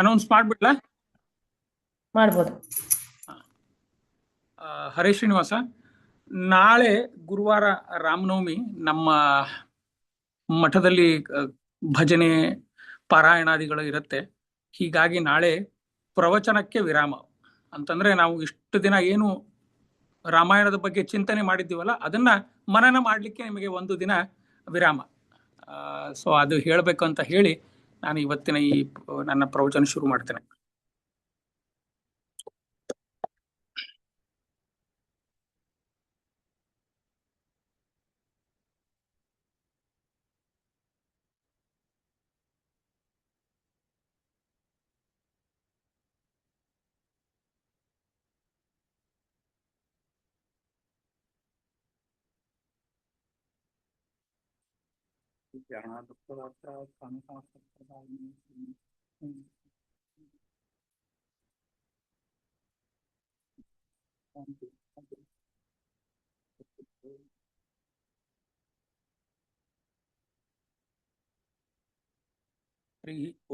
Announce ಮಾಡ್ಬಿಡ್ಲಾ? ಮಾಡ್ಬೋದು. ಹರೇ ಶ್ರೀನಿವಾಸ, ನಾಳೆ ಗುರುವಾರ ರಾಮನವಮಿ. ನಮ್ಮ ಮಠದಲ್ಲಿ ಭಜನೆ ಪಾರಾಯಣಾದಿಗಳು ಇರುತ್ತೆ. ಹೀಗಾಗಿ ನಾಳೆ ಪ್ರವಚನಕ್ಕೆ ವಿರಾಮ. ಅಂತಂದ್ರೆ ನಾವು ಇಷ್ಟು ದಿನ ಏನು ರಾಮಾಯಣದ ಬಗ್ಗೆ ಚಿಂತನೆ ಮಾಡಿದ್ದೀವಲ್ಲ, ಅದನ್ನ ಮನನ ಮಾಡಲಿಕ್ಕೆ ನಿಮಗೆ ಒಂದು ದಿನ ವಿರಾಮ. ಸೊ ಅದು ಹೇಳಬೇಕು ಅಂತ ಹೇಳಿ ನಾನು ಇವತ್ತಿನ ಈ ನನ್ನ ಪ್ರವಚನ ಶುರು ಮಾಡ್ತೇನೆ.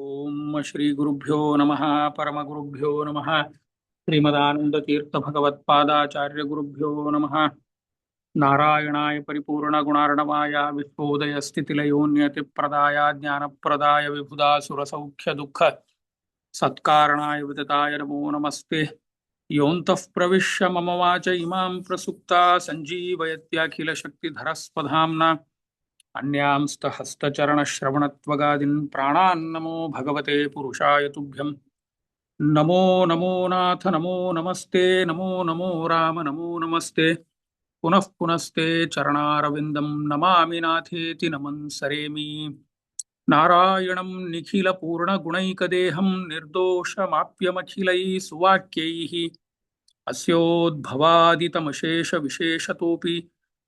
ಓಂ ಶ್ರೀ ಗುರುಭ್ಯೋ ನಮಃ. ಪರಮ ಗುರುಭ್ಯೋ ನಮಃ. ಶ್ರೀಮದಾನಂದ ತೀರ್ಥ ಭಗವತ್ಪಾದಾಚಾರ್ಯ ಗುರುಭ್ಯೋ ನಮಃ. ನಾರಾಯಣಾಯ ಪರಿಪೂರ್ಣ ಗುಣಾರ್ಣವಾಯ ವಿಶ್ವೋದಯ ಸ್ಥಿತಿಲಯೋನ್ಯತಿ ಪ್ರದಾಯ ಜ್ಞಾನಪ್ರದಾಯ ವಿಬುಧಾಸುರ ಸೌಖ್ಯ ದುಃಖ ಸತ್ಕಾರಣಾಯ ವಿತತಾಯ ನಮೋ ನಮಸ್ತೆ. ಯೋಂತಃ ಪ್ರವಿಶ್ಯ ಮಮ ವಾಚ ಇಮಾಂ ಪ್ರಸುಪ್ತಾ ಸಂಜೀವಯತ್ಯಖಿಲ ಶಕ್ತಿಧರಸ್ಪಧಾಮ್ನಾ ಅನ್ಯಾಂಸ್ತ ಹಸ್ತಚರಣ ಶ್ರವಣತ್ವಗಾದಿನ್ ಪ್ರಾಣಾನ್ ನಮೋ ಭಗವತೆ ಪುರುಷಾಯ ತುಭ್ಯಂ. ನಮೋ ನಮೋ ನಾಥ ನಮೋ ನಮಸ್ತೆ. ನಮೋ ನಮೋ ರಾಮ ನಮೋ ನಮಸ್ತೆ. ಪುನಃ ಪುನಸ್ತೆ ಚರಣಾರವಿಂದಂ ನಮಾಮಿ ನಾಥೇತಿ ನಮನ್ ಸರೇಮಿ. ನಾರಾಯಣಂ ನಿಖಿಲ ಪೂರ್ಣ ಗುಣೈಕದೇಹಂ ನಿರ್ದೋಷಮಾಪ್ಯಮಖಿಲೈ ಸುವಾಕ್ಯೈಃ ಅಸ್ಯೋದ್ಭವಾದಿತಮಶೇಷ ವಿಶೇಷತೋಪಿ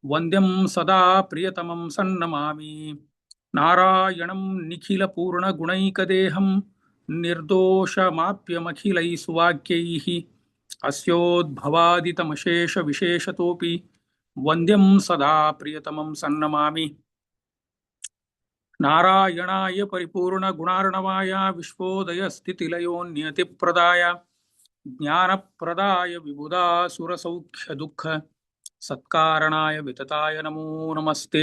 ವಂದ್ಯಂ ಸದಾ ಪ್ರಿಯತಮಂ ಸನ್ನಮಾಮಿ. ನಾರಾಯಣಂ ನಿಖಿಲ ಪೂರ್ಣ ಗುಣೈಕದೇಹಂ ನಿರ್ದೋಷಮಾಪ್ಯಮಖಿಲೈ ಸುವಾಕ್ಯೈಃ ಅಸ್ಯೋದ್ಭವಾದಿತಮಶೇಷ ವಿಶೇಷತೋಪಿ ವಂದ್ಯಂ ಸದಾ ಪ್ರಿಯತಮಂ ಸನ್ನಮಾಮಿ. ನಾರಾಯಣಾಯ ಪರಿಪೂರ್ಣ ಗುಣಾರ್ಣವಾಯ ವಿಶ್ವೋದಯ ಸ್ಥಿತಿಲಯೋನ್ಯತಿ ಪ್ರದಾಯ ಜ್ಞಾನಪ್ರದಾಯ ವಿಬುಧಾಸುರ ಸೌಖ್ಯ ದುಃಖ ಸತ್ಕಾರಣಾಯ ವಿತತಾಯ ನಮೋ ನಮಸ್ತೆ.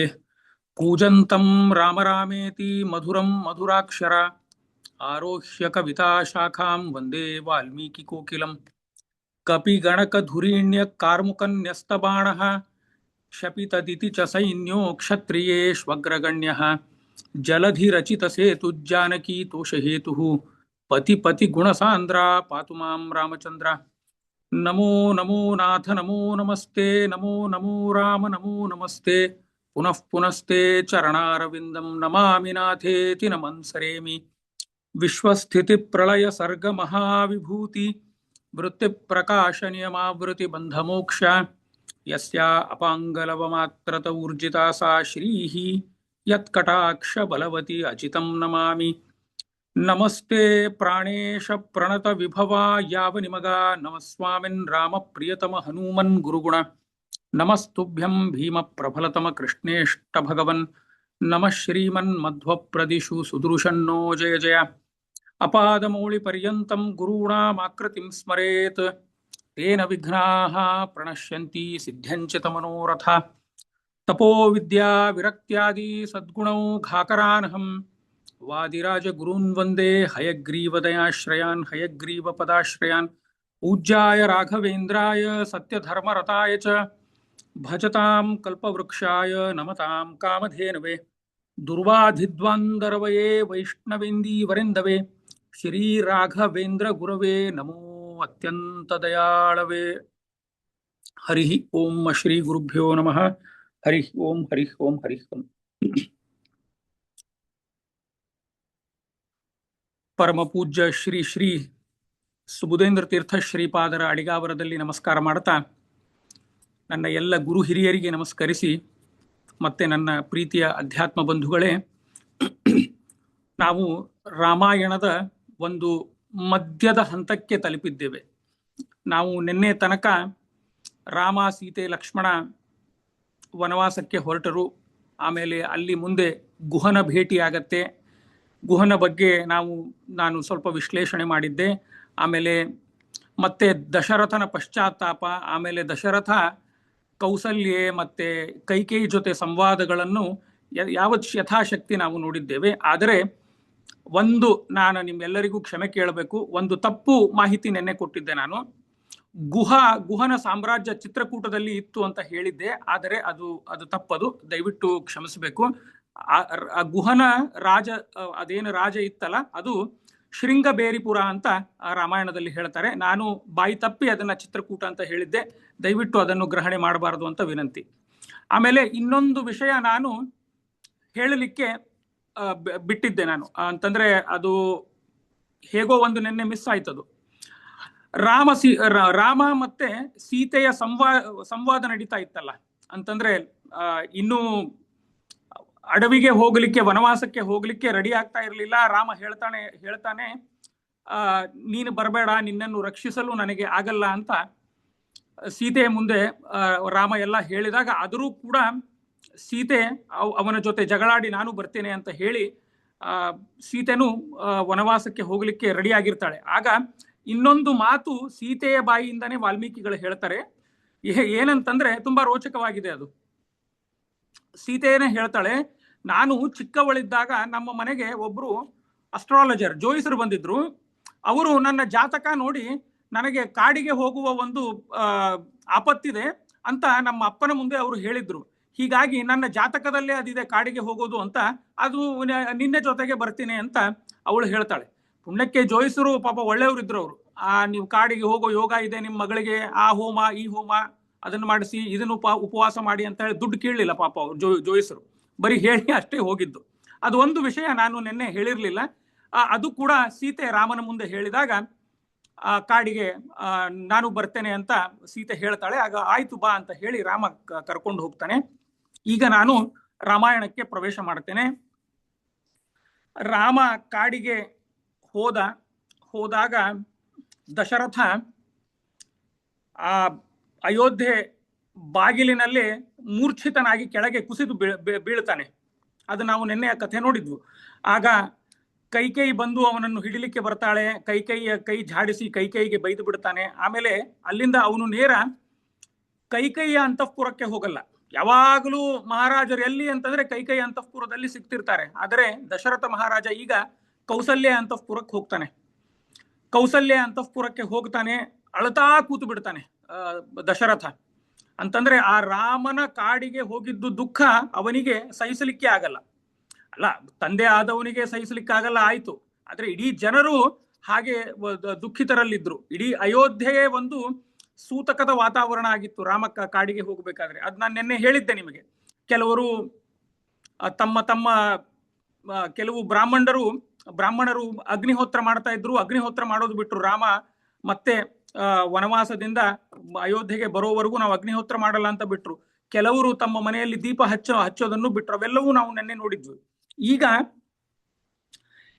ಕೂಜಂತಂ ರಾಮ ರಾಮೇತಿ ಮಧುರಂ ಮಧುರಾಕ್ಷರ ಆರೋಹ್ಯ ಕವಿತಾ ಶಾಖಾಂ ವಂದೇ ವಾಲ್ಮೀಕಿ ಕೋಕಿಲಂ. ಕಪಿಗಣಕಧುರೀಣ್ಯ ಕಾರ್ಮುಕನ್ಯಸ್ತಬಾಣಃ ಶಪಿತದಿತಿ ಚ ಸೈನ್ಯೋ ಕ್ಷತ್ರಿಯೇಷ್ವಗ್ರಗಣ್ಯಃ. ಜಲಧಿರಚಿತಸೇತುಜ್ಜಾನಕೀ ತೋಷಹೇತುಃ ಪತಿ ಪತಿ ಗುಣಸಾಂದ್ರ ಪಾತು ಮಾಂ ರಾಮಚಂದ್ರ. ನಮೋ ನಮೋ ನಾಥ ನಮೋ ನಮಸ್ತೆ. ನಮೋ ನಮೋ ರಾಮ ನಮೋ ನಮಸ್ತೆ. ಪುನಃ ಪುನಸ್ತೆ ಚರಣಾರವಿಂದಂ ನಮಾಮಿ ನಾಥೇತಿ ನಮನ್ ಸರೇಮಿ. ವಿಶ್ವಸ್ಥಿತಿ ಪ್ರಳಯ ಸರ್ಗ ಮಹಾವಿಭೂತಿ ವೃತ್ತಿ ಪ್ರಕಾಶ ನಿಯಮಾವೃತಿ ಬಂಧ ಮೋಕ್ಷ ಯಸ್ಯಾ ಅಪಾಂಗಲವಮಾತ್ರತ ಊರ್ಜಿತಾ ಸಾ ಶ್ರೀಃ ಯತ್ಕಟಾಕ್ಷ ಬಲವತಿ ಅಚಿತಂ ನಮಾಮಿ. ನಮಸ್ತೆ ಪ್ರಾಣೇಶ ಪ್ರಣತ ವಿಭವಾ ಯಾವ ನಿಮಗ ನಮಸ್ವಾಮಿನ್ ರಾಮ ಪ್ರಿಯತಮ ಹನುಮನ್ ಗುರುಗುಣ. ನಮಸ್ತುಭ್ಯಂ ಭೀಮ ಪ್ರಫಲತಮ ಕೃಷ್ಣೇಷ್ಟ ಭಗವನ್. ನಮಃ ಶ್ರೀಮನ್ ಮಧ್ವ ಪ್ರದಿಶು ಸುದೃಶನ್ನೋ ಜಯ ಜಯ. ಅಪಾದಮೌಳಿ ಪರ್ಯಂತಂ ಗುರುಣಾಮಾಕೃತಿಂ ಸ್ಮರೇತ್ ತೇನ ವಿಘ್ನಾಃ ಪ್ರಣಶ್ಯಂತಿ ಸಿದ್ಧ್ಯಂಚ ಮನೋರಥ. ತಪೋ ವಿದ್ಯಾ ವಿರಕ್ತ್ಯಾದಿ ಸದ್ಗುಣೌ ಘಾಕರಾನಹಂ ವಾದಿರಾಜ ಗುರೂನ್ ವಂದೇ ಹಯಗ್ರೀವದಯಾಶ್ರಯಾನ್ ಹಯಗ್ರೀವ ಪದಾಶ್ರಯಾನ್. ಪೂಜ್ಯಾಯ ರಾಘವೇಂದ್ರಾಯ ಸತ್ಯಧರ್ಮರತಾಯ ಚ ಭಜತಾಂ ಕಲ್ಪವೃಕ್ಷಾಯ ನಮತಾಂ ಕಾಮಧೇನವೇ. ದುರ್ವಾಧಿದ್ವಂದರವಯೇ ವೈಷ್ಣವೇಂದೀವರೆಂದವೇ ಶ್ರೀ ರಾಘವೇಂದ್ರ ಗುರವೇ ನಮೋ ಅತ್ಯಂತ ದಯಾಳವೇ. ಹರಿ ಓಂ ಶ್ರೀ ಗುರುಭ್ಯೋ ನಮಃ. ಹರಿ ಓಂ ಹರಿ ಓಂ ಹರಿ ಓಂ. ಪರಮ ಪೂಜ್ಯ ಶ್ರೀ ಶ್ರೀ ಸುಬುಧೇಂದ್ರ ತೀರ್ಥ ಶ್ರೀಪಾದರ ಅಡಿಗಾವರದಲ್ಲಿ ನಮಸ್ಕಾರ ಮಾಡ್ತಾ, ನನ್ನ ಎಲ್ಲ ಗುರು ಹಿರಿಯರಿಗೆ ನಮಸ್ಕರಿಸಿ, ಮತ್ತೆ ನನ್ನ ಪ್ರೀತಿಯ ಅಧ್ಯಾತ್ಮ ಬಂಧುಗಳೇ, ನಾವು ರಾಮಾಯಣದ ಒಂದು ಮಧ್ಯದ ಹಂತಕ್ಕೆ ತಲುಪಿದ್ದೇವೆ. ನಾವು ನಿನ್ನೆ ತನಕ ರಾಮ ಸೀತೆ ಲಕ್ಷ್ಮಣ ವನವಾಸಕ್ಕೆ ಹೊರಟರು. ಆಮೇಲೆ ಅಲ್ಲಿ ಮುಂದೆ ಗುಹನ ಭೇಟಿ ಆಗತ್ತೆ. ಗುಹನ ಬಗ್ಗೆ ನಾನು ಸ್ವಲ್ಪ ವಿಶ್ಲೇಷಣೆ ಮಾಡಿದ್ದೆ. ಆಮೇಲೆ ಮತ್ತೆ ದಶರಥನ ಪಶ್ಚಾತ್ತಾಪ, ಆಮೇಲೆ ದಶರಥ ಕೌಸಲ್ಯೆ ಮತ್ತೆ ಕೈಕೇಯಿ ಜೊತೆ ಸಂವಾದಗಳನ್ನು ಯಥಾಶಕ್ತಿ ನಾವು ನೋಡಿದ್ದೇವೆ. ಆದರೆ ನಾನು ನಿಮ್ಮೆಲ್ಲರಿಗೂ ಕ್ಷಮೆ ಕೇಳಬೇಕು, ಒಂದು ತಪ್ಪು ಮಾಹಿತಿ ನೆನ್ನೆ ಕೊಟ್ಟಿದ್ದೆ. ನಾನು ಗುಹನ ಸಾಮ್ರಾಜ್ಯ ಚಿತ್ರಕೂಟದಲ್ಲಿ ಇತ್ತು ಅಂತ ಹೇಳಿದ್ದೆ, ಆದರೆ ಅದು ತಪ್ಪದು, ದಯವಿಟ್ಟು ಕ್ಷಮಿಸಬೇಕು. ಆ ಗುಹನ ಅದೇನು ರಾಜ ಇತ್ತಲ್ಲ, ಅದು ಶೃಂಗಬೇರಿಪುರ ಅಂತ ರಾಮಾಯಣದಲ್ಲಿ ಹೇಳ್ತಾರೆ. ನಾನು ಬಾಯಿ ತಪ್ಪಿ ಅದನ್ನ ಚಿತ್ರಕೂಟ ಅಂತ ಹೇಳಿದ್ದೆ, ದಯವಿಟ್ಟು ಅದನ್ನು ಗ್ರಹಣೆ ಮಾಡಬಾರದು ಅಂತ ವಿನಂತಿ. ಆಮೇಲೆ ಇನ್ನೊಂದು ವಿಷಯ ನಾನು ಹೇಳಲಿಕ್ಕೆ ಬಿಟ್ಟಿದ್ದೆ ನಾನು, ಅಂತಂದ್ರೆ ಅದು ಹೇಗೋ ಒಂದು ನೆನ್ನೆ ಮಿಸ್ ಆಯ್ತದು. ರಾಮ ಮತ್ತೆ ಸೀತೆಯ ಸಂವಾದ ನಡೀತಾ ಇತ್ತಲ್ಲ, ಅಂತಂದ್ರೆ ಇನ್ನು ಅಡವಿಗೆ ಹೋಗ್ಲಿಕ್ಕೆ, ವನವಾಸಕ್ಕೆ ಹೋಗ್ಲಿಕ್ಕೆ ರೆಡಿ ಆಗ್ತಾ ಇರಲಿಲ್ಲ. ರಾಮ ಹೇಳ್ತಾನೆ ನೀನು ಬರಬೇಡ, ನಿನ್ನನ್ನು ರಕ್ಷಿಸಲು ನನಗೆ ಆಗಲ್ಲ ಅಂತ ಸೀತೆಯ ಮುಂದೆ ರಾಮ ಎಲ್ಲ ಹೇಳಿದಾಗ, ಆದರೂ ಕೂಡ ಸೀತೆ ಅವನ ಜೊತೆ ಜಗಳಾಡಿ ನಾನು ಬರ್ತೇನೆ ಅಂತ ಹೇಳಿ ಸೀತೆನು ವನವಾಸಕ್ಕೆ ಹೋಗ್ಲಿಕ್ಕೆ ರೆಡಿ ಆಗಿರ್ತಾಳೆ. ಆಗ ಇನ್ನೊಂದು ಮಾತು ಸೀತೆಯ ಬಾಯಿಯಿಂದಾನೇ ವಾಲ್ಮೀಕಿಗಳು ಹೇಳ್ತಾರೆ. ಏನಂತಂದ್ರೆ ತುಂಬಾ ರೋಚಕವಾಗಿದೆ ಅದು. ಸೀತೆಯೇ ಹೇಳ್ತಾಳೆ, ನಾನು ಚಿಕ್ಕವಳಿದ್ದಾಗ ನಮ್ಮ ಮನೆಗೆ ಒಬ್ರು ಅಸ್ಟ್ರಾಲಜರ್ ಜೋಯಿಸರು ಬಂದಿದ್ರು. ಅವರು ನನ್ನ ಜಾತಕ ನೋಡಿ ನನಗೆ ಕಾಡಿಗೆ ಹೋಗುವ ಒಂದು ಆಪತ್ತಿದೆ ಅಂತ ನಮ್ಮ ಅಪ್ಪನ ಮುಂದೆ ಅವರು ಹೇಳಿದ್ರು. ಹೀಗಾಗಿ ನನ್ನ ಜಾತಕದಲ್ಲೇ ಅದಿದೆ ಕಾಡಿಗೆ ಹೋಗೋದು ಅಂತ, ಅದು ನಿನ್ನೆ ಜೊತೆಗೆ ಬರ್ತೀನಿ ಅಂತ ಅವಳು ಹೇಳ್ತಾಳೆ. ಪುಣ್ಯಕ್ಕೆ ಜೋಯಿಸರು ಪಾಪ ಒಳ್ಳೆಯವರು ಇದ್ರು. ಅವರು ನೀವು ಕಾಡಿಗೆ ಹೋಗೋ ಯೋಗ ಇದೆ ನಿಮ್ಮ ಮಗಳಿಗೆ, ಆ ಹೋಮ ಈ ಹೋಮ ಅದನ್ನು ಮಾಡಿಸಿ, ಇದನ್ನು ಉಪವಾಸ ಮಾಡಿ ಅಂತ ಹೇಳಿ ದುಡ್ಡು ಕೇಳಲಿಲ್ಲ ಪಾಪ ಅವರು ಜೋಯಿಸರು, ಬರೀ ಹೇಳಿ ಅಷ್ಟೇ ಹೋಗಿದ್ದು. ಅದು ಒಂದು ವಿಷಯ ನಾನು ನಿನ್ನೆ ಹೇಳಿರ್ಲಿಲ್ಲ. ಅದು ಕೂಡ ಸೀತೆ ರಾಮನ ಮುಂದೆ ಹೇಳಿದಾಗ ಕಾಡಿಗೆ ನಾನು ಬರ್ತೇನೆ ಅಂತ ಸೀತೆ ಹೇಳ್ತಾಳೆ. ಆಗ ಆಯ್ತು ಬಾ ಅಂತ ಹೇಳಿ ರಾಮ ಕರ್ಕೊಂಡು ಹೋಗ್ತಾನೆ. ಈಗ ನಾನು ರಾಮಾಯಣಕ್ಕೆ ಪ್ರವೇಶ ಮಾಡ್ತೇನೆ. ರಾಮ ಕಾಡಿಗೆ ಹೋದಾಗ ದಶರಥ ಆ ಅಯೋಧ್ಯೆ ಬಾಗಿಲಿನಲ್ಲಿ ಮೂರ್ಛಿತನಾಗಿ ಕೆಳಗೆ ಕುಸಿದು ಬೀಳ್ತಾನೆ. ಅದು ನಾವು ನಿನ್ನೆ ಆ ಕಥೆ ನೋಡಿದ್ವು. ಆಗ ಕೈಕೇಯಿ ಬಂದು ಅವನನ್ನು ಹಿಡಿಲಿಕ್ಕೆ ಬರ್ತಾಳೆ. ಕೈಕೇಯಿಯ ಕೈ ಝಾಡಿಸಿ ಕೈಕೇಯಿಗೆ ಬೈದು ಬಿಡ್ತಾನೆ. ಆಮೇಲೆ ಅಲ್ಲಿಂದ ಅವನು ನೇರ ಕೈಕೇಯಿಯ ಅಂತಃಪುರಕ್ಕೆ ಹೋಗಲ್ಲ. ಯಾವಾಗಲೂ ಮಹಾರಾಜರು ಎಲ್ಲಿ ಅಂತಂದ್ರೆ ಕೈಕೇಯಿ ಅಂತಃಪುರದಲ್ಲಿ ಸಿಗ್ತಿರ್ತಾರೆ. ಆದರೆ ದಶರಥ ಮಹಾರಾಜ ಈಗ ಕೌಸಲ್ಯ ಅಂತಃಪುರಕ್ಕೆ ಹೋಗ್ತಾನೆ. ಕೌಸಲ್ಯ ಅಂತಃಪುರಕ್ಕೆ ಹೋಗ್ತಾನೆ, ಅಳತಾ ಕೂತು ಬಿಡ್ತಾನೆ ದಶರಥ. ಅಂತಂದ್ರೆ ಆ ರಾಮನ ಕಾಡಿಗೆ ಹೋಗಿದ್ದು ದುಃಖ ಅವನಿಗೆ ಸಹಿಸಲಿಕ್ಕೆ ಆಗಲ್ಲ. ಅಲ್ಲ, ತಂದೆ ಆದವನಿಗೆ ಸಹಿಸಲಿಕ್ಕೆ ಆಗಲ್ಲ ಆಯ್ತು, ಆದ್ರೆ ಇಡೀ ಜನರು ಹಾಗೆ ದುಃಖಿತರಲ್ಲಿದ್ರು. ಇಡೀ ಅಯೋಧ್ಯೆಯೇ ಒಂದು ಸೂತಕದ ವಾತಾವರಣ ಆಗಿತ್ತು ರಾಮ ಕಾಡಿಗೆ ಹೋಗ್ಬೇಕಾದ್ರೆ. ಅದ್ ನಾನು ನಿನ್ನೆ ಹೇಳಿದ್ದೆ ನಿಮಗೆ. ಕೆಲವು ಬ್ರಾಹ್ಮಣರು ಅಗ್ನಿಹೋತ್ರ ಮಾಡ್ತಾ ಇದ್ರು. ಅಗ್ನಿಹೋತ್ರ ಮಾಡೋದು ಬಿಟ್ರು. ರಾಮ ಮತ್ತೆ ವನವಾಸದಿಂದ ಅಯೋಧ್ಯೆಗೆ ಬರೋವರೆಗೂ ನಾವು ಅಗ್ನಿಹೋತ್ರ ಮಾಡಲ್ಲ ಅಂತ ಬಿಟ್ರು. ಕೆಲವರು ತಮ್ಮ ಮನೆಯಲ್ಲಿ ದೀಪ ಹಚ್ಚೋದನ್ನು ಬಿಟ್ರು. ಅವೆಲ್ಲವೂ ನಾವು ನೆನ್ನೆ ನೋಡಿದ್ವಿ. ಈಗ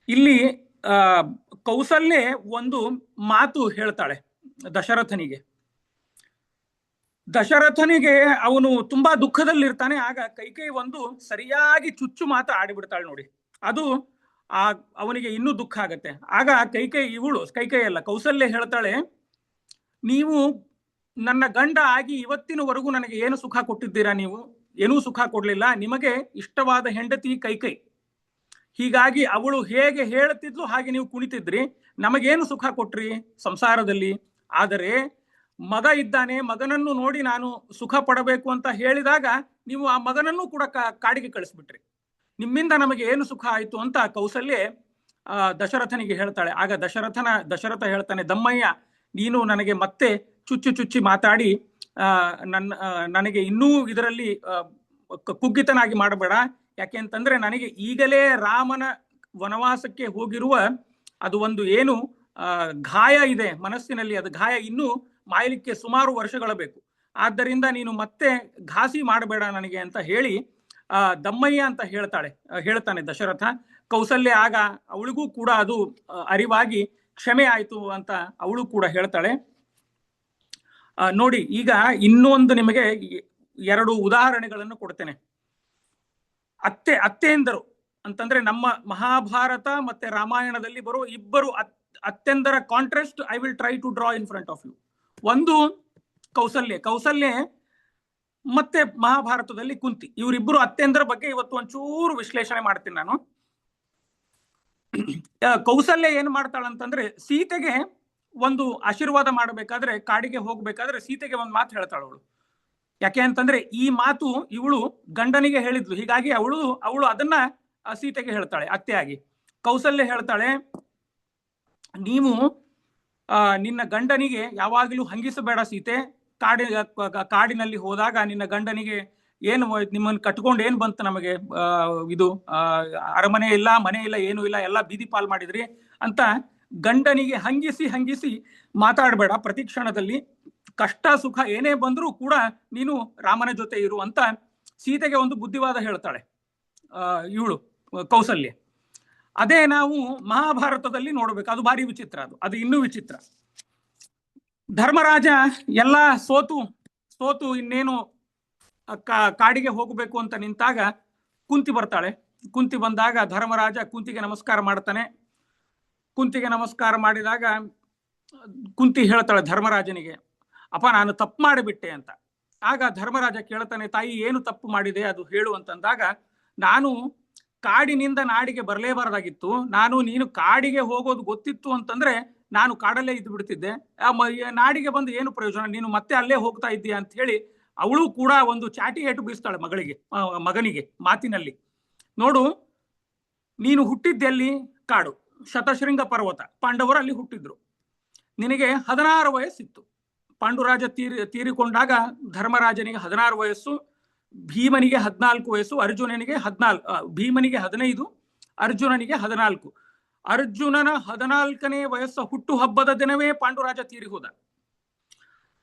ಇಲ್ಲಿ ಕೌಸಲ್ಯೆ ಒಂದು ಮಾತು ಹೇಳ್ತಾಳೆ ದಶರಥನಿಗೆ ಅವನು ತುಂಬಾ ದುಃಖದಲ್ಲಿರ್ತಾನೆ. ಆಗ ಕೈಕೇಯಿ ಒಂದು ಸರಿಯಾಗಿ ಚುಚ್ಚು ಮಾತು ಆಡಿಬಿಡ್ತಾಳೆ ನೋಡಿ. ಅದು ಅವನಿಗೆ ಇನ್ನೂ ದುಃಖ ಆಗತ್ತೆ. ಆಗ ಕೈಕೇಯಿ ಅಲ್ಲ, ಕೌಸಲ್ಯೆ ಹೇಳ್ತಾಳೆ, ನೀವು ನನ್ನ ಗಂಡ ಆಗಿ ಇವತ್ತಿನವರೆಗೂ ನನಗೆ ಏನು ಸುಖ ಕೊಟ್ಟಿದ್ದೀರಾ? ನೀವು ಏನೂ ಸುಖ ಕೊಡ್ಲಿಲ್ಲ. ನಿಮಗೆ ಇಷ್ಟವಾದ ಹೆಂಡತಿ ಕೈಕೇಯಿ. ಹೀಗಾಗಿ ಅವಳು ಹೇಗೆ ಹೇಳುತ್ತಿದ್ಲು ಹಾಗೆ ನೀವು ಕುಣಿತಿದ್ರಿ. ನಮಗೇನು ಸುಖ ಕೊಟ್ರಿ ಸಂಸಾರದಲ್ಲಿ? ಆದರೆ ಮಗ ಇದ್ದಾನೆ, ಮಗನನ್ನು ನೋಡಿ ನಾನು ಸುಖ ಪಡಬೇಕು ಅಂತ ಹೇಳಿದಾಗ ನೀವು ಆ ಮಗನನ್ನು ಕೂಡ ಕಾಡಿಗೆ ಕಳಿಸ್ಬಿಟ್ರಿ. ನಿಮ್ಮಿಂದ ನಮಗೆ ಏನು ಸುಖ ಆಯ್ತು ಅಂತ ಕೌಸಲ್ಯೆ ದಶರಥನಿಗೆ ಹೇಳ್ತಾಳೆ. ಆಗ ದಶರಥ ಹೇಳ್ತಾನೆ, ದಮ್ಮಯ್ಯ, ನೀನು ನನಗೆ ಮತ್ತೆ ಚುಚ್ಚಿ ಮಾತಾಡಿ ನನಗೆ ಇನ್ನೂ ಇದರಲ್ಲಿ ಕುಗ್ಗಿತನಾಗಿ ಮಾಡಬೇಡ. ಯಾಕೆಂತಂದ್ರೆ ನನಗೆ ಈಗಲೇ ರಾಮನ ವನವಾಸಕ್ಕೆ ಹೋಗಿರುವ ಅದು ಒಂದು ಏನು ಗಾಯ ಇದೆ ಮನಸ್ಸಿನಲ್ಲಿ, ಅದು ಗಾಯ ಇನ್ನೂ ಮಾಯಲಿಕ್ಕೆ ಸುಮಾರು ವರ್ಷಗಳ ಬೇಕು. ಆದ್ದರಿಂದ ನೀನು ಮತ್ತೆ ಘಾಸಿ ಮಾಡಬೇಡ ನನಗೆ ಅಂತ ಹೇಳಿ ದಮ್ಮಯ್ಯ ಅಂತ ಹೇಳ್ತಾನೆ ದಶರಥ. ಕೌಸಲ್ಯ ಆಗ ಅವಳಿಗೂ ಕೂಡ ಅದು ಅರಿವಾಗಿ ಕ್ಷಮೆ ಆಯ್ತು ಅಂತ ಅವಳು ಕೂಡ ಹೇಳ್ತಾಳೆ. ನೋಡಿ, ಈಗ ಇನ್ನೊಂದು ನಿಮಗೆ 2 ಉದಾಹರಣೆಗಳನ್ನು ಕೊಡ್ತೇನೆ. ಅತ್ತೆಯಂದರು ಅಂತಂದ್ರೆ ನಮ್ಮ ಮಹಾಭಾರತ ಮತ್ತೆ ರಾಮಾಯಣದಲ್ಲಿ ಬರೋ ಇಬ್ಬರು ಅತ್ಯಂತರ contrast I will try to draw in front of you. ಒಂದು ಕೌಸಲ್ಯ ಮತ್ತೆ ಮಹಾಭಾರತದಲ್ಲಿ ಕುಂತಿ, ಇವರಿಬ್ಬರು ಅತ್ಯಂತರ ಬಗ್ಗೆ ಇವತ್ತು ಒಂಚೂರು ವಿಶ್ಲೇಷಣೆ ಮಾಡ್ತೀನಿ ನಾನು. ಕೌಸಲ್ಯ ಏನ್ ಮಾಡ್ತಾಳಂತಂದ್ರೆ, ಸೀತೆಗೆ ಒಂದು ಆಶೀರ್ವಾದ ಮಾಡಬೇಕಾದ್ರೆ, ಕಾಡಿಗೆ ಹೋಗ್ಬೇಕಾದ್ರೆ ಸೀತೆಗೆ ಒಂದು ಮಾತು ಹೇಳ್ತಾಳ ಅವಳು. ಯಾಕೆ ಅಂತಂದ್ರೆ ಈ ಮಾತು ಇವಳು ಗಂಡನಿಗೆ ಹೇಳಿದ್ಲು, ಹೀಗಾಗಿ ಅವಳು ಅದನ್ನ ಸೀತೆಗೆ ಹೇಳ್ತಾಳೆ ಅತ್ತೆಯಾಗಿ. ಕೌಸಲ್ಯ ಹೇಳ್ತಾಳೆ, ನೀವು ನಿನ್ನ ಗಂಡನಿಗೆ ಯಾವಾಗಲೂ ಹಂಗಿಸಬೇಡ ಸೀತೆ. ಕಾಡಿನಲ್ಲಿ ಹೋದಾಗ ನಿನ್ನ ಗಂಡನಿಗೆ ಏನು, ನಿಮ್ಮನ್ನು ಕಟ್ಕೊಂಡು ಏನ್ ಬಂತು ನಮಗೆ, ಇದು ಅರಮನೆ ಇಲ್ಲ, ಮನೆ ಇಲ್ಲ, ಏನು ಇಲ್ಲ, ಎಲ್ಲ ಬೀದಿ ಪಾಲ್ ಮಾಡಿದ್ರಿ ಅಂತ ಗಂಡನಿಗೆ ಹಂಗಿಸಿ ಮಾತಾಡಬೇಡ. ಪ್ರತಿ ಕ್ಷಣದಲ್ಲಿ ಕಷ್ಟ ಸುಖ ಏನೇ ಬಂದ್ರೂ ಕೂಡ ನೀನು ರಾಮನ ಜೊತೆ ಇರು ಅಂತ ಸೀತೆಗೆ ಒಂದು ಬುದ್ಧಿವಾದ ಹೇಳ್ತಾಳೆ ಇವಳು ಕೌಸಲ್ಯ. ಅದೇ ನಾವು ಮಹಾಭಾರತದಲ್ಲಿ ನೋಡ್ಬೇಕು, ಅದು ಭಾರಿ ವಿಚಿತ್ರ. ಅದು ಇನ್ನೂ ವಿಚಿತ್ರ. ಧರ್ಮರಾಜ ಎಲ್ಲ ಸೋತು ಇನ್ನೇನು ಕಾಡಿಗೆ ಹೋಗಬೇಕು ಅಂತ ನಿಂತಾಗ ಕುಂತಿ ಬರ್ತಾಳೆ. ಕುಂತಿ ಬಂದಾಗ ಧರ್ಮರಾಜ ಕುಂತಿಗೆ ನಮಸ್ಕಾರ ಮಾಡ್ತಾನೆ. ಕುಂತಿಗೆ ನಮಸ್ಕಾರ ಮಾಡಿದಾಗ ಕುಂತಿ ಹೇಳ್ತಾಳೆ ಧರ್ಮರಾಜನಿಗೆ, ಅಪ್ಪ ನಾನು ತಪ್ಪು ಮಾಡಿಬಿಟ್ಟೆ ಅಂತ. ಆಗ ಧರ್ಮರಾಜ ಕೇಳ್ತಾನೆ, ತಾಯಿ ಏನು ತಪ್ಪು ಮಾಡಿದೆ ಅದು ಹೇಳು ಅಂತಂದಾಗ, ನಾನು ಕಾಡಿನಿಂದ ನಾಡಿಗೆ ಬರಲೇಬಾರದಾಗಿತ್ತು, ನೀನು ಕಾಡಿಗೆ ಹೋಗೋದು ಗೊತ್ತಿತ್ತು ಅಂತಂದ್ರೆ ನಾನು ಕಾಡಲ್ಲೇ ಇದ್ದು ಬಿಡ್ತಿದ್ದೆ, ನಾಡಿಗೆ ಬಂದು ಏನು ಪ್ರಯೋಜನ, ನೀನು ಮತ್ತೆ ಅಲ್ಲೇ ಹೋಗ್ತಾ ಇದ್ದೀಯ ಅಂತ ಹೇಳಿ ಅವಳು ಕೂಡ ಒಂದು ಚಾಟಿ ಏಟು ಬೀಸ್ತಾಳೆ ಮಗನಿಗೆ ಮಾತಿನಲ್ಲಿ. ನೋಡು, ನೀನು ಹುಟ್ಟಿದ್ದೆಲ್ಲಿ? ಕಾಡು, ಶತಶೃಂಗ ಪರ್ವತ, ಪಾಂಡವರು ಹುಟ್ಟಿದ್ರು. ನಿನಗೆ 16 ವಯಸ್ಸಿತ್ತು. ಪಾಂಡುರಾಜ ತೀರಿಕೊಂಡಾಗ ಧರ್ಮರಾಜನಿಗೆ 16 ವಯಸ್ಸು, ಭೀಮನಿಗೆ 14 ವಯಸ್ಸು, ಅರ್ಜುನನಿಗೆ 14, ಭೀಮನಿಗೆ 15, ಅರ್ಜುನನಿಗೆ 14. ಅರ್ಜುನನ 14ನೇ ವಯಸ್ಸು ಹುಟ್ಟು ಹಬ್ಬದ ದಿನವೇ ಪಾಂಡುರಾಜ ತೀರಿ ಹೋದ.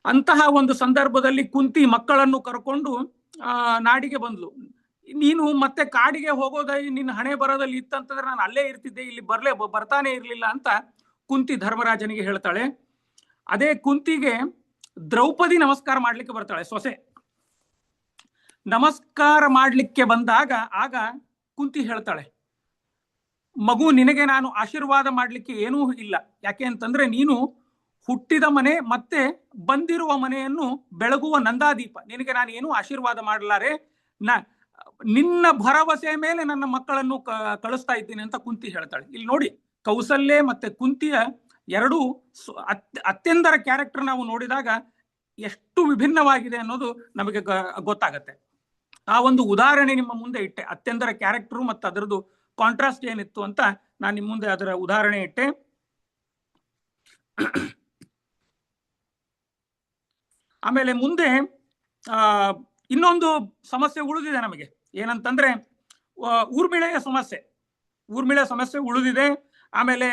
ಅಂತಹ ಒಂದು ಸಂದರ್ಭದಲ್ಲಿ ಕುಂತಿ ಮಕ್ಕಳನ್ನು ಕರ್ಕೊಂಡು ನಾಡಿಗೆ ಬಂದ್ಲು. ನೀನು ಮತ್ತೆ ಕಾಡಿಗೆ ಹೋಗೋದ ನಿನ್ನ ಹಣೆ ಬರದಲ್ಲಿ ಇತ್ತಂತಂದ್ರೆ ನಾನು ಅಲ್ಲೇ ಇರ್ತಿದ್ದೆ, ಇಲ್ಲಿ ಬರ್ತಾನೆ ಇರ್ಲಿಲ್ಲ ಅಂತ ಕುಂತಿ ಧರ್ಮರಾಜನಿಗೆ ಹೇಳ್ತಾಳೆ. ಅದೇ ಕುಂತಿಗೆ ದ್ರೌಪದಿ ನಮಸ್ಕಾರ ಮಾಡ್ಲಿಕ್ಕೆ ಬರ್ತಾಳೆ, ಸೊಸೆ. ನಮಸ್ಕಾರ ಮಾಡ್ಲಿಕ್ಕೆ ಬಂದಾಗ ಆಗ ಕುಂತಿ ಹೇಳ್ತಾಳೆ, ಮಗು ನಿನಗೆ ನಾನು ಆಶೀರ್ವಾದ ಮಾಡ್ಲಿಕ್ಕೆ ಏನೂ ಇಲ್ಲ. ಯಾಕೆ ಅಂತಂದ್ರೆ ನೀನು ಹುಟ್ಟಿದ ಮನೆ ಮತ್ತೆ ಬಂದಿರುವ ಮನೆಯನ್ನು ಬೆಳಗುವ ನಂದಾದೀಪ, ನಿನಗೆ ನಾನು ಏನೂ ಆಶೀರ್ವಾದ ಮಾಡಲಾರೆ, ನಿನ್ನ ಭರವಸೆ ಮೇಲೆ ನನ್ನ ಮಕ್ಕಳನ್ನು ಕಳಿಸ್ತಾ ಇದ್ದೀನಿ ಅಂತ ಕುಂತಿ ಹೇಳ್ತಾಳೆ. ಇಲ್ಲಿ ನೋಡಿ, ಕೌಸಲ್ಯ ಮತ್ತೆ ಕುಂತಿಯ ಎರಡೂ ಅತ್ಯಂತರ ಕ್ಯಾರೆಕ್ಟರ್ ನಾವು ನೋಡಿದಾಗ ಎಷ್ಟು ವಿಭಿನ್ನವಾಗಿದೆ ಅನ್ನೋದು ನಮಗೆ ಗೊತ್ತಾಗತ್ತೆ. ಆ ಒಂದು ಉದಾಹರಣೆ ನಿಮ್ಮ ಮುಂದೆ ಇಟ್ಟೆ, ಅತ್ಯಂತರ ಕ್ಯಾರೆಕ್ಟರು ಮತ್ತು ಅದರದ್ದು ಕಾಂಟ್ರಾಸ್ಟ್ ಏನಿತ್ತು ಅಂತ ನಾನು ನಿಮ್ಮ ಮುಂದೆ ಅದರ ಉದಾಹರಣೆ ಇಟ್ಟೆ. ಆಮೇಲೆ ಮುಂದೆ ಇನ್ನೊಂದು ಸಮಸ್ಯೆ ಉಳಿದಿದೆ ನಮಗೆ, ಏನಂತಂದ್ರೆ ಊರ್ಮಿಳೆಯ ಸಮಸ್ಯೆ ಉಳಿದಿದೆ. ಆಮೇಲೆ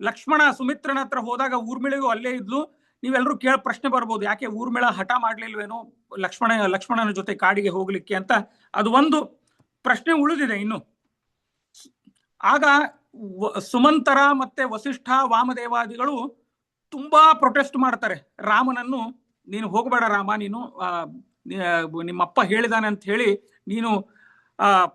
ಲಕ್ಷ್ಮಣ ಸುಮಿತ್ರನ ಹತ್ರ ಹೋದಾಗ ಊರ್ಮಿಳೆಗೂ ಅಲ್ಲೇ ಇದ್ಲು. ನೀವೆಲ್ಲರೂ ಪ್ರಶ್ನೆ ಬರ್ಬೋದು, ಯಾಕೆ ಊರ್ಮಿಳ ಹಠ ಮಾಡ್ಲಿಲ್ವೇನೋ ಲಕ್ಷ್ಮಣನ ಜೊತೆ ಕಾಡಿಗೆ ಹೋಗ್ಲಿಕ್ಕೆ ಅಂತ. ಅದು ಒಂದು ಪ್ರಶ್ನೆ ಉಳಿದಿದೆ ಇನ್ನು. ಆಗ ಸುಮಂತರ ಮತ್ತೆ ವಸಿಷ್ಠ ವಾಮದೇವಾದಿಗಳು ತುಂಬಾ ಪ್ರೊಟೆಸ್ಟ್ ಮಾಡ್ತಾರೆ ರಾಮನನ್ನು. ನೀನು ಹೋಗಬೇಡ ರಾಮ, ನೀನು ನಿಮ್ಮಪ್ಪ ಹೇಳಿದಾನೆ ಅಂತ ಹೇಳಿ ನೀನು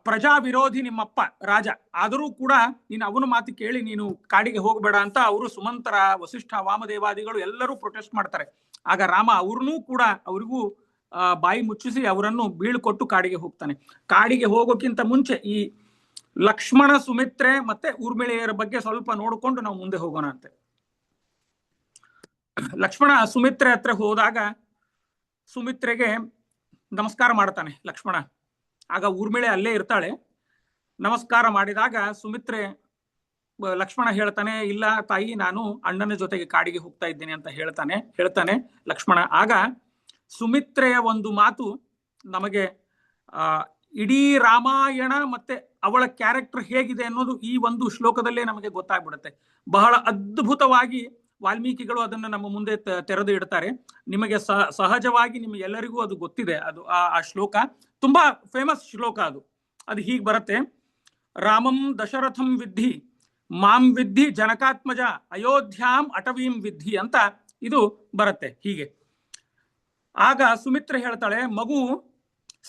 ಪ್ರಜಾ ವಿರೋಧಿ ನಿಮ್ಮಪ್ಪ ರಾಜ, ಆದರೂ ಕೂಡ ನೀನು ಅವನ ಮಾತು ಕೇಳಿ ನೀನು ಕಾಡಿಗೆ ಹೋಗಬೇಡ ಅಂತ ಅವರು ಸುಮಂತರ ವಸಿಷ್ಠ ವಾಮದೇವಾದಿಗಳು ಎಲ್ಲರೂ ಪ್ರೊಟೆಸ್ಟ್ ಮಾಡ್ತಾರೆ. ಆಗ ರಾಮ ಅವರಿಗೂ ಬಾಯಿ ಮುಚ್ಚಿಸಿ ಅವರನ್ನು ಬೀಳ್ಕೊಟ್ಟು ಕಾಡಿಗೆ ಹೋಗ್ತಾನೆ. ಕಾಡಿಗೆ ಹೋಗೋಕ್ಕಿಂತ ಮುಂಚೆ ಈ ಲಕ್ಷ್ಮಣ ಸುಮಿತ್ರೆ ಮತ್ತೆ ಊರ್ಮಿಳೆಯರ ಬಗ್ಗೆ ಸ್ವಲ್ಪ ನೋಡಿಕೊಂಡು ನಾವು ಮುಂದೆ ಹೋಗೋಣ ಅಂತೆ. ಲಕ್ಷ್ಮಣ ಸುಮಿತ್ರೆ ಹತ್ರ ಹೋದಾಗ ಸುಮಿತ್ರೆಗೆ ನಮಸ್ಕಾರ ಮಾಡ್ತಾನೆ ಲಕ್ಷ್ಮಣ. ಆಗ ಊರ್ಮಿಳೆ ಅಲ್ಲೇ ಇರ್ತಾಳೆ. ನಮಸ್ಕಾರ ಮಾಡಿದಾಗ ಲಕ್ಷ್ಮಣ ಹೇಳ್ತಾನೆ, ಇಲ್ಲ ತಾಯಿ, ನಾನು ಅಣ್ಣನ ಜೊತೆಗೆ ಕಾಡಿಗೆ ಹೋಗ್ತಾ ಇದ್ದೇನೆ ಅಂತ ಹೇಳ್ತಾನೆ ಲಕ್ಷ್ಮಣ. ಆಗ ಸುಮಿತ್ರೆಯ ಒಂದು ಮಾತು ನಮಗೆ ಇಡೀ ರಾಮಾಯಣ ಮತ್ತೆ ಅವಳ ಕ್ಯಾರೆಕ್ಟರ್ ಹೇಗಿದೆ ಅನ್ನೋದು ಈ ಒಂದು ಶ್ಲೋಕದಲ್ಲೇ ನಮಗೆ ಗೊತ್ತಾಗ್ಬಿಡುತ್ತೆ. ಬಹಳ ಅದ್ಭುತವಾಗಿ ವಾಲ್ಮೀಕಿಗಳು ಅದನ್ನು ನಮ್ಮ ಮುಂದೆ ತೆರೆದು ಇಡ್ತಾರೆ. ನಿಮಗೆ ಸಹಜವಾಗಿ ನಿಮಗೆಲ್ಲರಿಗೂ ಅದು ಗೊತ್ತಿದೆ. ಅದು ಆ ಶ್ಲೋಕ ತುಂಬಾ ಫೇಮಸ್ ಶ್ಲೋಕ. ಅದು ಹೀಗೆ ಬರುತ್ತೆ, ರಾಮಂ ದಶರಥಂ ವಿದ್ಧಿ ಮಾಂ ವಿದ್ಧಿ ಜನಕಾತ್ಮಜ ಅಯೋಧ್ಯಾಂ ಅಟವೀಂ ವಿದ್ಧಿ ಅಂತ ಇದು ಬರುತ್ತೆ ಹೀಗೆ. ಆಗ ಸುಮಿತ್ರೆ ಹೇಳ್ತಾಳೆ, ಮಗು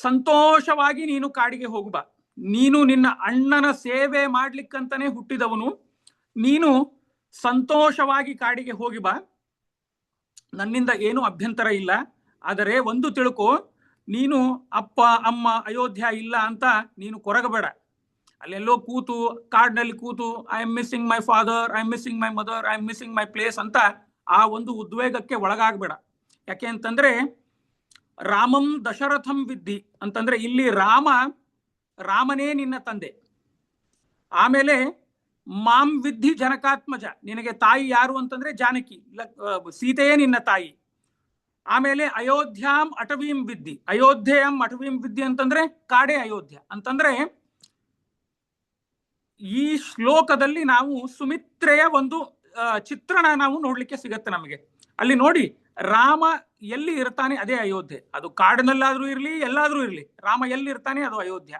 ಸಂತೋಷವಾಗಿ ನೀನು ಕಾಡಿಗೆ ಹೋಗುಬಾ, ನೀನು ನಿನ್ನ ಅಣ್ಣನ ಸೇವೆ ಮಾಡ್ಲಿಕ್ಕಂತಾನೆ ಹುಟ್ಟಿದವನು. ನೀನು ಸಂತೋಷವಾಗಿ ಕಾಡಿಗೆ ಹೋಗಿ ಬಾ, ನನ್ನಿಂದ ಏನು ಅಭ್ಯಂತರ ಇಲ್ಲ. ಆದರೆ ಒಂದು ತಿಳ್ಕೊ, ನೀನು ಅಪ್ಪ ಅಮ್ಮ ಅಯೋಧ್ಯ ಇಲ್ಲ ಅಂತ ನೀನು ಕೊರಗಬೇಡ. ಅಲ್ಲೆಲ್ಲೋ ಕೂತು ಕಾಡಿನಲ್ಲಿ ಕೂತು I am missing my father, I am missing my mother, I am missing my place ಅಂತ ಆ ಒಂದು ಉದ್ವೇಗಕ್ಕೆ ಒಳಗಾಗಬೇಡ. ಯಾಕೆ ಅಂತಂದ್ರೆ ರಾಮಂ ದಶರಥಂ ವಿದ್ಧಿ ಅಂತಂದ್ರೆ ಇಲ್ಲಿ ರಾಮನೇ ನಿನ್ನ ತಂದೆ. ಆಮೇಲೆ ಮಾಂ ವಿದ್ಧಿ ಜನಕಾತ್ಮಜ, ನಿನಗೆ ತಾಯಿ ಯಾರು ಅಂತಂದ್ರೆ ಜಾನಕಿ, ಸೀತೆಯೇ ನಿನ್ನ ತಾಯಿ. ಆಮೇಲೆ ಅಯೋಧ್ಯಾಂ ಅಟವೀಂ ವಿದ್ಧಿ, ಅಯೋಧ್ಯೆಯಂ ಅಟವೀಂ ವಿದ್ಧಿ ಅಂತಂದ್ರೆ ಕಾಡೇ ಅಯೋಧ್ಯ ಅಂತಂದ್ರೆ ಈ ಶ್ಲೋಕದಲ್ಲಿ ನಾವು ಸುಮಿತ್ರೆಯ ಒಂದು ಚಿತ್ರಣ ನಾವು ನೋಡ್ಲಿಕ್ಕೆ ಸಿಗತ್ತೆ ನಮಗೆ. ಅಲ್ಲಿ ನೋಡಿ, ರಾಮ ಎಲ್ಲಿ ಇರ್ತಾನೆ ಅದೇ ಅಯೋಧ್ಯೆ. ಅದು ಕಾಡಿನಲ್ಲಾದ್ರೂ ಇರ್ಲಿ, ಎಲ್ಲಾದ್ರೂ ಇರ್ಲಿ, ರಾಮ ಎಲ್ಲಿ ಇರ್ತಾನೆ ಅದು ಅಯೋಧ್ಯ.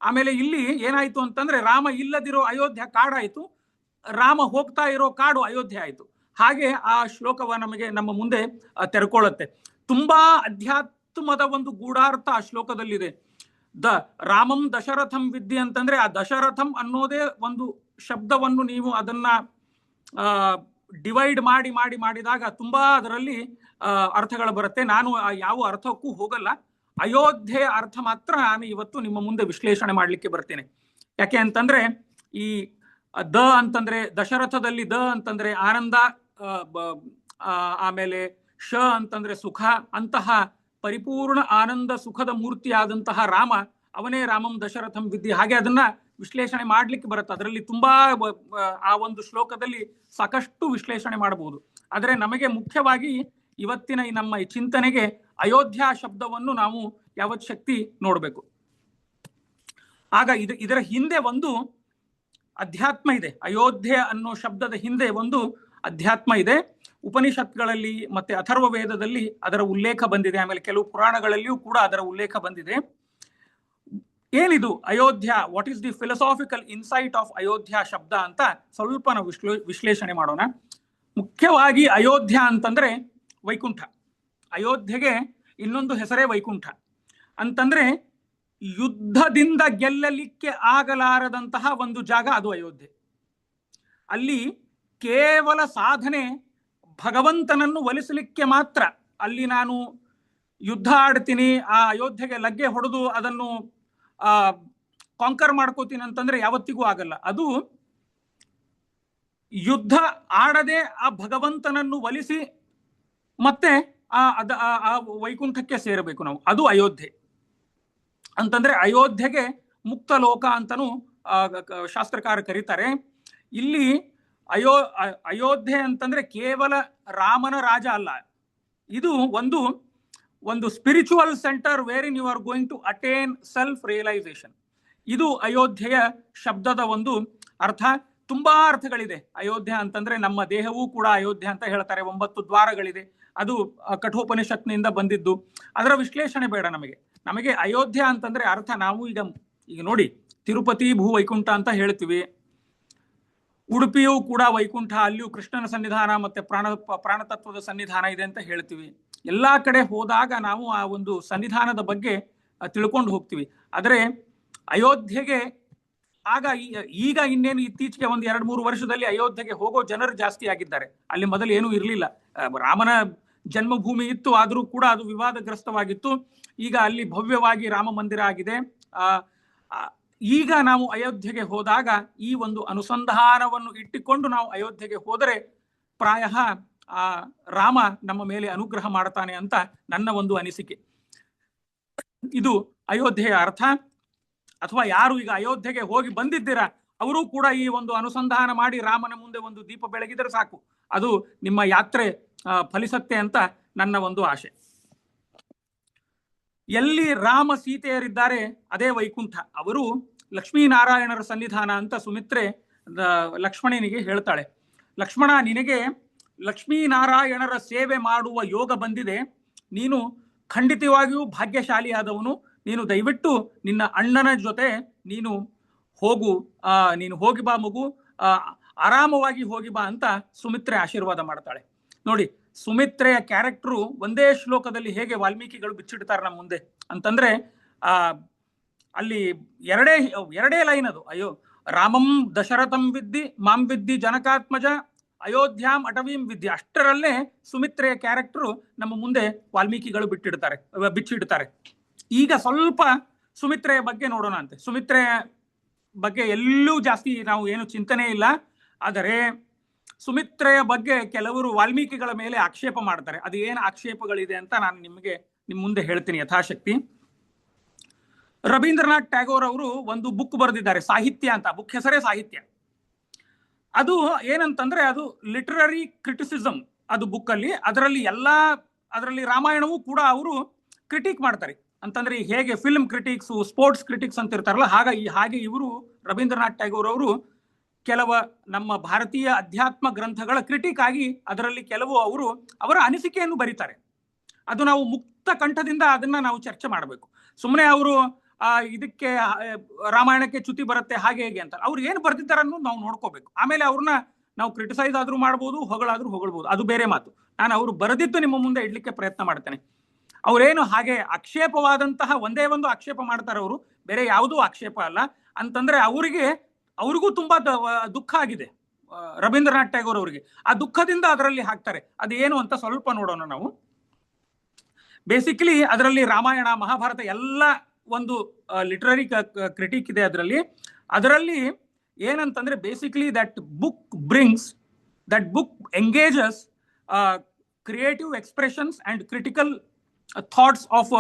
ಆಮೇಲೆ ಇಲ್ಲಿ ಏನಾಯ್ತು ಅಂತಂದ್ರೆ ರಾಮ ಇಲ್ಲದಿರೋ ಅಯೋಧ್ಯ ಕಾಡಾಯ್ತು, ರಾಮ ಹೋಗ್ತಾ ಇರೋ ಕಾಡು ಅಯೋಧ್ಯೆ ಆಯ್ತು. ಹಾಗೆ ಆ ಶ್ಲೋಕವ ನಮಗೆ ನಮ್ಮ ಮುಂದೆ ತೆರೆಕೊಳ್ಳುತ್ತೆ. ತುಂಬಾ ಅಧ್ಯಾತ್ಮದ ಒಂದು ಗೂಢಾರ್ಥ ಆ ಶ್ಲೋಕದಲ್ಲಿದೆ. ರಾಮಂ ದಶರಥಂ ವಿದ್ಯೆ ಅಂತಂದ್ರೆ ಆ ದಶರಥಂ ಅನ್ನೋದೇ ಒಂದು ಶಬ್ದವನ್ನು ನೀವು ಅದನ್ನ ಡಿವೈಡ್ ಮಾಡಿದಾಗ ತುಂಬಾ ಅದರಲ್ಲಿ ಅರ್ಥಗಳು ಬರುತ್ತೆ. ನಾನು ಯಾವ ಅರ್ಥಕ್ಕೂ ಹೋಗಲ್ಲ, ಅಯೋಧ್ಯೆಯ ಅರ್ಥ ಮಾತ್ರ ನಾನು ಇವತ್ತು ನಿಮ್ಮ ಮುಂದೆ ವಿಶ್ಲೇಷಣೆ ಮಾಡ್ಲಿಕ್ಕೆ ಬರ್ತೇನೆ. ಯಾಕೆ ಅಂತಂದ್ರೆ ಈ ದ ಅಂತಂದ್ರೆ ದಶರಥದಲ್ಲಿ ದ ಅಂತಂದ್ರೆ ಆನಂದ, ಆಮೇಲೆ ಶ ಅಂತಂದ್ರೆ ಸುಖ, ಅಂತಹ ಪರಿಪೂರ್ಣ ಆನಂದ ಸುಖದ ಮೂರ್ತಿಯಾದಂತಹ ರಾಮ, ಅವನೇ ರಾಮಂ ದಶರಥಂ ವಿದ್ಯೆ. ಹಾಗೆ ಅದನ್ನ ವಿಶ್ಲೇಷಣೆ ಮಾಡ್ಲಿಕ್ಕೆ ಬರುತ್ತೆ. ಅದರಲ್ಲಿ ತುಂಬಾ ಆ ಒಂದು ಶ್ಲೋಕದಲ್ಲಿ ಸಾಕಷ್ಟು ವಿಶ್ಲೇಷಣೆ ಮಾಡಬಹುದು. ಆದರೆ ನಮಗೆ ಮುಖ್ಯವಾಗಿ ಇವತ್ತಿನ ಈ ನಮ್ಮ ಈ ಚಿಂತನೆಗೆ ಅಯೋಧ್ಯ ಶಬ್ದವನ್ನು ನಾವು ಯಾವತ್ ಶಕ್ತಿ ನೋಡಬೇಕು. ಆಗ ಇದರ ಹಿಂದೆ ಒಂದು ಅಧ್ಯಾತ್ಮ ಇದೆ. ಅಯೋಧ್ಯೆ ಅನ್ನೋ ಶಬ್ದದ ಹಿಂದೆ ಒಂದು ಅಧ್ಯಾತ್ಮ ಇದೆ. ಉಪನಿಷತ್ಗಳಲ್ಲಿ ಮತ್ತೆ ಅಥರ್ವ ವೇದದಲ್ಲಿ ಅದರ ಉಲ್ಲೇಖ ಬಂದಿದೆ. ಆಮೇಲೆ ಕೆಲವು ಪುರಾಣಗಳಲ್ಲಿಯೂ ಕೂಡ ಅದರ ಉಲ್ಲೇಖ ಬಂದಿದೆ. ಏನಿದು Ayodhya, what is the philosophical insight of Ayodhya ಶಬ್ದ ಅಂತ ಸ್ವಲ್ಪ ನಾವು ವಿಶ್ಲೇಷಣೆ ಮಾಡೋಣ. ಮುಖ್ಯವಾಗಿ ಅಯೋಧ್ಯ ಅಂತಂದ್ರೆ ವೈಕುಂಠ. ಅಯೋಧ್ಯೆಗೆ ಇನ್ನೊಂದು ಹೆಸರೇ ವೈಕುಂಠ. ಅಂತಂದ್ರೆ ಯುದ್ಧದಿಂದ ಗೆಲ್ಲಲಿಕ್ಕೆ ಆಗಲಾರದಂತಹ ಒಂದು ಜಾಗ ಅದು ಅಯೋಧ್ಯೆ. ಅಲ್ಲಿ ಕೇವಲ ಸಾಧನೆ ಭಗವಂತನನ್ನು ಒಲಿಸಲಿಕ್ಕೆ ಮಾತ್ರ. ಅಲ್ಲಿ ನಾನು ಯುದ್ಧ ಆಡ್ತೀನಿ, ಆ ಅಯೋಧ್ಯೆಗೆ ಲಗ್ಗೆ ಹೊಡೆದು ಅದನ್ನು ಕಾಂಕರ್ ಮಾಡ್ಕೋತೀನಿ ಅಂತಂದ್ರೆ ಯಾವತ್ತಿಗೂ ಆಗಲ್ಲ. ಅದು ಯುದ್ಧ ಆಡದೆ ಆ ಭಗವಂತನನ್ನು ಒಲಿಸಿ ಮತ್ತೆ ಆ ವೈಕುಂಠಕ್ಕೆ ಸೇರಬೇಕು ನಾವು. ಅದು ಅಯೋಧ್ಯೆ ಅಂತಂದ್ರೆ ಅಯೋಧ್ಯೆಗೆ ಮುಕ್ತ ಲೋಕ ಅಂತನೂ ಶಾಸ್ತ್ರಕಾರ ಕರೀತಾರೆ. ಇಲ್ಲಿ ಅಯೋಧ್ಯೆ ಅಂತಂದ್ರೆ ಕೇವಲ ರಾಮನ ರಾಜ ಅಲ್ಲ, ಇದು ಒಂದು spiritual centre where in you are going to attain self realisation. ಇದು ಅಯೋಧ್ಯೆಯ ಶಬ್ದದ ಒಂದು ಅರ್ಥ. ತುಂಬಾ ಅರ್ಥಗಳಿದೆ. ಅಯೋಧ್ಯ ಅಂತಂದ್ರೆ ನಮ್ಮ ದೇಹವೂ ಕೂಡ ಅಯೋಧ್ಯ ಅಂತ ಹೇಳ್ತಾರೆ. 9 ದ್ವಾರಗಳಿದೆ. ಅದು ಕಠೋಪನಿಷತ್ನಿಂದ ಬಂದಿದ್ದು. ಅದರ ವಿಶ್ಲೇಷಣೆ ಬೇಡ ನಮಗೆ ಅಯೋಧ್ಯ ಅಂತಂದ್ರೆ ಅರ್ಥ ನಾವು ಈಗ ನೋಡಿ, ತಿರುಪತಿ ಭೂ ವೈಕುಂಠ ಅಂತ ಹೇಳ್ತೀವಿ. ಉಡುಪಿಯೂ ಕೂಡ ವೈಕುಂಠ, ಅಲ್ಲಿಯೂ ಕೃಷ್ಣನ ಸನ್ನಿಧಾನ ಮತ್ತೆ ಪ್ರಾಣತತ್ವದ ಸನ್ನಿಧಾನ ಇದೆ ಅಂತ ಹೇಳ್ತೀವಿ. ಎಲ್ಲಾ ಕಡೆ ಹೋದಾಗ ನಾವು ಆ ಒಂದು ಸನ್ನಿಧಾನದ ಬಗ್ಗೆ ತಿಳ್ಕೊಂಡು ಹೋಗ್ತೀವಿ. ಆದರೆ ಅಯೋಧ್ಯೆಗೆ ಈಗ ಇನ್ನೇನು ಇತ್ತೀಚೆಗೆ 1-2-3 ವರ್ಷದಲ್ಲಿ ಅಯೋಧ್ಯೆಗೆ ಹೋಗೋ ಜನರು ಜಾಸ್ತಿ ಆಗಿದ್ದಾರೆ. ಅಲ್ಲಿ ಮೊದಲು ಏನೂ ಇರಲಿಲ್ಲ. ರಾಮನ ಜನ್ಮಭೂಮಿ ಇತ್ತು, ಆದರೂ ಕೂಡ ಅದು ವಿವಾದಗ್ರಸ್ತವಾಗಿತ್ತು. ಈಗ ಅಲ್ಲಿ ಭವ್ಯವಾಗಿ ರಾಮ ಮಂದಿರ ಆಗಿದೆ. ಈಗ ನಾವು ಅಯೋಧ್ಯೆಗೆ ಹೋದಾಗ ಈ ಒಂದು ಅನುಸಂಧಾನವನ್ನು ಇಟ್ಟುಕೊಂಡು ನಾವು ಅಯೋಧ್ಯೆಗೆ ಹೋದರೆ ಪ್ರಾಯ ಆ ರಾಮ ನಮ್ಮ ಮೇಲೆ ಅನುಗ್ರಹ ಮಾಡ್ತಾನೆ ಅಂತ ನನ್ನ ಒಂದು ಅನಿಸಿಕೆ. ಇದು ಅಯೋಧ್ಯೆಯ ಅರ್ಥ. ಅಥವಾ ಯಾರು ಈಗ ಅಯೋಧ್ಯೆಗೆ ಹೋಗಿ ಬಂದಿದ್ದೀರಾ ಅವರು ಕೂಡ ಈ ಒಂದು ಅನುಸಂಧಾನ ಮಾಡಿ ರಾಮನ ಮುಂದೆ ಒಂದು ದೀಪ ಬೆಳಗಿದರೆ ಸಾಕು, ಅದು ನಿಮ್ಮ ಯಾತ್ರೆ ಫಲಿಸತ್ತೆ ಅಂತ ನನ್ನ ಒಂದು ಆಶೆ. ಎಲ್ಲಿ ರಾಮ ಸೀತೆಯರಿದ್ದಾರೆ ಅದೇ ವೈಕುಂಠ. ಅವರು ಲಕ್ಷ್ಮೀನಾರಾಯಣರ ಸನ್ನಿಧಾನ ಅಂತ ಸುಮಿತ್ರೆ ಲಕ್ಷ್ಮಣನಿಗೆ ಹೇಳ್ತಾಳೆ. ಲಕ್ಷ್ಮಣ, ನಿನಗೆ ಲಕ್ಷ್ಮೀನಾರಾಯಣರ ಸೇವೆ ಮಾಡುವ ಯೋಗ ಬಂದಿದೆ. ನೀನು ಖಂಡಿತವಾಗಿಯೂ ಭಾಗ್ಯಶಾಲಿಯಾದವನು. ನೀನು ದಯವಿಟ್ಟು ನಿನ್ನ ಅಣ್ಣನ ಜೊತೆ ನೀನು ಹೋಗಿ ಬಾ ಮಗು, ಆರಾಮವಾಗಿ ಹೋಗಿ ಬಾ ಅಂತ ಸುಮಿತ್ರೆ ಆಶೀರ್ವಾದ ಮಾಡ್ತಾಳೆ. ನೋಡಿ, ಸುಮಿತ್ರೆಯ ಕ್ಯಾರೆಕ್ಟರು ಒಂದೇ ಶ್ಲೋಕದಲ್ಲಿ ಹೇಗೆ ವಾಲ್ಮೀಕಿಗಳು ಬಿಚ್ಚಿಡ್ತಾರೆ ನಮ್ಮ ಮುಂದೆ ಅಂತಂದ್ರೆ ಅಲ್ಲಿ ಎರಡೇ ಎರಡೇ ಲೈನ್ ಅದು. ಅಯ್ಯೋ ರಾಮಂ ದಶರಥಂ ವಿದ್ದಿ ಮಾಂ ವಿದ್ದಿ ಜನಕಾತ್ಮಜ ಅಯೋಧ್ಯಾಂ ಅಟವೀಂ ವಿದ್ಯೆ, ಅಷ್ಟರಲ್ಲೇ ಸುಮಿತ್ರೆಯ ಕ್ಯಾರೆಕ್ಟರ್ ನಮ್ಮ ಮುಂದೆ ವಾಲ್ಮೀಕಿಗಳು ಬಿಚ್ಚಿಡ್ತಾರೆ. ಈಗ ಸ್ವಲ್ಪ ಸುಮಿತ್ರೆಯ ಬಗ್ಗೆ ನೋಡೋಣ ಅಂತೆ. ಸುಮಿತ್ರೆಯ ಬಗ್ಗೆ ಎಲ್ಲೂ ಜಾಸ್ತಿ ನಾವು ಏನು ಚಿಂತನೆ ಇಲ್ಲ, ಆದರೆ ಸುಮಿತ್ರೆಯ ಬಗ್ಗೆ ಕೆಲವರು ವಾಲ್ಮೀಕಿಗಳ ಮೇಲೆ ಆಕ್ಷೇಪ ಮಾಡ್ತಾರೆ. ಅದು ಏನು ಆಕ್ಷೇಪಗಳಿದೆ ಅಂತ ನಾನು ನಿಮ್ಮ ಮುಂದೆ ಹೇಳ್ತೀನಿ ಯಥಾಶಕ್ತಿ. ರವೀಂದ್ರನಾಥ್ ಟ್ಯಾಗೋರ್ ಅವರು ಒಂದು ಬುಕ್ ಬರೆದಿದ್ದಾರೆ, ಸಾಹಿತ್ಯ ಅಂತ. ಬುಕ್ ಹೆಸರೇ ಸಾಹಿತ್ಯ. ಅದು ಏನಂತಂದ್ರೆ ಅದು ಲಿಟರರಿ ಕ್ರಿಟಿಸಿಸಮ್. ಅದು ಬುಕ್ ಅಲ್ಲಿ ಅದರಲ್ಲಿ ರಾಮಾಯಣವೂ ಕೂಡ ಅವರು ಕ್ರಿಟಿಕ್ ಮಾಡ್ತಾರೆ. ಅಂತಂದ್ರೆ ಹೇಗೆ ಫಿಲ್ಮ್ ಕ್ರಿಟಿಕ್ಸ್, ಸ್ಪೋರ್ಟ್ಸ್ ಕ್ರಿಟಿಕ್ಸ್ ಅಂತ ಇರ್ತಾರಲ್ಲ, ಹಾಗೆ ಇವರು ರವೀಂದ್ರನಾಥ್ ಟ್ಯಾಗೋರ್ ಅವರು ನಮ್ಮ ಭಾರತೀಯ ಅಧ್ಯಾತ್ಮ ಗ್ರಂಥಗಳ ಕ್ರಿಟಿಕ್ ಆಗಿ ಅದರಲ್ಲಿ ಕೆಲವು ಅವರ ಅನಿಸಿಕೆಯನ್ನು ಬರೀತಾರೆ. ಅದು ನಾವು ಮುಕ್ತ ಕಂಠದಿಂದ ಅದನ್ನ ನಾವು ಚರ್ಚೆ ಮಾಡಬೇಕು. ಸುಮ್ಮನೆ ಅವರು ಇದಕ್ಕೆ ರಾಮಾಯಣಕ್ಕೆ ಚ್ಯುತಿ ಬರುತ್ತೆ ಹಾಗೆ ಹೇಗೆ ಅಂತ ಅವ್ರು ಏನು ಬರ್ದಿದ್ದಾರೆ ಅನ್ನೋದು ನಾವು ನೋಡ್ಕೋಬೇಕು. ಆಮೇಲೆ ಅವ್ರನ್ನ ನಾವು ಕ್ರಿಟಿಸೈಸ್ ಆದ್ರೂ ಮಾಡ್ಬೋದು, ಹೊಗಳ್ಬೋದು, ಅದು ಬೇರೆ ಮಾತು. ನಾನು ಅವರು ಬರೆದಿದ್ದು ನಿಮ್ಮ ಮುಂದೆ ಇಡ್ಲಿಕ್ಕೆ ಪ್ರಯತ್ನ ಮಾಡ್ತೇನೆ. ಅವರೇನು ಹಾಗೆ ಆಕ್ಷೇಪವಾದಂತಹ ಒಂದೇ ಒಂದು ಆಕ್ಷೇಪ ಮಾಡ್ತಾರೆ ಅವರು, ಬೇರೆ ಯಾವುದೂ ಆಕ್ಷೇಪ ಅಲ್ಲ. ಅಂತಂದ್ರೆ ಅವ್ರಿಗೂ ತುಂಬಾ ದುಃಖ ಆಗಿದೆ ರವೀಂದ್ರನಾಥ್ ಟ್ಯಾಗೋರ್ ಅವರಿಗೆ. ಆ ದುಃಖದಿಂದ ಅದರಲ್ಲಿ ಹಾಕ್ತಾರೆ. ಅದೇನು ಅಂತ ಸ್ವಲ್ಪ ನೋಡೋಣ ನಾವು. ಬೇಸಿಕಲಿ ಅದರಲ್ಲಿ ರಾಮಾಯಣ ಮಹಾಭಾರತ ಎಲ್ಲ ಒಂದು ಲಿಟರರಿ ಕ್ರಿಟಿಕ್ ಇದೆ ಅದರಲ್ಲಿ ಏನಂತಂದ್ರೆ basically that book engages creative expressions and critical thoughts of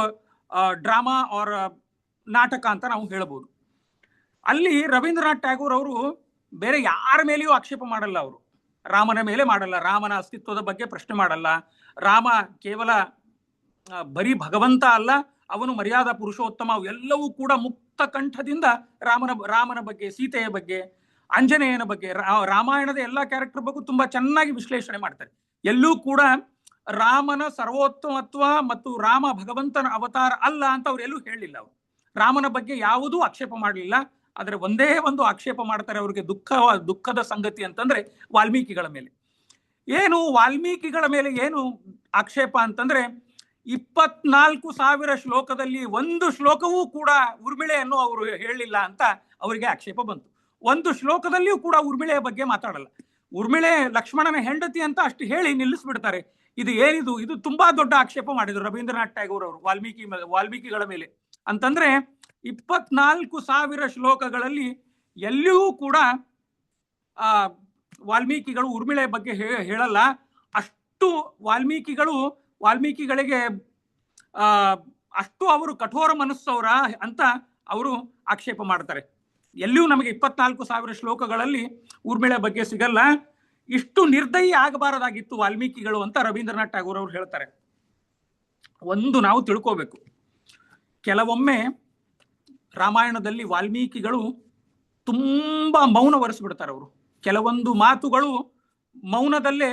drama or ನಾಟಕ ಅಂತ ನಾವು ಹೇಳ್ಬೋದು. ಅಲ್ಲಿ ರವೀಂದ್ರನಾಥ್ ಟ್ಯಾಗೋರ್ ಅವರು ಬೇರೆ ಯಾರ ಮೇಲೆಯೂ ಆಕ್ಷೇಪ ಮಾಡಲ್ಲ. ಅವರು ರಾಮನ ಮೇಲೆ ಮಾಡಲ್ಲ, ರಾಮನ ಅಸ್ತಿತ್ವದ ಬಗ್ಗೆ ಪ್ರಶ್ನೆ ಮಾಡಲ್ಲ. ರಾಮ ಕೇವಲ ಬರೀ ಭಗವಂತ ಅಲ್ಲ, ಅವನು ಮರ್ಯಾದಾ ಪುರುಷೋತ್ತಮ. ಎಲ್ಲವೂ ಕೂಡ ಮುಕ್ತ ಕಂಠದಿಂದ ರಾಮನ ಬಗ್ಗೆ, ಸೀತೆಯ ಬಗ್ಗೆ, ಆಂಜನೇಯನ ಬಗ್ಗೆ, ರಾಮಾಯಣದ ಎಲ್ಲಾ ಕ್ಯಾರೆಕ್ಟರ್ ಬಗ್ಗೆ ತುಂಬಾ ಚೆನ್ನಾಗಿ ವಿಶ್ಲೇಷಣೆ ಮಾಡ್ತಾರೆ. ಎಲ್ಲೂ ಕೂಡ ರಾಮನ ಸರ್ವೋತ್ತಮತ್ವ ಮತ್ತು ರಾಮ ಭಗವಂತನ ಅವತಾರ ಅಲ್ಲ ಅಂತ ಅವ್ರು ಎಲ್ಲೂ ಹೇಳಲಿಲ್ಲ. ಅವರು ರಾಮನ ಬಗ್ಗೆ ಯಾವುದೂ ಆಕ್ಷೇಪ ಮಾಡಲಿಲ್ಲ. ಆದರೆ ಒಂದೇ ಒಂದು ಆಕ್ಷೇಪ ಮಾಡ್ತಾರೆ ಅವ್ರಿಗೆ, ದುಃಖದ ಸಂಗತಿ ಅಂತಂದ್ರೆ ವಾಲ್ಮೀಕಿಗಳ ಮೇಲೆ. ವಾಲ್ಮೀಕಿಗಳ ಮೇಲೆ ಏನು ಆಕ್ಷೇಪ ಅಂತಂದ್ರೆ 24,000 ಶ್ಲೋಕದಲ್ಲಿ ಒಂದು ಶ್ಲೋಕವೂ ಕೂಡ ಉರ್ಮಿಳೆಯನ್ನು ಅವರು ಹೇಳಲಿಲ್ಲ ಅಂತ ಅವರಿಗೆ ಆಕ್ಷೇಪ ಬಂತು. ಒಂದು ಶ್ಲೋಕದಲ್ಲಿಯೂ ಕೂಡ ಉರ್ಮಿಳೆಯ ಬಗ್ಗೆ ಮಾತಾಡಲ್ಲ. ಉರ್ಮಿಳೆ ಲಕ್ಷ್ಮಣನ ಹೆಂಡತಿ ಅಂತ ಅಷ್ಟು ಹೇಳಿ ನಿಲ್ಲಿಸ್ಬಿಡ್ತಾರೆ. ಇದು ತುಂಬಾ ದೊಡ್ಡ ಆಕ್ಷೇಪ ಮಾಡಿದ್ರು ರವೀಂದ್ರನಾಥ್ ಟ್ಯಾಗೋರ್ ಅವರು ವಾಲ್ಮೀಕಿಗಳ ಮೇಲೆ. ಅಂತಂದ್ರೆ 24,000 ಶ್ಲೋಕಗಳಲ್ಲಿ ಎಲ್ಲಿಯೂ ಕೂಡ ವಾಲ್ಮೀಕಿಗಳು ಉರ್ಮಿಳೆ ಬಗ್ಗೆ ಹೇಳಲ್ಲ. ಅಷ್ಟು ವಾಲ್ಮೀಕಿಗಳಿಗೆ ಅಷ್ಟು ಅವರು ಕಠೋರ ಮನಸ್ಸವರ ಅಂತ ಅವರು ಆಕ್ಷೇಪ ಮಾಡ್ತಾರೆ. ಎಲ್ಲಿಯೂ ನಮಗೆ 24,000 ಶ್ಲೋಕಗಳಲ್ಲಿ ಉರ್ಮಿಳೆ ಬಗ್ಗೆ ಸಿಗಲ್ಲ. ಇಷ್ಟು ನಿರ್ದಯಿ ಆಗಬಾರದಾಗಿತ್ತು ವಾಲ್ಮೀಕಿಗಳು ಅಂತ ರವೀಂದ್ರನಾಥ್ ಟ್ಯಾಗೋರ್ ಅವರು ಹೇಳ್ತಾರೆ. ಒಂದು ನಾವು ತಿಳ್ಕೋಬೇಕು, ಕೆಲವೊಮ್ಮೆ ರಾಮಾಯಣದಲ್ಲಿ ವಾಲ್ಮೀಕಿಗಳು ತುಂಬಾ ಮೌನ ವರೆಸ್ಬಿಡ್ತಾರೆ. ಅವರು ಕೆಲವೊಂದು ಮಾತುಗಳು ಮೌನದಲ್ಲೇ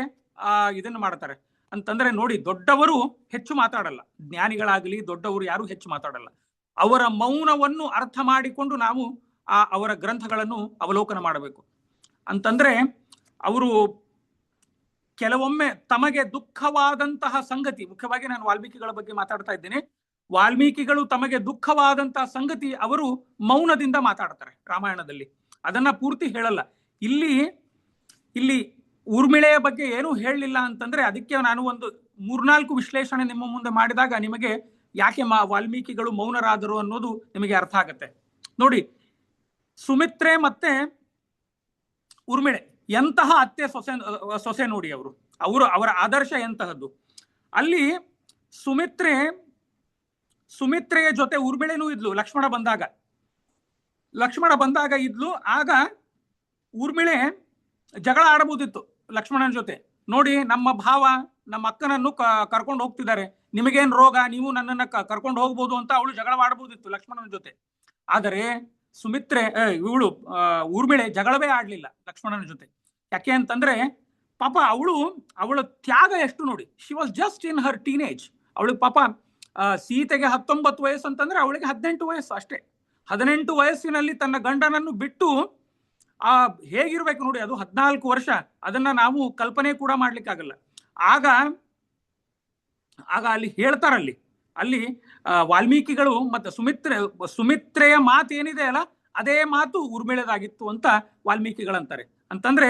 ಇದನ್ನು ಮಾಡ್ತಾರೆ. ಅಂತಂದ್ರೆ ನೋಡಿ, ದೊಡ್ಡವರು ಹೆಚ್ಚು ಮಾತಾಡಲ್ಲ, ಜ್ಞಾನಿಗಳಾಗಲಿ ದೊಡ್ಡವರು ಯಾರು ಹೆಚ್ಚು ಮಾತಾಡಲ್ಲ. ಅವರ ಮೌನವನ್ನು ಅರ್ಥ ಮಾಡಿಕೊಂಡು ನಾವು ಅವರ ಗ್ರಂಥಗಳನ್ನು ಅವಲೋಕನ ಮಾಡಬೇಕು. ಅಂತಂದ್ರೆ ಅವರು ಕೆಲವೊಮ್ಮೆ ತಮಗೆ ದುಃಖವಾದಂತಹ ಸಂಗತಿ, ಮುಖ್ಯವಾಗಿ ನಾನು ವಾಲ್ಮೀಕಿಗಳ ಬಗ್ಗೆ ಮಾತಾಡ್ತಾ ಇದ್ದೇನೆ, ವಾಲ್ಮೀಕಿಗಳು ತಮಗೆ ದುಃಖವಾದಂತಹ ಸಂಗತಿ ಅವರು ಮೌನದಿಂದ ಮಾತಾಡ್ತಾರೆ ರಾಮಾಯಣದಲ್ಲಿ. ಅದನ್ನ ಪೂರ್ತಿ ಹೇಳಲ್ಲ. ಇಲ್ಲಿ ಊರ್ಮಿಳೆಯ ಬಗ್ಗೆ ಏನೂ ಹೇಳಲಿಲ್ಲ ಅಂತಂದ್ರೆ ಅದಕ್ಕೆ ನಾನು ಒಂದು 3-4 ವಿಶ್ಲೇಷಣೆ ನಿಮ್ಮ ಮುಂದೆ ಮಾಡಿದಾಗ ನಿಮಗೆ ಯಾಕೆ ವಾಲ್ಮೀಕಿಗಳು ಮೌನರಾದರು ಅನ್ನೋದು ನಿಮಗೆ ಅರ್ಥ ಆಗತ್ತೆ. ನೋಡಿ, ಸುಮಿತ್ರೆ ಮತ್ತೆ ಊರ್ಮಿಳೆ ಎಂತಹ ಅತ್ತೆ ಸೊಸೆ ನೋಡಿ. ಅವರ ಆದರ್ಶ ಎಂತಹದ್ದು. ಅಲ್ಲಿ ಸುಮಿತ್ರೆಯ ಜೊತೆ ಊರ್ಮಿಳೆನೂ ಇದ್ಲು. ಲಕ್ಷ್ಮಣ ಬಂದಾಗ ಇದ್ಲು. ಆಗ ಊರ್ಮಿಳೆ ಜಗಳ ಆಡಬಹುದಿತ್ತು ಲಕ್ಷ್ಮಣನ ಜೊತೆ. ನೋಡಿ, ನಮ್ಮ ಭಾವ ನಮ್ಮ ಅಕ್ಕನನ್ನು ಕರ್ಕೊಂಡು ಹೋಗ್ತಿದ್ದಾರೆ, ನಿಮಗೇನ್ ರೋಗ, ನೀವು ನನ್ನನ್ನ ಕರ್ಕೊಂಡು ಹೋಗ್ಬೋದು ಅಂತ ಅವಳು ಜಗಳ ಆಡಬಹುದಿತ್ತು ಲಕ್ಷ್ಮಣನ ಜೊತೆ. ಆದರೆ ಊರ್ಮಿಳೆ ಜಗಳವೇ ಆಡ್ಲಿಲ್ಲ ಲಕ್ಷ್ಮಣನ ಜೊತೆ. ಯಾಕೆ ಅಂತಂದ್ರೆ ಪಾಪ ಅವಳ ತ್ಯಾಗ ಎಷ್ಟು ನೋಡಿ. She was just in Har teenage. ಅವಳಿಗೆ ಪಾಪ ಸೀತೆಗೆ 19 ವಯಸ್ಸು ಅಂತಂದ್ರೆ ಅವಳಿಗೆ 18 ವಯಸ್ಸು ಅಷ್ಟೇ. 18 ವಯಸ್ಸಿನಲ್ಲಿ ತನ್ನ ಗಂಡನನ್ನು ಬಿಟ್ಟು ಹೇಗಿರ್ಬೇಕು ನೋಡಿ. ಅದು 14 ವರ್ಷ. ಅದನ್ನ ನಾವು ಕಲ್ಪನೆ ಕೂಡ ಮಾಡ್ಲಿಕ್ಕಾಗಲ್ಲ. ಆಗ ಅಲ್ಲಿ ಹೇಳ್ತಾರಲ್ಲಿ ಅಲ್ಲಿ ವಾಲ್ಮೀಕಿಗಳು ಮತ್ತೆ ಸುಮಿತ್ರೆಯ ಮಾತು ಏನಿದೆ ಅಲ್ಲ ಅದೇ ಮಾತು ಊರ್ಮಿಳೆದಾಗಿತ್ತು ಅಂತ ವಾಲ್ಮೀಕಿಗಳಂತಾರೆ. ಅಂತಂದ್ರೆ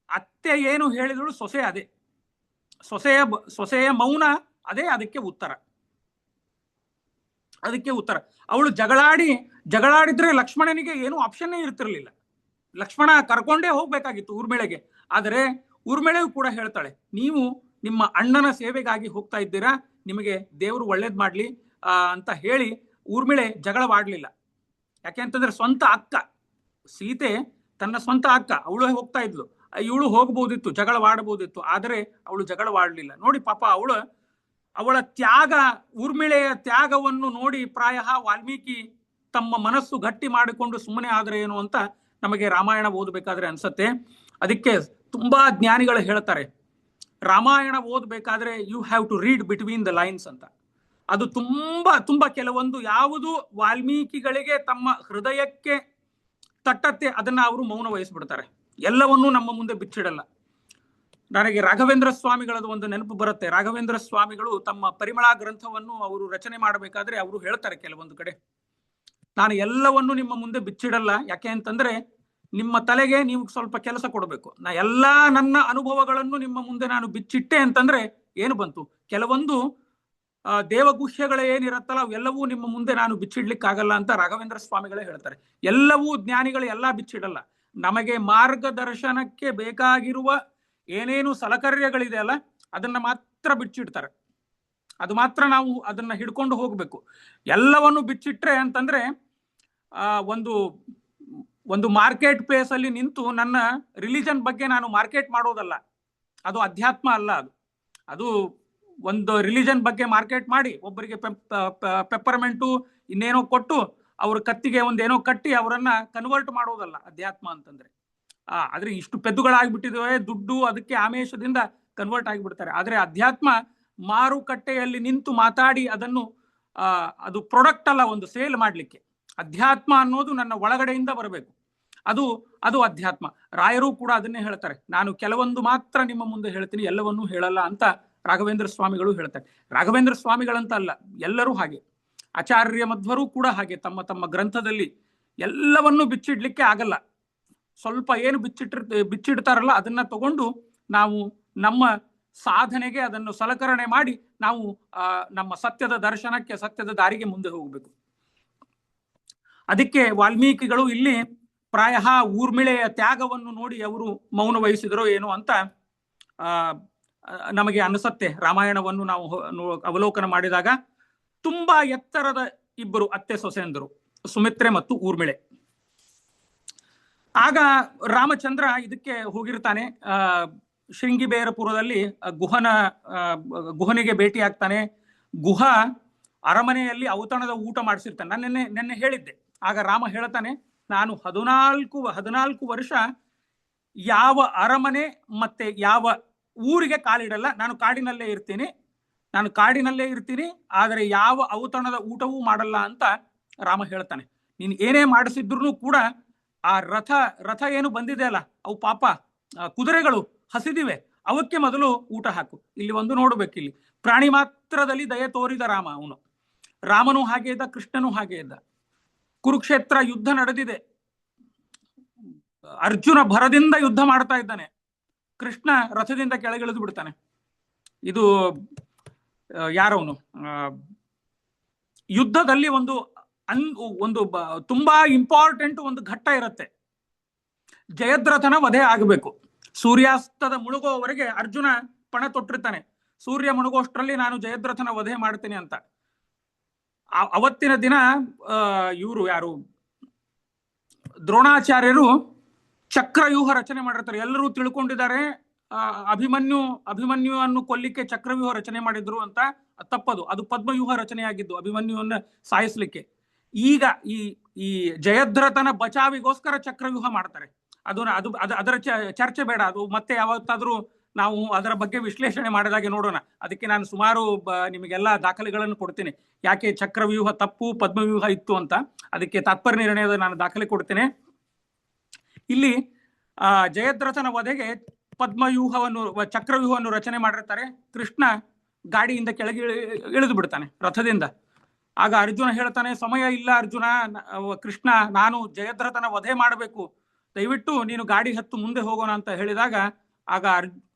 ಅತ್ತೆ ಏನು ಹೇಳಿದಳು ಸೊಸೆ ಅದೇ, ಸೊಸೆಯ ಮೌನ ಅದೇ ಅದಕ್ಕೆ ಉತ್ತರ. ಅವಳು ಜಗಳಾಡಿದ್ರೆ ಲಕ್ಷ್ಮಣನಿಗೆ ಏನು ಆಪ್ಷನ್ನೇ ಇರ್ತಿರ್ಲಿಲ್ಲ. ಲಕ್ಷ್ಮಣ ಕರ್ಕೊಂಡೇ ಹೋಗ್ಬೇಕಾಗಿತ್ತು ಊರ್ಮಿಳೆಗೆ. ಆದರೆ ಊರ್ಮಿಳೆಯು ಕೂಡ ಹೇಳ್ತಾಳೆ, ನೀವು ನಿಮ್ಮ ಅಣ್ಣನ ಸೇವೆಗಾಗಿ ಹೋಗ್ತಾ ಇದ್ದೀರಾ, ನಿಮಗೆ ದೇವರು ಒಳ್ಳೇದ್ ಮಾಡ್ಲಿ ಅಂತ ಹೇಳಿ ಊರ್ಮಿಳೆ ಜಗಳವಾಡ್ಲಿಲ್ಲ. ಯಾಕೆ ಅಂತಂದ್ರೆ ಸ್ವಂತ ಅಕ್ಕ ಸೀತೆ, ತನ್ನ ಸ್ವಂತ ಅಕ್ಕ, ಅವಳು ಹೋಗ್ತಾ ಇದ್ಲು, ಇವಳು ಹೋಗ್ಬೋದಿತ್ತು, ಜಗಳವಾಡಬಹುದಿತ್ತು, ಆದರೆ ಅವಳು ಜಗಳವಾಡ್ಲಿಲ್ಲ. ನೋಡಿ ಪಾಪ ಅವಳ ತ್ಯಾಗ, ಊರ್ಮಿಳೆಯ ತ್ಯಾಗವನ್ನು ನೋಡಿ ಪ್ರಾಯ ವಾಲ್ಮೀಕಿ ತಮ್ಮ ಮನಸ್ಸು ಗಟ್ಟಿ ಮಾಡಿಕೊಂಡು ಸುಮ್ಮನೆ ಆದ್ರೆ ಏನು ಅಂತ ನಮಗೆ ರಾಮಾಯಣ ಓದಬೇಕಾದ್ರೆ ಅನ್ಸತ್ತೆ. ಅದಕ್ಕೆ ತುಂಬಾ ಜ್ಞಾನಿಗಳು ಹೇಳ್ತಾರೆ, ರಾಮಾಯಣ ಓದಬೇಕಾದ್ರೆ you have to read between the lines ಅಂತ. ಅದು ತುಂಬಾ ಕೆಲವೊಂದು ಯಾವುದು ವಾಲ್ಮೀಕಿಗಳಿಗೆ ತಮ್ಮ ಹೃದಯಕ್ಕೆ ತಟ್ಟತ್ತೆ ಅದನ್ನ ಅವರು ಮೌನ ವಹಿಸ್ಬಿಡ್ತಾರೆ, ಎಲ್ಲವನ್ನೂ ನಮ್ಮ ಮುಂದೆ ಬಿಚ್ಚಿಡಲ್ಲ. ನನಗೆ ರಾಘವೇಂದ್ರ ಸ್ವಾಮಿಗಳದ್ದು ಒಂದು ನೆನಪು ಬರುತ್ತೆ. ರಾಘವೇಂದ್ರ ಸ್ವಾಮಿಗಳು ತಮ್ಮ ಪರಿಮಳ ಗ್ರಂಥವನ್ನು ಅವರು ರಚನೆ ಮಾಡಬೇಕಾದ್ರೆ ಅವರು ಹೇಳ್ತಾರೆ ಕೆಲವೊಂದು ಕಡೆ, ನಾನು ಎಲ್ಲವನ್ನೂ ನಿಮ್ಮ ಮುಂದೆ ಬಿಚ್ಚಿಡಲ್ಲ, ಯಾಕೆ ಅಂತಂದ್ರೆ ನಿಮ್ಮ ತಲೆಗೆ ನೀವು ಸ್ವಲ್ಪ ಕೆಲಸ ಕೊಡಬೇಕು. ಎಲ್ಲಾ ನನ್ನ ಅನುಭವಗಳನ್ನು ನಿಮ್ಮ ಮುಂದೆ ನಾನು ಬಿಚ್ಚಿಟ್ಟೆ ಅಂತಂದ್ರೆ ಏನು ಬಂತು, ಕೆಲವೊಂದು ದೇವಗುಹ್ಯಗಳೇ ಏನಿರತ್ತಲ್ಲ ಅವೆಲ್ಲವೂ ನಿಮ್ಮ ಮುಂದೆ ನಾನು ಬಿಚ್ಚಿಡ್ಲಿಕ್ಕಾಗಲ್ಲ ಅಂತ ರಾಘವೇಂದ್ರ ಸ್ವಾಮಿಗಳೇ ಹೇಳ್ತಾರೆ. ಎಲ್ಲವೂ ಜ್ಞಾನಿಗಳು ಎಲ್ಲ ಬಿಚ್ಚಿಡಲ್ಲ, ನಮಗೆ ಮಾರ್ಗದರ್ಶನಕ್ಕೆ ಬೇಕಾಗಿರುವ ಏನೇನು ಸಲಕರ್ಯಗಳಿದೆ ಅಲ್ಲ ಅದನ್ನ ಮಾತ್ರ ಬಿಚ್ಚಿಡ್ತಾರೆ. ಅದು ಮಾತ್ರ ನಾವು ಅದನ್ನ ಹಿಡ್ಕೊಂಡು ಹೋಗ್ಬೇಕು. ಎಲ್ಲವನ್ನು ಬಿಚ್ಚಿಟ್ರೆ ಅಂತಂದ್ರೆ ಒಂದು ಮಾರ್ಕೆಟ್ ಪ್ಲೇಸ್ ಅಲ್ಲಿ ನಿಂತು ನನ್ನ ರಿಲಿಜನ್ ಬಗ್ಗೆ ನಾನು ಮಾರ್ಕೆಟ್ ಮಾಡೋದಲ್ಲ, ಅದು ಅಧ್ಯಾತ್ಮ ಅಲ್ಲ. ಅದು ಒಂದು ರಿಲಿಜನ್ ಬಗ್ಗೆ ಮಾರ್ಕೆಟ್ ಮಾಡಿ ಒಬ್ಬರಿಗೆ ಪೆಪ್ಪರ್ಮೆಂಟು ಇನ್ನೇನೋ ಕೊಟ್ಟು ಅವ್ರ ಕತ್ತಿಗೆ ಒಂದೇನೋ ಕಟ್ಟಿ ಅವರನ್ನ ಕನ್ವರ್ಟ್ ಮಾಡೋದಲ್ಲ ಅಧ್ಯಾತ್ಮ ಅಂತಂದ್ರೆ. ಆದ್ರೆ ಇಷ್ಟು ಪೆದ್ದುಗಳಾಗ್ಬಿಟ್ಟಿದ್ದೇವೆ, ದುಡ್ಡು ಅದಕ್ಕೆ ಆಮೇಶದಿಂದ ಕನ್ವರ್ಟ್ ಆಗಿಬಿಡ್ತಾರೆ. ಆದ್ರೆ ಅಧ್ಯಾತ್ಮ ಮಾರುಕಟ್ಟೆಯಲ್ಲಿ ನಿಂತು ಮಾತಾಡಿ ಅದನ್ನು ಅದು ಪ್ರಾಡಕ್ಟ್ ಅಲ್ಲ, ಒಂದು ಸೇಲ್ ಮಾಡ್ಲಿಕ್ಕೆ. ಅಧ್ಯಾತ್ಮ ಅನ್ನೋದು ನನ್ನ ಒಳಗಡೆಯಿಂದ ಬರಬೇಕು, ಅದು ಅಧ್ಯಾತ್ಮ. ರಾಯರು ಕೂಡ ಅದನ್ನೇ ಹೇಳ್ತಾರೆ, ನಾನು ಕೆಲವೊಂದು ಮಾತ್ರ ನಿಮ್ಮ ಮುಂದೆ ಹೇಳ್ತೀನಿ, ಎಲ್ಲವನ್ನೂ ಹೇಳಲ್ಲ ಅಂತ ರಾಘವೇಂದ್ರ ಸ್ವಾಮಿಗಳು ಹೇಳ್ತಾರೆ. ರಾಘವೇಂದ್ರ ಸ್ವಾಮಿಗಳಂತ ಅಲ್ಲ, ಎಲ್ಲರೂ ಹಾಗೆ. ಆಚಾರ್ಯ ಮಧ್ವರು ಕೂಡ ಹಾಗೆ, ತಮ್ಮ ತಮ್ಮ ಗ್ರಂಥದಲ್ಲಿ ಎಲ್ಲವನ್ನೂ ಬಿಚ್ಚಿಡ್ಲಿಕ್ಕೆ ಆಗಲ್ಲ. ಸ್ವಲ್ಪ ಏನು ಬಿಚ್ಚಿಡ್ತಾರಲ್ಲ ಅದನ್ನ ತಗೊಂಡು ನಾವು ನಮ್ಮ ಸಾಧನೆಗೆ ಅದನ್ನು ಸಲಕರಣೆ ಮಾಡಿ ನಾವು ನಮ್ಮ ಸತ್ಯದ ದರ್ಶನಕ್ಕೆ, ಸತ್ಯದ ದಾರಿಗೆ ಮುಂದೆ ಹೋಗಬೇಕು. ಅದಕ್ಕೆ ವಾಲ್ಮೀಕಿಗಳು ಇಲ್ಲಿ ಪ್ರಾಯ ಊರ್ಮಿಳೆಯ ತ್ಯಾಗವನ್ನು ನೋಡಿ ಅವರು ಮೌನ ವಹಿಸಿದರೋ ಏನೋ ಅಂತ ನಮಗೆ ಅನಿಸತ್ತೆ. ರಾಮಾಯಣವನ್ನು ನಾವು ಅವಲೋಕನ ಮಾಡಿದಾಗ ತುಂಬಾ ಎತ್ತರದ ಇಬ್ಬರು ಅತ್ತೆ ಸೊಸೆಯಂದರು, ಸುಮಿತ್ರೆ ಮತ್ತು ಊರ್ಮಿಳೆ. ಆಗ ರಾಮಚಂದ್ರ ಇದಕ್ಕೆ ಹೋಗಿರ್ತಾನೆ, ಶೃಂಗಿಬೇರಪುರದಲ್ಲಿ ಗುಹನಿಗೆ ಭೇಟಿ ಆಗ್ತಾನೆ. ಗುಹ ಅರಮನೆಯಲ್ಲಿ ಔತಣದ ಊಟ ಮಾಡಿಸಿರ್ತಾನೆ. ನಾನು ನೆನ್ನೆ ಹೇಳಿದ್ದೆ. ಆಗ ರಾಮ ಹೇಳ್ತಾನೆ, ನಾನು 14 ವರ್ಷ ಯಾವ ಅರಮನೆ ಮತ್ತೆ ಯಾವ ಊರಿಗೆ ಕಾಲಿಡಲ್ಲ, ನಾನು ಕಾಡಿನಲ್ಲೇ ಇರ್ತೀನಿ, ಆದರೆ ಯಾವ ಔತಣದ ಊಟವೂ ಮಾಡಲ್ಲ ಅಂತ ರಾಮ ಹೇಳ್ತಾನೆ. ನೀನು ಏನೇ ಮಾಡಿಸಿದ್ರು ಕೂಡ ಆ ರಥ ಏನು ಬಂದಿದೆ ಅಲ್ಲ, ಅವು ಪಾಪ ಕುದುರೆಗಳು ಹಸಿದಿವೆ, ಅವಕ್ಕೆ ಮೊದಲು ಊಟ ಹಾಕು. ಇಲ್ಲಿ ಒಂದು ನೋಡ್ಬೇಕು, ಇಲ್ಲಿ ಪ್ರಾಣಿ ಮಾತ್ರದಲ್ಲಿ ದಯೆ ತೋರಿದ ರಾಮ. ರಾಮನು ಹಾಗೆ ಇದ್ದ, ಕೃಷ್ಣನು ಹಾಗೆ ಇದ್ದ. ಕುರುಕ್ಷೇತ್ರ ಯುದ್ಧ ನಡೆದಿದೆ, ಅರ್ಜುನ ಭರದಿಂದ ಯುದ್ಧ ಮಾಡ್ತಾ ಇದ್ದಾನೆ, ಕೃಷ್ಣ ರಥದಿಂದ ಕೆಳಗಿಳಿದು ಬಿಡ್ತಾನೆ. ಇದು ಯಾರವನು ಯುದ್ಧದಲ್ಲಿ ಒಂದು ತುಂಬಾ ಇಂಪಾರ್ಟೆಂಟ್ ಒಂದು ಘಟ್ಟ ಇರುತ್ತೆ. ಜಯದ್ರಥನ ವಧೆ ಆಗಬೇಕು. ಸೂರ್ಯಾಸ್ತದ ಮುಳುಗೋವರೆಗೆ ಅರ್ಜುನ ಪಣ ತೊಟ್ಟಿರ್ತಾನೆ, ಸೂರ್ಯ ಮುಳುಗೋಷ್ಟರಲ್ಲಿ ನಾನು ಜಯದ್ರಥನ ವಧೆ ಮಾಡ್ತೇನೆ ಅಂತ. ಅವತ್ತಿನ ದಿನ ಇವರು ಯಾರು ದ್ರೋಣಾಚಾರ್ಯರು ಚಕ್ರವ್ಯೂಹ ರಚನೆ ಮಾಡಿರ್ತಾರೆ. ಎಲ್ಲರೂ ತಿಳ್ಕೊಂಡಿದ್ದಾರೆ ಅಭಿಮನ್ಯುವನ್ನು ಕೊಲ್ಲಿಕ್ಕೆ ಚಕ್ರವ್ಯೂಹ ರಚನೆ ಮಾಡಿದ್ರು ಅಂತ. ತಪ್ಪದು, ಅದು ಪದ್ಮವ್ಯೂಹ ರಚನೆಯಾಗಿದ್ದು ಅಭಿಮನ್ಯುವನ್ನ ಸಾಯಿಸ್ಲಿಕ್ಕೆ. ಈಗ ಈ ಜಯದ್ರಥನ ಬಚಾವಿಗೋಸ್ಕರ ಚಕ್ರವ್ಯೂಹ ಮಾಡ್ತಾರೆ. ಅದರ ಚರ್ಚೆ ಬೇಡ, ಅದು ಮತ್ತೆ ಯಾವತ್ತಾದ್ರೂ ನಾವು ಅದರ ಬಗ್ಗೆ ವಿಶ್ಲೇಷಣೆ ಮಾಡಿದಾಗೆ ನೋಡೋಣ. ಅದಕ್ಕೆ ನಾನು ಸುಮಾರು ನಿಮಗೆಲ್ಲ ದಾಖಲೆಗಳನ್ನು ಕೊಡ್ತೀನಿ, ಯಾಕೆ ಚಕ್ರವ್ಯೂಹ ತಪ್ಪು ಪದ್ಮವ್ಯೂಹ ಇತ್ತು ಅಂತ. ಅದಕ್ಕೆ ತಾತ್ಪರ್ಯ ನಿರ್ಣಯದ ನಾನು ದಾಖಲೆ ಕೊಡ್ತೇನೆ. ಇಲ್ಲಿ ಜಯದ್ರಥನ ವಧೆಗೆ ಚಕ್ರವ್ಯೂಹವನ್ನು ರಚನೆ ಮಾಡಿರ್ತಾರೆ. ಕೃಷ್ಣ ಗಾಡಿಯಿಂದ ಕೆಳಗೆ ಇಳಿದು ಬಿಡ್ತಾನೆ ರಥದಿಂದ. ಆಗ ಅರ್ಜುನ ಹೇಳ್ತಾನೆ, ಸಮಯ ಇಲ್ಲ ಅರ್ಜುನ, ಕೃಷ್ಣ ನಾನು ಜಯದ್ರಥನ ವಧೆ ಮಾಡಬೇಕು, ದಯವಿಟ್ಟು ನೀನು ಗಾಡಿ ಹತ್ತು ಮುಂದೆ ಹೋಗೋಣ ಅಂತ ಹೇಳಿದಾಗ ಆಗ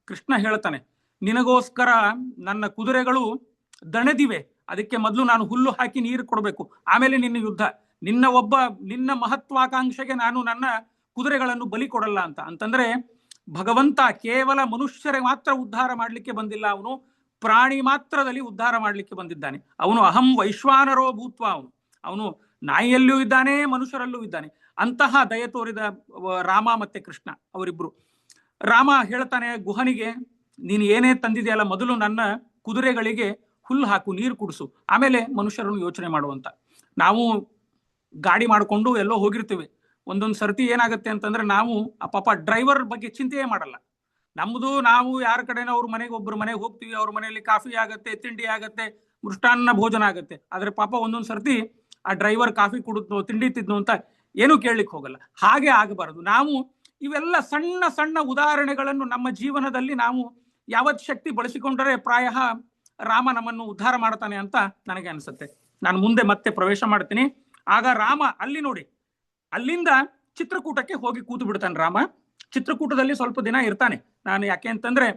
ಕೃಷ್ಣ ಹೇಳ್ತಾನೆ, ನಿನಗೋಸ್ಕರ ನನ್ನ ಕುದುರೆಗಳು ದಣದಿವೆ, ಅದಕ್ಕೆ ಮೊದಲು ನಾನು ಹುಲ್ಲು ಹಾಕಿ ನೀರು ಕೊಡಬೇಕು, ಆಮೇಲೆ ನಿನ್ನ ಯುದ್ಧ. ನಿನ್ನ ಮಹತ್ವಾಕಾಂಕ್ಷೆಗೆ ನಾನು ನನ್ನ ಕುದುರೆಗಳನ್ನು ಬಲಿ ಕೊಡಲ್ಲ ಅಂತಂದ್ರೆ ಭಗವಂತ ಕೇವಲ ಮನುಷ್ಯರೇ ಮಾತ್ರ ಉದ್ಧಾರ ಮಾಡಲಿಕ್ಕೆ ಬಂದಿಲ್ಲ, ಅವನು ಪ್ರಾಣಿ ಮಾತ್ರದಲ್ಲಿ ಉದ್ಧಾರ ಮಾಡಲಿಕ್ಕೆ ಬಂದಿದ್ದಾನೆ. ಅವನು ಅಹಂ ವೈಶ್ವಾನರೋ ಭೂತ್ವ, ಅವನು ನಾಯಿಯಲ್ಲೂ ಇದ್ದಾನೆ, ಮನುಷ್ಯರಲ್ಲೂ ಇದ್ದಾನೆ. ಅಂತಹ ದಯೆ ತೋರಿದ ರಾಮ ಮತ್ತೆ ಕೃಷ್ಣ ಅವರಿಬ್ರು. ರಾಮ ಹೇಳ್ತಾನೆ ಗುಹನಿಗೆ, ನೀನು ಏನೇ ತಂದಿದೆಯಲ್ಲ, ಮೊದಲು ನನ್ನ ಕುದುರೆಗಳಿಗೆ ಹುಲ್ಲು ಹಾಕು, ನೀರು ಕುಡಿಸು, ಆಮೇಲೆ ಮನುಷ್ಯರನ್ನು ಯೋಚನೆ ಮಾಡುವಂತ. ನಾವು ಗಾಡಿ ಮಾಡಿಕೊಂಡು ಎಲ್ಲೋ ಹೋಗಿರ್ತೀವಿ, ಒಂದೊಂದು ಸರ್ತಿ ಏನಾಗುತ್ತೆ ಅಂತಂದ್ರೆ ನಾವು ಆ ಪಾಪ ಡ್ರೈವರ್ ಬಗ್ಗೆ ಚಿಂತೆಯೇ ಮಾಡಲ್ಲ. ನಮ್ದು ನಾವು ಯಾರ ಕಡೆನೋ ಅವ್ರ ಮನೆಗೆ ಒಬ್ಬರು ಮನೆಗೆ ಹೋಗ್ತೀವಿ, ಅವ್ರ ಮನೆಯಲ್ಲಿ ಕಾಫಿ ಆಗತ್ತೆ, ತಿಂಡಿ ಆಗತ್ತೆ, ಮೃಷ್ಟಾನ್ನ ಭೋಜನ ಆಗತ್ತೆ. ಆದ್ರೆ ಪಾಪ ಒಂದೊಂದು ಸರ್ತಿ ಆ ಡ್ರೈವರ್ ಕಾಫಿ ಕುಡಿದ್ನು, ತಿಂಡಿ ತಿದ್ನು ಅಂತ ಏನೂ ಕೇಳಲಿಕ್ಕೆ ಹೋಗಲ್ಲ. ಹಾಗೆ ಆಗಬಾರದು. ನಾವು ಇವೆಲ್ಲ ಸಣ್ಣ ಸಣ್ಣ ಉದಾಹರಣೆಗಳನ್ನು ನಮ್ಮ ಜೀವನದಲ್ಲಿ ನಾವು ಯಾವತ್ ಶಕ್ತಿ ಬಳಸಿಕೊಂಡರೆ ಪ್ರಾಯ ರಾಮ ನಮ್ಮನ್ನು ಉದ್ಧಾರ ಮಾಡ್ತಾನೆ ಅಂತ ನನಗೆ ಅನಿಸುತ್ತೆ. ನಾನು ಮುಂದೆ ಮತ್ತೆ ಪ್ರವೇಶ ಮಾಡ್ತೀನಿ. ಆಗ ರಾಮ ಅಲ್ಲಿ ನೋಡಿ, ಅಲ್ಲಿಂದ ಚಿತ್ರಕೂಟಕ್ಕೆ ಹೋಗಿ ಕೂತು ಬಿಡ್ತಾನೆ ರಾಮ. ಚಿತ್ರಕೂಟದಲ್ಲಿ ಸ್ವಲ್ಪ ದಿನ ಇರ್ತಾನೆ. ನಾನು ಯಾಕೆ ಅಂತಂದ್ರೆ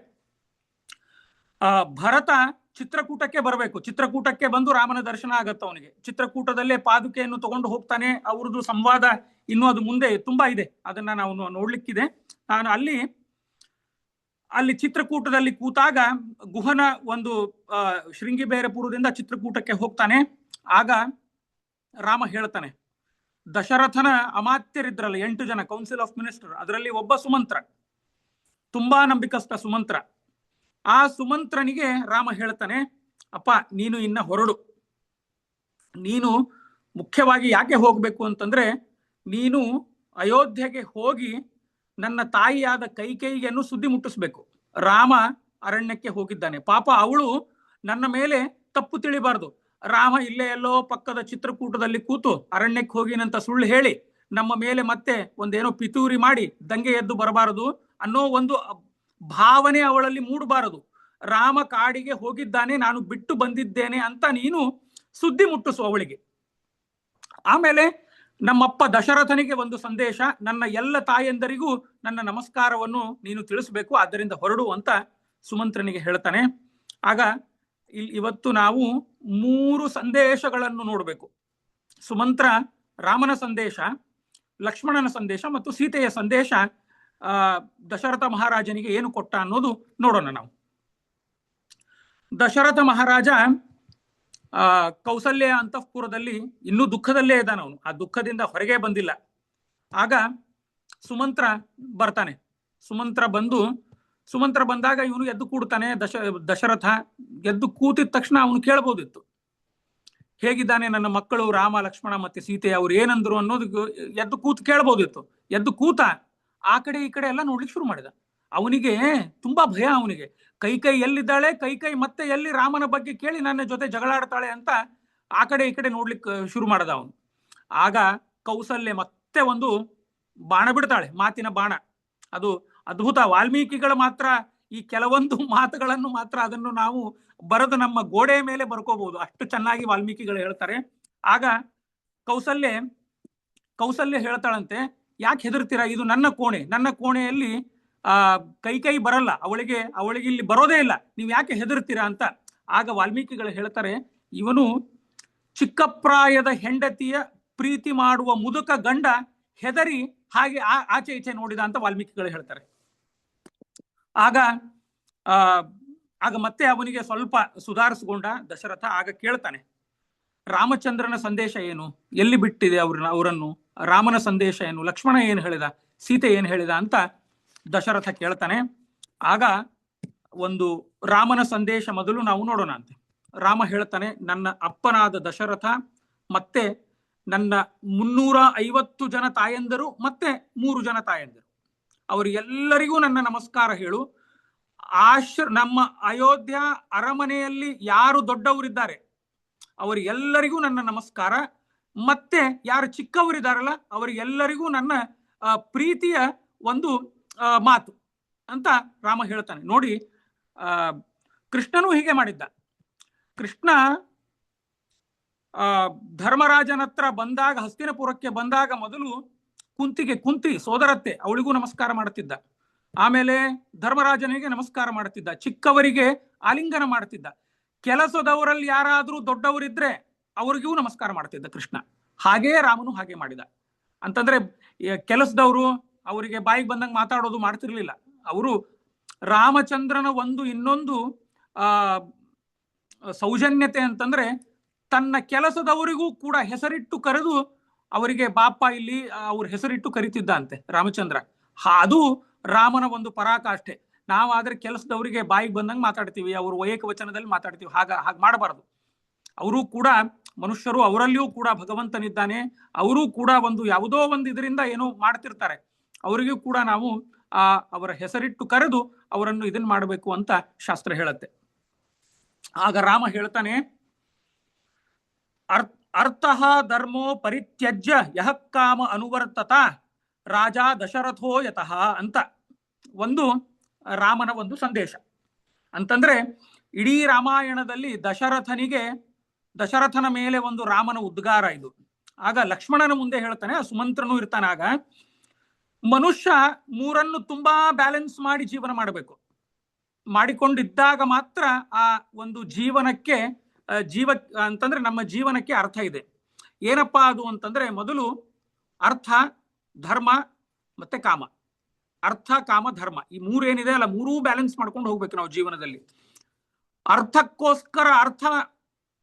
ಭರತ ಚಿತ್ರಕೂಟಕ್ಕೆ ಬರಬೇಕು, ಚಿತ್ರಕೂಟಕ್ಕೆ ಬಂದು ರಾಮನ ದರ್ಶನ ಆಗತ್ತ ಅವನಿಗೆ. ಚಿತ್ರಕೂಟದಲ್ಲೇ ಪಾದುಕೆಯನ್ನು ತಗೊಂಡು ಹೋಗ್ತಾನೆ. ಅವ್ರದ್ದು ಸಂವಾದ ಇನ್ನೂ ಅದು ಮುಂದೆ ತುಂಬಾ ಇದೆ, ಅದನ್ನ ನಾವು ನೋಡ್ಲಿಕ್ಕಿದೆ. ನಾನು ಅಲ್ಲಿ ಚಿತ್ರಕೂಟದಲ್ಲಿ ಕೂತಾಗ ಗುಹನ ಒಂದು ಶೃಂಗಿಬೇರಪುರದಿಂದ ಚಿತ್ರಕೂಟಕ್ಕೆ ಹೋಗ್ತಾನೆ. ಆಗ ರಾಮ ಹೇಳ್ತಾನೆ, ದಶರಥನ ಅಮಾತ್ಯರಿದ್ರಲ್ಲ 8 ಜನ ಕೌನ್ಸಿಲ್ ಆಫ್ ಮಿನಿಸ್ಟರ್, ಅದರಲ್ಲಿ ಒಬ್ಬ ಸುಮಂತ್ರ, ತುಂಬಾ ನಂಬಿಕಸ್ಥ ಸುಮಂತ್ರ. ಆ ಸುಮಂತ್ರನಿಗೆ ರಾಮ ಹೇಳ್ತಾನೆ, ಅಪ್ಪ ನೀನು ಇನ್ನ ಹೊರಡು, ನೀನು ಮುಖ್ಯವಾಗಿ ಯಾಕೆ ಹೋಗ್ಬೇಕು ಅಂತಂದ್ರೆ ನೀನು ಅಯೋಧ್ಯೆಗೆ ಹೋಗಿ ನನ್ನ ತಾಯಿಯಾದ ಕೈಕೇಯಿಯನ್ನು ಸುದ್ದಿ ಮುಟ್ಟಿಸ್ಬೇಕು. ರಾಮ ಅರಣ್ಯಕ್ಕೆ ಹೋಗಿದ್ದಾನೆ, ಪಾಪ ಅವಳು ನನ್ನ ಮೇಲೆ ತಪ್ಪು ತಿಳಿಬಾರ್ದು. ರಾಮ ಇಲ್ಲೇ ಎಲ್ಲೋ ಪಕ್ಕದ ಚಿತ್ರಕೂಟದಲ್ಲಿ ಕೂತು ಅರಣ್ಯಕ್ಕೆ ಹೋಗಿನಂತ ಸುಳ್ಳು ಹೇಳಿ ನಮ್ಮ ಮೇಲೆ ಮತ್ತೆ ಒಂದೇನೋ ಪಿತೂರಿ ಮಾಡಿ ದಂಗೆ ಎದ್ದು ಬರಬಾರದು ಅನ್ನೋ ಒಂದು ಭಾವನೆ ಅವಳಲ್ಲಿ ಮೂಡಬಾರದು. ರಾಮ ಕಾಡಿಗೆ ಹೋಗಿದ್ದಾನೆ, ನಾನು ಬಿಟ್ಟು ಬಂದಿದ್ದೇನೆ ಅಂತ ನೀನು ಸುದ್ದಿ ಮುಟ್ಟಿಸು ಅವಳಿಗೆ. ಆಮೇಲೆ ನಮ್ಮಪ್ಪ ದಶರಥನಿಗೆ ಒಂದು ಸಂದೇಶ, ನನ್ನ ಎಲ್ಲ ತಾಯಂದರಿಗೂ ನನ್ನ ನಮಸ್ಕಾರವನ್ನು ನೀನು ತಿಳಿಸಬೇಕು, ಆದ್ದರಿಂದ ಹೊರಡು ಅಂತ ಸುಮಂತ್ರನಿಗೆ ಹೇಳ್ತಾನೆ. ಆಗ ಇವತ್ತು ನಾವು 3 ಸಂದೇಶಗಳನ್ನು ನೋಡಬೇಕು. ಸುಮಂತ್ರ ರಾಮನ ಸಂದೇಶ, ಲಕ್ಷ್ಮಣನ ಸಂದೇಶ ಮತ್ತು ಸೀತೆಯ ಸಂದೇಶ ದಶರಥ ಮಹಾರಾಜನಿಗೆ ಏನು ಕೊಟ್ಟ ಅನ್ನೋದು ನೋಡೋಣ ನಾವು. ದಶರಥ ಮಹಾರಾಜ ಕೌಸಲ್ಯ ಅಂತಃಪುರದಲ್ಲಿ ಇನ್ನೂ ದುಃಖದಲ್ಲೇ ಇದ್ದಾನೆ. ಅವನು ಆ ದುಃಖದಿಂದ ಹೊರಗೆ ಬಂದಿಲ್ಲ. ಆಗ ಸುಮಂತ್ರ ಬರ್ತಾನೆ. ಸುಮಂತ್ರ ಬಂದಾಗ ಇವನು ಎದ್ದು ಕೂಡ್ತಾನೆ. ದಶರಥ ಎದ್ದು ಕೂತಿದ ತಕ್ಷಣ ಅವನು ಕೇಳ್ಬೋದಿತ್ತು, ಹೇಗಿದ್ದಾನೆ ನನ್ನ ಮಕ್ಕಳು ರಾಮ ಲಕ್ಷ್ಮಣ ಮತ್ತೆ ಸೀತೆ, ಅವ್ರು ಏನಂದ್ರು ಅನ್ನೋದು ಎದ್ದು ಕೂತು ಕೇಳ್ಬೋದಿತ್ತು. ಎದ್ದು ಕೂತ ಆ ಕಡೆ ಈ ಕಡೆ ಎಲ್ಲ ನೋಡ್ಲಿಕ್ಕೆ ಶುರು ಮಾಡಿದ. ಅವನಿಗೆ ತುಂಬಾ ಭಯ. ಅವನಿಗೆ ಕೈಕೈ ಎಲ್ಲಿದ್ದಾಳೆ, ಕೈಕೈ ಮತ್ತೆ ಎಲ್ಲಿ ರಾಮನ ಬಗ್ಗೆ ಕೇಳಿ ನನ್ನ ಜೊತೆ ಜಗಳಾಡ್ತಾಳೆ ಅಂತ ಆ ಕಡೆ ಈ ಕಡೆ ನೋಡ್ಲಿಕ್ಕೆ ಶುರು ಮಾಡದ ಅವನು. ಆಗ ಕೌಸಲ್ಯ ಮತ್ತೆ ಒಂದು ಬಾಣ ಬಿಡ್ತಾಳೆ, ಮಾತಿನ ಬಾಣ. ಅದು ಅದ್ಭುತ. ವಾಲ್ಮೀಕಿಗಳು ಮಾತ್ರ ಈ ಕೆಲವೊಂದು ಮಾತುಗಳನ್ನು ಮಾತ್ರ ಅದನ್ನು ನಾವು ಬರೆದು ನಮ್ಮ ಗೋಡೆ ಮೇಲೆ ಬರ್ಕೋಬಹುದು, ಅಷ್ಟು ಚೆನ್ನಾಗಿ ವಾಲ್ಮೀಕಿಗಳು ಹೇಳ್ತಾರೆ. ಆಗ ಕೌಸಲ್ಯ ಹೇಳ್ತಾಳಂತೆ, ಯಾಕೆ ಹೆದರ್ತೀರಾ, ಇದು ನನ್ನ ಕೋಣೆ, ನನ್ನ ಕೋಣೆಯಲ್ಲಿ ಕೈ ಬರಲ್ಲ, ಅವಳಿಗೆ ಇಲ್ಲಿ ಬರೋದೇ ಇಲ್ಲ, ನೀವು ಯಾಕೆ ಹೆದರ್ತೀರಾ ಅಂತ. ಆಗ ವಾಲ್ಮೀಕಿಗಳು ಹೇಳ್ತಾರೆ, ಇವನು ಚಿಕ್ಕಪ್ರಾಯದ ಹೆಂಡತಿಯ ಪ್ರೀತಿ ಮಾಡುವ ಮುದುಕ ಗಂಡ ಹೆದರಿ ಹಾಗೆ ಆಚೆ ಈಚೆ ನೋಡಿದ ಅಂತ ವಾಲ್ಮೀಕಿಗಳು ಹೇಳ್ತಾರೆ. ಆಗ ಮತ್ತೆ ಅವನಿಗೆ ಸ್ವಲ್ಪ ಸುಧಾರಿಸಿಕೊಂಡ ದಶರಥ. ಆಗ ಕೇಳ್ತಾನೆ, ರಾಮಚಂದ್ರನ ಸಂದೇಶ ಏನು, ಎಲ್ಲಿ ಬಿಟ್ಟಿದೆ ಅವರನ್ನು, ರಾಮನ ಸಂದೇಶ ಏನು, ಲಕ್ಷ್ಮಣ ಏನು ಹೇಳಿದ, ಸೀತೆ ಏನು ಹೇಳಿದ ಅಂತ ದಶರಥ ಕೇಳ್ತಾನೆ. ಆಗ ಒಂದು ರಾಮನ ಸಂದೇಶ ಮೊದಲು ನಾವು ನೋಡೋಣ ಅಂತೆ. ರಾಮ ಹೇಳ್ತಾನೆ, ನನ್ನ ಅಪ್ಪನಾದ ದಶರಥ ಮತ್ತೆ ನನ್ನ 350 ಜನ ತಾಯಂದರು ಮತ್ತೆ 3 ಜನ ತಾಯಂದರು, ಅವರಿಗೆಲ್ಲರಿಗೂ ನನ್ನ ನಮಸ್ಕಾರ ಹೇಳು. ನಮ್ಮ ಅಯೋಧ್ಯ ಅರಮನೆಯಲ್ಲಿ ಯಾರು ದೊಡ್ಡವರಿದ್ದಾರೆ ಅವರಿಗೆಲ್ಲರಿಗೂ ನನ್ನ ನಮಸ್ಕಾರ, ಮತ್ತೆ ಯಾರು ಚಿಕ್ಕವರಿದ್ದಾರಲ್ಲ ಅವರಿಗೆಲ್ಲರಿಗೂ ನನ್ನ ಪ್ರೀತಿಯ ಒಂದು ಮಾತು ಅಂತ ರಾಮ ಹೇಳ್ತಾನೆ. ನೋಡಿ, ಕೃಷ್ಣನೂ ಹೀಗೆ ಮಾಡಿದ್ದ. ಕೃಷ್ಣ ಧರ್ಮರಾಜನ ಹತ್ರ ಬಂದಾಗ, ಹಸ್ತಿನಪುರಕ್ಕೆ ಬಂದಾಗ ಮೊದಲು ಕುಂತಿ ಸೋದರತ್ತೆ ಅವಳಿಗೂ ನಮಸ್ಕಾರ ಮಾಡುತ್ತಿದ್ದ. ಆಮೇಲೆ ಧರ್ಮರಾಜನಿಗೆ ನಮಸ್ಕಾರ ಮಾಡುತ್ತಿದ್ದ. ಚಿಕ್ಕವರಿಗೆ ಆಲಿಂಗನ ಮಾಡುತ್ತಿದ್ದ. ಕೆಲಸದವರಲ್ಲಿ ಯಾರಾದ್ರೂ ದೊಡ್ಡವರಿದ್ರೆ ಅವ್ರಿಗೂ ನಮಸ್ಕಾರ ಮಾಡ್ತಿದ್ದ ಕೃಷ್ಣ. ಹಾಗೇ ರಾಮನು ಹಾಗೆ ಮಾಡಿದ. ಅಂತಂದ್ರೆ ಕೆಲಸದವರು ಅವರಿಗೆ ಬಾಯಿಗೆ ಬಂದಂಗೆ ಮಾತಾಡೋದು ಮಾಡ್ತಿರ್ಲಿಲ್ಲ. ಅವರು ರಾಮಚಂದ್ರನ ಇನ್ನೊಂದು ಸೌಜನ್ಯತೆ ಅಂತಂದ್ರೆ ತನ್ನ ಕೆಲಸದವರಿಗೂ ಕೂಡ ಹೆಸರಿಟ್ಟು ಕರೆದು ಅವರಿಗೆ ಬಾಪ ಇಲ್ಲಿ ಅವ್ರ ಹೆಸರಿಟ್ಟು ಕರಿತಿದ್ದ ಅಂತೆ ರಾಮಚಂದ್ರ. ಅದು ರಾಮನ ಒಂದು ಪರಾಕಾಷ್ಠೆ. ನಾವಾದ್ರೆ ಕೆಲಸದವರಿಗೆ ಬಾಯಿಗೆ ಬಂದಂಗೆ ಮಾತಾಡ್ತೀವಿ, ಅವರು ವೈಯಕ ವಚನದಲ್ಲಿ ಮಾತಾಡ್ತೀವಿ. ಹಾಗೆ ಮಾಡಬಾರದು. ಅವರು ಕೂಡ ಮನುಷ್ಯರು, ಅವರಲ್ಲಿಯೂ ಕೂಡ ಭಗವಂತನಿದ್ದಾನೆ. ಅವರು ಕೂಡ ಯಾವುದೋ ಒಂದು ಇದರಿಂದ ಏನೋ ಮಾಡ್ತಿರ್ತಾರೆ. ಅವರಿಗೂ ಕೂಡ ನಾವು ಅವರ ಹೆಸರಿಟ್ಟು ಕರೆದು ಅವರನ್ನು ಇದನ್ನ ಮಾಡಬೇಕು ಅಂತ ಶಾಸ್ತ್ರ ಹೇಳುತ್ತೆ. ಆಗ ರಾಮ ಹೇಳ್ತಾನೆ, ಅರ್ಥಃ ಧರ್ಮೋ ಪರಿತ್ಯಜ್ಯ ಯಹ ಕಾಮ ಅನುವರ್ತತ ರಾಜ ದಶರಥೋ ಯತಃ ಅಂತ ರಾಮನ ಸಂದೇಶ. ಅಂತಂದ್ರೆ ಇಡೀ ರಾಮಾಯಣದಲ್ಲಿ ದಶರಥನ ಮೇಲೆ ರಾಮನ ಉದ್ಗಾರ ಇದು. ಆಗ ಲಕ್ಷ್ಮಣನ ಮುಂದೆ ಹೇಳ್ತಾನೆ, ಸುಮಂತ್ರನು ಇರ್ತಾನೆ. ಆಗ ಮನುಷ್ಯ ಮೂರನ್ನು ತುಂಬಾ ಬ್ಯಾಲೆನ್ಸ್ ಮಾಡಿ ಜೀವನ ಮಾಡಬೇಕು. ಮಾಡಿಕೊಂಡಿದ್ದಾಗ ಮಾತ್ರ ಆ ಜೀವನಕ್ಕೆ ಅಂತಂದ್ರೆ ನಮ್ಮ ಜೀವನಕ್ಕೆ ಅರ್ಥ ಇದೆ. ಏನಪ್ಪಾ ಅದು ಅಂತಂದ್ರೆ, ಮೊದಲು ಅರ್ಥ, ಧರ್ಮ ಮತ್ತೆ ಕಾಮ. ಅರ್ಥ, ಕಾಮ, ಧರ್ಮ, ಈ ಮೂರೇನಿದೆ ಅಲ್ಲ, ಮೂರೂ ಬ್ಯಾಲೆನ್ಸ್ ಮಾಡ್ಕೊಂಡು ಹೋಗ್ಬೇಕು ನಾವು ಜೀವನದಲ್ಲಿ.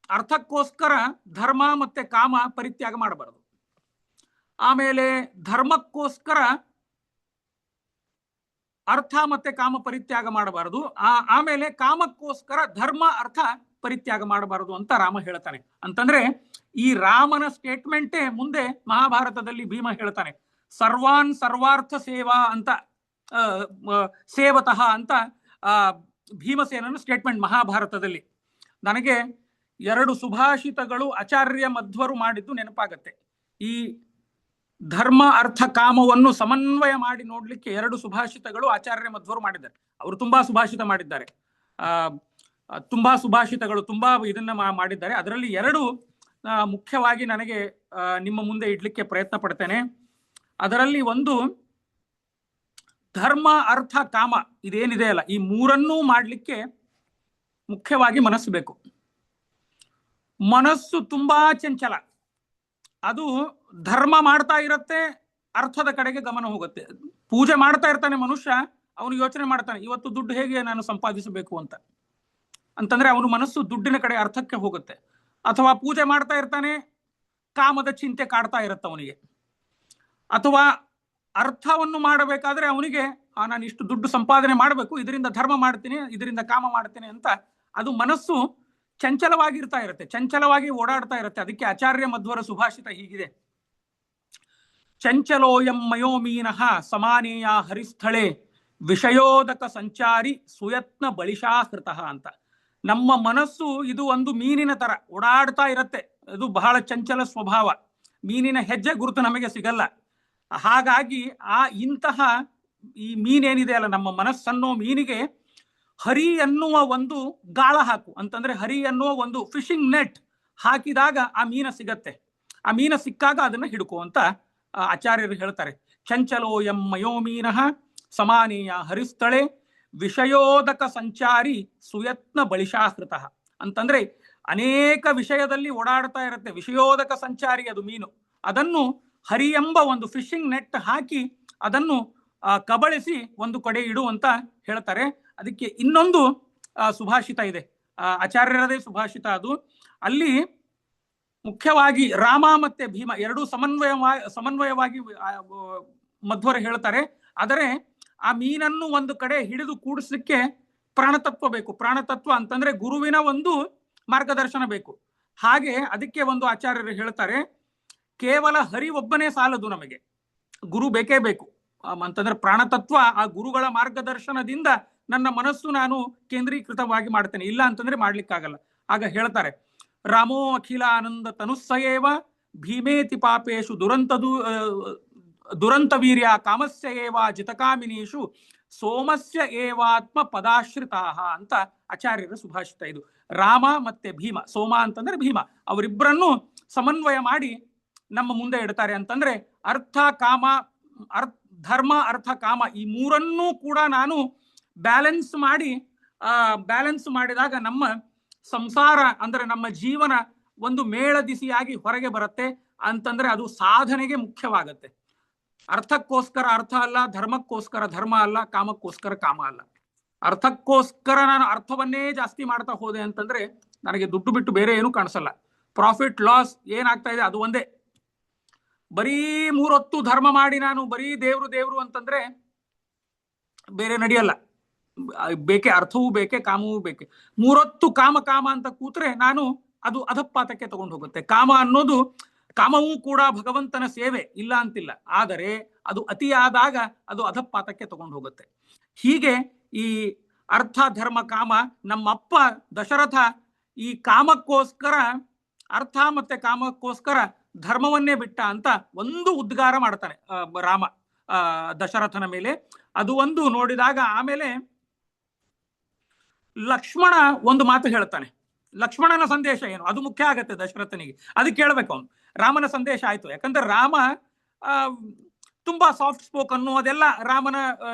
ಅರ್ಥಕ್ಕೋಸ್ಕರ ಧರ್ಮ ಮತ್ತೆ ಕಾಮ ಪರಿತ್ಯಾಗ ಮಾಡಬಾರದು. ಆಮೇಲೆ ಧರ್ಮಕ್ಕೋಸ್ಕರ ಅರ್ಥ ಮತ್ತೆ ಕಾಮ ಪರಿತ್ಯಾಗ ಮಾಡಬಾರದು. ಆಮೇಲೆ ಕಾಮಕ್ಕೋಸ್ಕರ ಧರ್ಮ ಅರ್ಥ ಪರಿತ್ಯಾಗ ಮಾಡಬಾರದು ಅಂತ ರಾಮ ಹೇಳ್ತಾನೆ. ಅಂತಂದ್ರೆ ಈ ರಾಮನ ಸ್ಟೇಟ್ಮೆಂಟೇ ಮುಂದೆ ಮಹಾಭಾರತದಲ್ಲಿ ಭೀಮ ಹೇಳ್ತಾನೆ, ಸರ್ವಾನ್ ಸರ್ವಾರ್ಥ ಸೇವಾ ಅಂತ ಸೇವತಃ ಅಂತ ಭೀಮಸೇನನ ಸ್ಟೇಟ್ಮೆಂಟ್ ಮಹಾಭಾರತದಲ್ಲಿ. ನನಗೆ 2 ಸುಭಾಷಿತಗಳು ಆಚಾರ್ಯ ಮಧ್ವರು ಮಾಡಿದ್ದು ನೆನಪಾಗತ್ತೆ. ಈ ಧರ್ಮ ಅರ್ಥ ಕಾಮವನ್ನು ಸಮನ್ವಯ ಮಾಡಿ ನೋಡ್ಲಿಕ್ಕೆ 2 ಸುಭಾಷಿತಗಳು ಆಚಾರ್ಯ ಮಧ್ವರು ಮಾಡಿದ್ದಾರೆ. ಅವರು ತುಂಬಾ ಸುಭಾಷಿತ ಮಾಡಿದ್ದಾರೆ, ತುಂಬಾ ಸುಭಾಷಿತಗಳು, ತುಂಬಾ ಇದನ್ನ ಮಾಡಿದ್ದಾರೆ. ಅದರಲ್ಲಿ 2 ಮುಖ್ಯವಾಗಿ ನನಗೆ ನಿಮ್ಮ ಮುಂದೆ ಇಡ್ಲಿಕ್ಕೆ ಪ್ರಯತ್ನ ಪಡ್ತೇನೆ. ಅದರಲ್ಲಿ ಒಂದು, ಧರ್ಮ ಅರ್ಥ ಕಾಮ ಇದೇನಿದೆ ಅಲ್ಲ, ಈ ಮೂರನ್ನೂ ಮಾಡ್ಲಿಕ್ಕೆ ಮುಖ್ಯವಾಗಿ ಮನಸ್ಸು ಬೇಕು. ಮನಸ್ಸು ತುಂಬಾ ಚಂಚಲ. ಅದು ಧರ್ಮ ಮಾಡ್ತಾ ಇರತ್ತೆ, ಅರ್ಥದ ಕಡೆಗೆ ಗಮನ ಹೋಗುತ್ತೆ. ಪೂಜೆ ಮಾಡ್ತಾ ಇರ್ತಾನೆ ಮನುಷ್ಯ, ಅವನು ಯೋಚನೆ ಮಾಡ್ತಾನೆ ಇವತ್ತು ದುಡ್ಡು ಹೇಗೆ ನಾನು ಸಂಪಾದಿಸಬೇಕು ಅಂತ. ಅಂತಂದ್ರೆ ಅವನು ಮನಸ್ಸು ದುಡ್ಡಿನ ಕಡೆ, ಅರ್ಥಕ್ಕೆ ಹೋಗುತ್ತೆ. ಅಥವಾ ಪೂಜೆ ಮಾಡ್ತಾ ಇರ್ತಾನೆ, ಕಾಮದ ಚಿಂತೆ ಕಾಡ್ತಾ ಇರುತ್ತೆ ಅವನಿಗೆ. ಅಥವಾ ಅರ್ಥವನ್ನು ಮಾಡಬೇಕಾದ್ರೆ ಅವನಿಗೆ ನಾನು ಇಷ್ಟು ದುಡ್ಡು ಸಂಪಾದನೆ ಮಾಡಬೇಕು, ಇದರಿಂದ ಧರ್ಮ ಮಾಡ್ತೀನಿ, ಇದರಿಂದ ಕಾಮ ಮಾಡ್ತೀನಿ ಅಂತ ಅದು ಮನಸ್ಸು ಚಂಚಲವಾಗಿರ್ತಾ ಇರುತ್ತೆ, ಚಂಚಲವಾಗಿ ಓಡಾಡ್ತಾ ಇರುತ್ತೆ. ಅದಕ್ಕೆ ಆಚಾರ್ಯ ಮಧ್ವರ ಸುಭಾಷಿತ ಹೀಗಿದೆ, ಚಂಚಲೋಯಂ ಮಯೋಮೀನಃ ಸಮಾನೇಯ ಹರಿಸ್ಥಳೆ ವಿಷಯೋದಕ ಸಂಚಾರಿ ಸುಯತ್ನ ಬಳಿಶಾಹೃತಃ ಅಂತ. ನಮ್ಮ ಮನಸ್ಸು ಇದು ಒಂದು ಮೀನಿನ ತರ ಓಡಾಡ್ತಾ ಇರತ್ತೆ. ಅದು ಬಹಳ ಚಂಚಲ ಸ್ವಭಾವ. ಮೀನಿನ ಹೆಜ್ಜೆ ಗುರುತು ನಮಗೆ ಸಿಗಲ್ಲ. ಹಾಗಾಗಿ ಇಂತಹ ಈ ಮೀನೇನಿದೆ ಅಲ್ಲ, ನಮ್ಮ ಮನಸ್ಸನ್ನೋ ಮೀನಿಗೆ ಹರಿ ಅನ್ನುವ ಒಂದು ಗಾಳ ಹಾಕು. ಅಂತಂದ್ರೆ ಹರಿ ಅನ್ನುವ ಒಂದು ಫಿಶಿಂಗ್ ನೆಟ್ ಹಾಕಿದಾಗ ಆ ಮೀನ ಸಿಗತ್ತೆ. ಆ ಮೀನ ಸಿಕ್ಕಾಗ ಅದನ್ನ ಹಿಡ್ಕೋ ಅಂತ ಆಚಾರ್ಯರು ಹೇಳ್ತಾರೆ. ಚಂಚಲೋಯಂ ಮಯೋಮೀನಃ ಸಮಾನೇಯ ಹರಿಸ್ಥಳೆ ವಿಷಯೋದಕ ಸಂಚಾರಿ ಸುಯತ್ನ ಬಳಿಶಾಹೃತಃ ಅಂತಂದ್ರೆ ಅನೇಕ ವಿಷಯದಲ್ಲಿ ಓಡಾಡ್ತಾ ಇರುತ್ತೆ. ವಿಷಯೋದಕ ಸಂಚಾರಿ ಅದು ಮೀನು. ಅದನ್ನು ಹರಿ ಎಂಬ ಒಂದು ಫಿಶಿಂಗ್ ನೆಟ್ ಹಾಕಿ ಅದನ್ನು ಕಬಳಿಸಿ ಒಂದು ಕಡೆ ಇಡು ಅಂತ ಹೇಳ್ತಾರೆ. ಅದಕ್ಕೆ ಇನ್ನೊಂದು ಸುಭಾಷಿತ ಇದೆ, ಆಚಾರ್ಯರದೇ ಸುಭಾಷಿತ ಅದು. ಅಲ್ಲಿ ಮುಖ್ಯವಾಗಿ ರಾಮ ಮತ್ತೆ ಭೀಮ ಎರಡೂ ಸಮನ್ವಯವಾಗಿ ಮಧ್ವರು ಹೇಳ್ತಾರೆ. ಆದರೆ ಆ ಮೀನನ್ನು ಒಂದು ಕಡೆ ಹಿಡಿದು ಕೂಡಿಸ್ಲಿಕ್ಕೆ ಪ್ರಾಣತತ್ವ ಬೇಕು. ಪ್ರಾಣತತ್ವ ಅಂತಂದ್ರೆ ಗುರುವಿನ ಒಂದು ಮಾರ್ಗದರ್ಶನ ಬೇಕು. ಹಾಗೆ ಅದಕ್ಕೆ ಒಂದು ಆಚಾರ್ಯರು ಹೇಳ್ತಾರೆ, ಕೇವಲ ಹರಿ ಒಬ್ಬನೇ ಸಾಲದು, ನಮಗೆ ಗುರು ಬೇಕೇ ಬೇಕು. ಅಂತಂದ್ರೆ ಪ್ರಾಣತತ್ವ ಆ ಗುರುಗಳ ಮಾರ್ಗದರ್ಶನದಿಂದ ನನ್ನ ಮನಸ್ಸು ನಾನು ಕೇಂದ್ರೀಕೃತವಾಗಿ ಮಾಡ್ತೇನೆ, ಇಲ್ಲ ಅಂತಂದ್ರೆ ಮಾಡ್ಲಿಕ್ಕಾಗಲ್ಲ. ಆಗ ಹೇಳ್ತಾರೆ, ರಾಮೋ ಅಖಿಲಾನಂದ ತನುಸ್ಸಯೇವ ಭೀಮೇತಿ ಪಾಪೇಶು ದುರಂತ ವೀರ್ಯ ಕಾಮಸ್ಯೇವ ಜಿತಕಾಮಿನೀಷು ಸೋಮಸ್ಯ ಏವಾತ್ಮ ಪದಾಶ್ರಿತಾಹ ಅಂತ ಆಚಾರ್ಯರ ಸುಭಾಷಿತ ಇದು. ರಾಮ ಮತ್ತೆ ಭೀಮ, ಸೋಮ ಅಂತಂದ್ರೆ ಭೀಮ, ಅವರಿಬ್ಬರನ್ನು ಸಮನ್ವಯ ಮಾಡಿ ನಮ್ಮ ಮುಂದೆ ಇಡ್ತಾರೆ. ಅಂತಂದ್ರೆ ಅರ್ಥ ಕಾಮ, ಧರ್ಮ ಅರ್ಥ ಕಾಮ ಈ ಮೂರನ್ನೂ ಕೂಡ ನಾನು ಬ್ಯಾಲೆನ್ಸ್ ಮಾಡಿದಾಗ ನಮ್ಮ ಸಂಸಾರ ಅಂದ್ರೆ ನಮ್ಮ ಜೀವನ ಒಂದು ಮೇಳದಿಸಿಯಾಗಿ ಹೊರಗೆ ಬರುತ್ತೆ. ಅಂತಂದ್ರೆ ಅದು ಸಾಧನೆಗೆ ಮುಖ್ಯವಾಗತ್ತೆ. ಅರ್ಥಕ್ಕೋಸ್ಕರ ಅರ್ಥ ಅಲ್ಲ, ಧರ್ಮಕ್ಕೋಸ್ಕರ ಧರ್ಮ ಅಲ್ಲ, ಕಾಮಕ್ಕೋಸ್ಕರ ಕಾಮ ಅಲ್ಲ. ಅರ್ಥಕ್ಕೋಸ್ಕರ ನಾನು ಅರ್ಥವನ್ನೇ ಜಾಸ್ತಿ ಮಾಡ್ತಾ ಹೋದೆ ಅಂತಂದ್ರೆ ನನಗೆ ದುಡ್ಡು ಬಿಟ್ಟು ಬೇರೆ ಏನು ಕಾಣಿಸಲ್ಲ. ಪ್ರಾಫಿಟ್ ಲಾಸ್ ಏನಾಗ್ತಾ ಇದೆ ಅದು ಒಂದೇ. ಬರೀ 3 ಹೊತ್ತು ಧರ್ಮ ಮಾಡಿ ನಾನು ಬರೀ ದೇವ್ರು ಅಂತಂದ್ರೆ ಬೇರೆ ನಡೆಯಲ್ಲ. ಬೇಕೆ ಅರ್ಥವೂ ಬೇಕೆ, ಕಾಮವೂ ಬೇಕೆ. 3 ಹೊತ್ತು ಕಾಮ ಅಂತ ಕೂತ್ರೆ ನಾನು ಅದು ಅಧಪಾತಕ್ಕೆ ತಗೊಂಡು ಹೋಗುತ್ತೆ. ಕಾಮವೂ ಕೂಡ ಭಗವಂತನ ಸೇವೆ, ಇಲ್ಲ ಅಂತಿಲ್ಲ. ಆದರೆ ಅದು ಅತಿಯಾದಾಗ ಅದು ಅಧಪಾತಕ್ಕೆ ತಗೊಂಡು ಹೋಗುತ್ತೆ. ಹೀಗೆ ಈ ಅರ್ಥ ಧರ್ಮ ಕಾಮ, ನಮ್ಮಪ್ಪ ದಶರಥ ಈ ಕಾಮಕ್ಕೋಸ್ಕರ, ಅರ್ಥ ಮತ್ತೆ ಕಾಮಕ್ಕೋಸ್ಕರ ಧರ್ಮವನ್ನೇ ಬಿಟ್ಟ ಅಂತ ಒಂದು ಉದ್ಗಾರ ಮಾಡ್ತಾನೆ ರಾಮ ದಶರಥನ ಮೇಲೆ. ಅದು ಒಂದು ನೋಡಿದಾಗ ಆಮೇಲೆ ಲಕ್ಷ್ಮಣ ಒಂದು ಮಾತು ಹೇಳ್ತಾನೆ. ಲಕ್ಷ್ಮಣನ ಸಂದೇಶ ಏನು ಅದು ಮುಖ್ಯ ಆಗತ್ತೆ ದಶರಥನಿಗೆ, ಅದು ಕೇಳಬೇಕು ಅವನು. ರಾಮನ ಸಂದೇಶ ಆಯ್ತು, ಯಾಕಂದ್ರೆ ರಾಮ ತುಂಬಾ ಸಾಫ್ಟ್ ಸ್ಪೋಕನ್ನು, ಅದೆಲ್ಲ ರಾಮನ